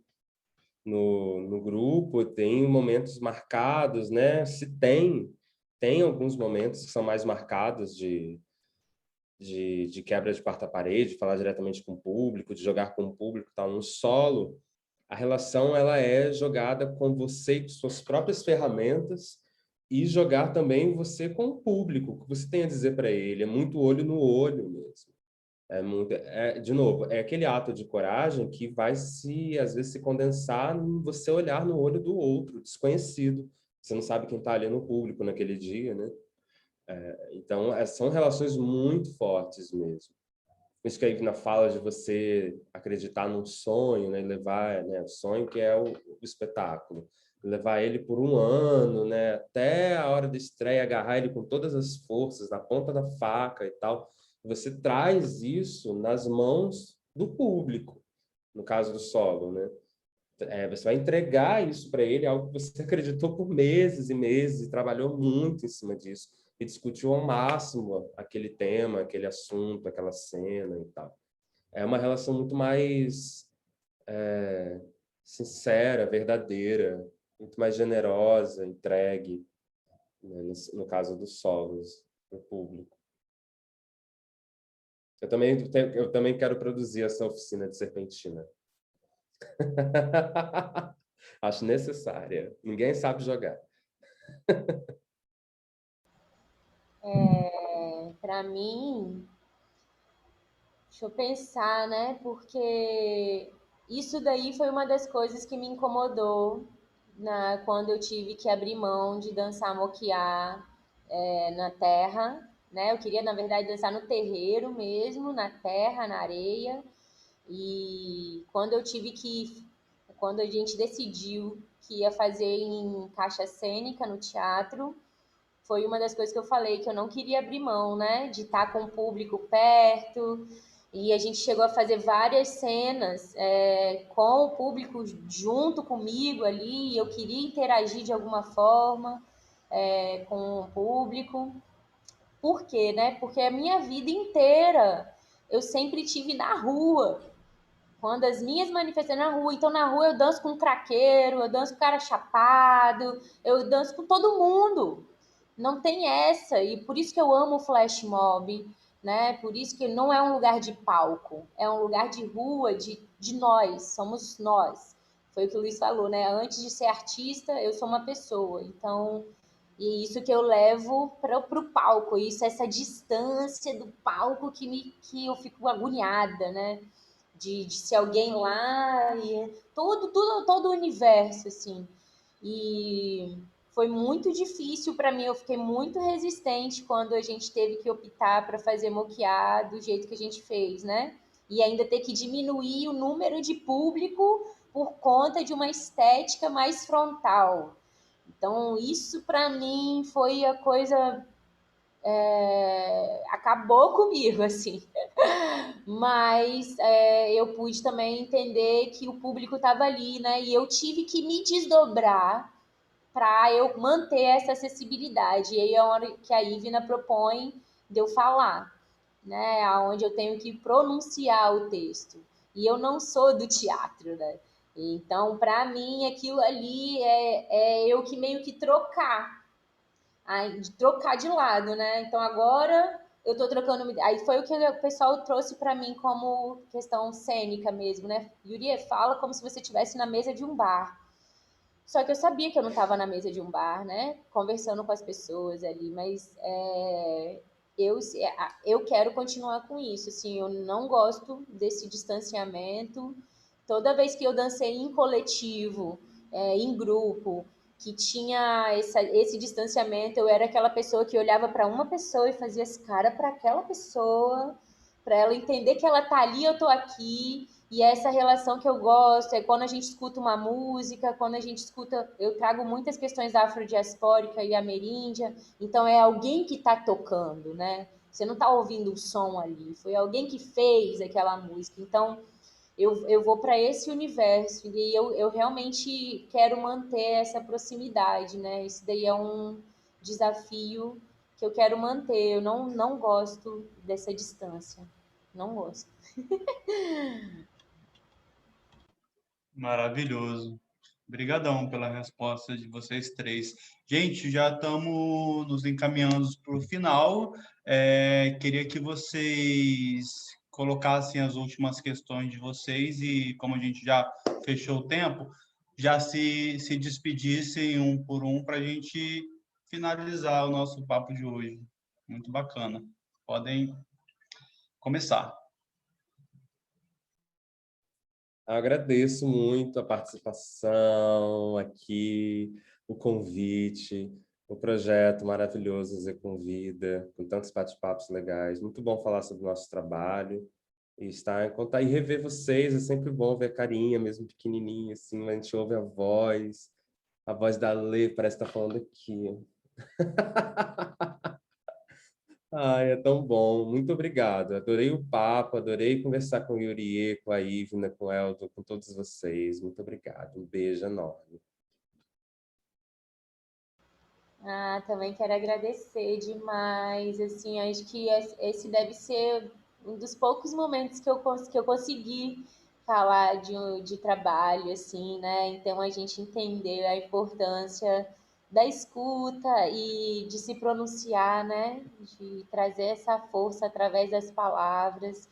S2: No grupo tem momentos marcados, né? Se tem alguns momentos que são mais marcados de quebra de quarta parede, de falar diretamente com o público, de jogar com o público, tal. No solo, a relação ela é jogada com você e com suas próprias ferramentas, e jogar também você com o público, o que você tem a dizer para ele. É muito olho no olho mesmo. De novo, é aquele ato de coragem que vai às vezes, se condensar em você olhar no olho do outro, desconhecido. Você não sabe quem está ali no público naquele dia, né? Então, são relações muito fortes mesmo. Isso que a Ivna fala de você acreditar num sonho, né? Levar, né, o sonho que é o espetáculo. Levar ele por um ano, né? Até a hora da estreia, agarrar ele com todas as forças, na ponta da faca e tal. Você traz isso nas mãos do público, no caso do solo, né? Você vai entregar isso para ele, algo que você acreditou por meses e meses, e trabalhou muito em cima disso. e discutiu ao máximo aquele tema, aquele assunto, aquela cena e tal. É uma relação muito mais sincera, verdadeira, muito mais generosa, entregue, né, no caso dos solos, para o público. Eu também quero produzir essa oficina de serpentina. Acho necessária. Ninguém sabe jogar.
S3: Para mim, deixa eu pensar, né? Porque isso daí foi uma das coisas que me incomodou quando eu tive que abrir mão de dançar moquiá na terra, né? Eu queria, na verdade, dançar no terreiro mesmo, na terra, na areia. E quando a gente decidiu que ia fazer em caixa cênica no teatro, foi uma das coisas que eu falei que eu não queria abrir mão, né? De estar com o público perto. E a gente chegou a fazer várias cenas com o público junto comigo ali. E eu queria interagir de alguma forma com o público. Por quê, né? Porque a minha vida inteira eu sempre tive na rua. Quando as minhas manifestações na rua, então na rua eu danço com um craqueiro, eu danço com cara chapado, eu danço com todo mundo. Não tem essa, e por isso que eu amo o flash mob, né? Por isso que não é um lugar de palco, é um lugar de rua, de nós, somos nós. Foi o que o Luiz falou, né? Antes de ser artista, eu sou uma pessoa. Então, e isso que eu levo para o palco, isso, essa distância do palco que eu fico agoniada, né? De ser alguém lá, e todo o universo, assim. E foi muito difícil para mim, eu fiquei muito resistente quando a gente teve que optar para fazer moquiá do jeito que a gente fez, né? E ainda ter que diminuir o número de público por conta de uma estética mais frontal. Então, isso para mim foi a coisa. Acabou comigo, assim. Mas eu pude também entender que o público estava ali, né? E eu tive que me desdobrar para eu manter essa acessibilidade. E aí é a hora que a Ivna propõe de eu falar, né? Onde eu tenho que pronunciar o texto. E eu não sou do teatro, né? Então, para mim, aquilo ali é eu que meio que trocar de lado, né? Então, agora eu tô trocando. Aí foi o que o pessoal trouxe para mim como questão cênica mesmo, né? Yuri fala como se você estivesse na mesa de um bar. Só que eu sabia que eu não estava na mesa de um bar, né? Conversando com as pessoas ali, mas eu quero continuar com isso. Assim, eu não gosto desse distanciamento. Toda vez que eu dancei em coletivo, em grupo, que tinha esse distanciamento, eu era aquela pessoa que olhava para uma pessoa e fazia as caras para aquela pessoa, para ela entender que ela tá ali, eu tô aqui. E essa relação que eu gosto é quando a gente escuta uma música, quando a gente escuta. Eu trago muitas questões da afrodiaspórica e ameríndia, então é alguém que está tocando, né? Você não está ouvindo o som ali, foi alguém que fez aquela música. Então eu vou para esse universo e eu realmente quero manter essa proximidade, né? Isso daí é um desafio que eu quero manter. Eu não gosto dessa distância, não gosto.
S1: Maravilhoso. Obrigadão pela resposta de vocês três. Gente, já estamos nos encaminhando para o final. Queria que vocês colocassem as últimas questões de vocês e, como a gente já fechou o tempo, já se despedissem um por um para a gente finalizar o nosso papo de hoje. Muito bacana. Podem começar.
S2: Agradeço muito a participação aqui, o convite, o projeto maravilhoso Zé Convida, com tantos bate-papos legais. Muito bom falar sobre o nosso trabalho e estar em contato e rever vocês. É sempre bom ver a carinha, mesmo pequenininha, assim, a gente ouve a voz da Lê parece estar falando aqui. Ai, é tão bom. Muito obrigado. Adorei o papo, adorei conversar com o Yurie, com a Ivna, com o Elton, com todos vocês. Muito obrigado. Um beijo enorme.
S3: Ah, também quero agradecer demais, assim, acho que esse deve ser um dos poucos momentos que eu consegui falar de trabalho, assim, né? Então a gente entendeu a importância da escuta e de se pronunciar, né? De trazer essa força através das palavras.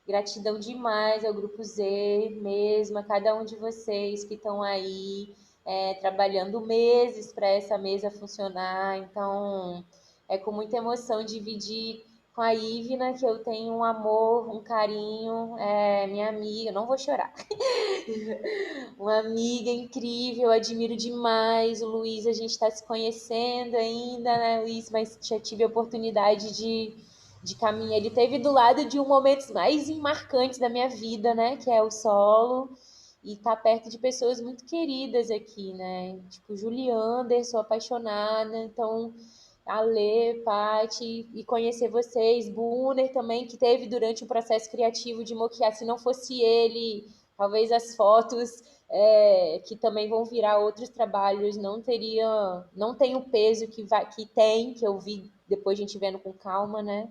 S3: Gratidão demais ao Grupo Z mesmo, a cada um de vocês que estão aí trabalhando meses para essa mesa funcionar. Então, é com muita emoção dividir com a Ivna, que eu tenho um amor, um carinho, minha amiga, não vou chorar. Uma amiga incrível, admiro demais. O Luiz, a gente está se conhecendo ainda, né, Luiz? Mas já tive a oportunidade de caminhar. Ele teve do lado de um momentos mais marcantes da minha vida, né? Que é o solo. E tá perto de pessoas muito queridas aqui, né? Tipo, Juliander, sou apaixonada. Então, Ale, Paty, e conhecer vocês. Bunner também, que teve durante o processo criativo de Mokiá. Se não fosse ele, talvez as fotos que também vão virar outros trabalhos não tem o peso que tem, que eu vi depois a gente vendo com calma, né?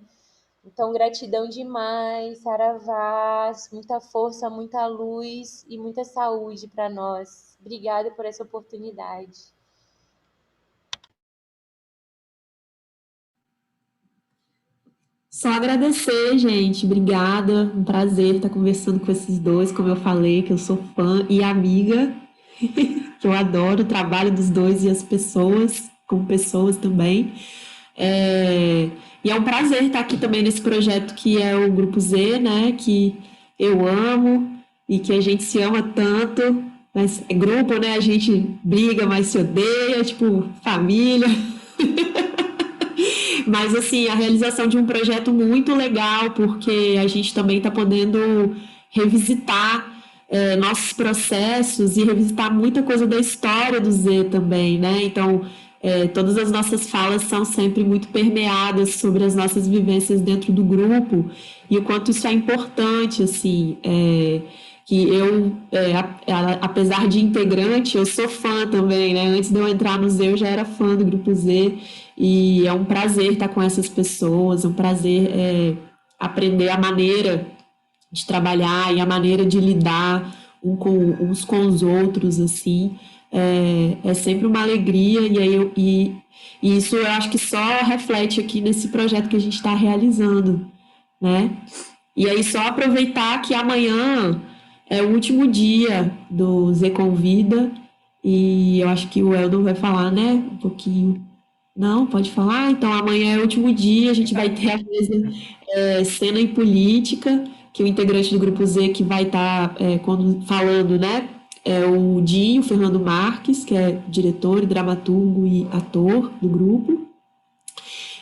S3: Então, gratidão demais, Saravás, muita força, muita luz e muita saúde para nós. Obrigada por essa oportunidade.
S4: Só agradecer, gente. Obrigada. Um prazer estar conversando com esses dois, como eu falei, que eu sou fã e amiga, que eu adoro o trabalho dos dois e as pessoas, como pessoas também. E é um prazer estar aqui também nesse projeto que é o Grupo Z, né? Que eu amo e que a gente se ama tanto. Mas é grupo, né? A gente briga, mas se odeia, tipo, família. Mas, assim, a realização de um projeto muito legal, porque a gente também está podendo revisitar nossos processos e revisitar muita coisa da história do Z também, né? Então, todas as nossas falas são sempre muito permeadas sobre as nossas vivências dentro do grupo e o quanto isso é importante, assim, que eu, apesar de integrante, eu sou fã também, né? Antes de eu entrar no Z, eu já era fã do Grupo Z e é um prazer estar com essas pessoas, é um prazer aprender a maneira de trabalhar e a maneira de lidar uns com os outros, assim. É sempre uma alegria e isso eu acho que só reflete aqui nesse projeto que a gente está realizando, né? E aí só aproveitar que amanhã é o último dia do Z Convida e eu acho que o Eldon vai falar, né, um pouquinho. Não, pode falar? Então amanhã é o último dia, a gente vai ter a mesa Cena e Política, que o integrante do Grupo Z que vai estar falando, né, é o Dinho Fernando Marques, que é diretor, dramaturgo e ator do grupo.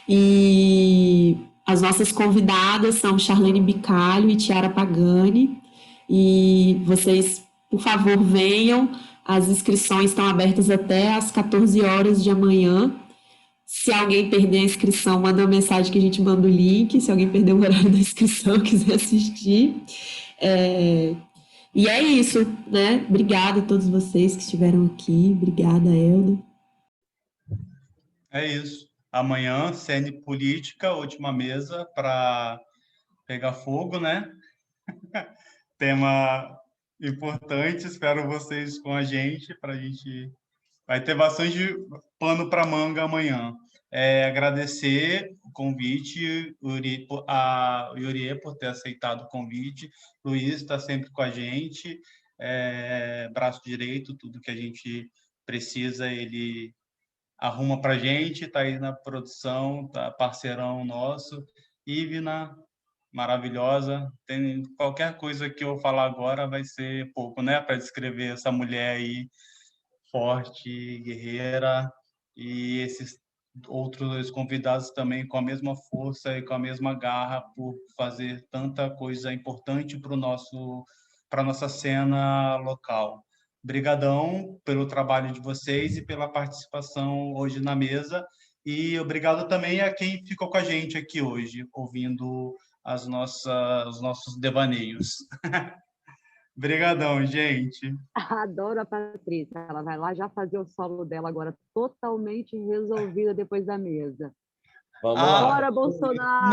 S4: E as nossas convidadas são Charlene Bicalho e Tiara Pagani. E vocês, por favor, venham. As inscrições estão abertas até às 14 horas de amanhã. Se alguém perder a inscrição, manda uma mensagem que a gente manda o link. Se alguém perder o horário da inscrição, quiser assistir. E é isso, né? Obrigada a todos vocês que estiveram aqui. Obrigada, Elda.
S1: É isso. Amanhã, Cena e Política, última mesa para pegar fogo, né? Tema importante, espero vocês com a gente, para a gente... Vai ter bastante pano para manga amanhã. Agradecer o convite, a Yurie por ter aceitado o convite, Luiz está sempre com a gente, braço direito, tudo que a gente precisa, ele arruma para a gente, está aí na produção, tá parceirão nosso. Ivna, maravilhosa. Tem qualquer coisa que eu falar agora vai ser pouco, né, para descrever essa mulher aí forte, guerreira, e esses outros dois convidados também com a mesma força e com a mesma garra por fazer tanta coisa importante para nossa cena local. Obrigadão pelo trabalho de vocês e pela participação hoje na mesa, e obrigado também a quem ficou com a gente aqui hoje, ouvindo os nossos devaneios. Obrigadão, gente.
S5: Adoro a Patrícia. Ela vai lá já fazer o solo dela agora totalmente resolvida depois da mesa.
S2: Vamos lá.
S5: Bora, Bolsonaro!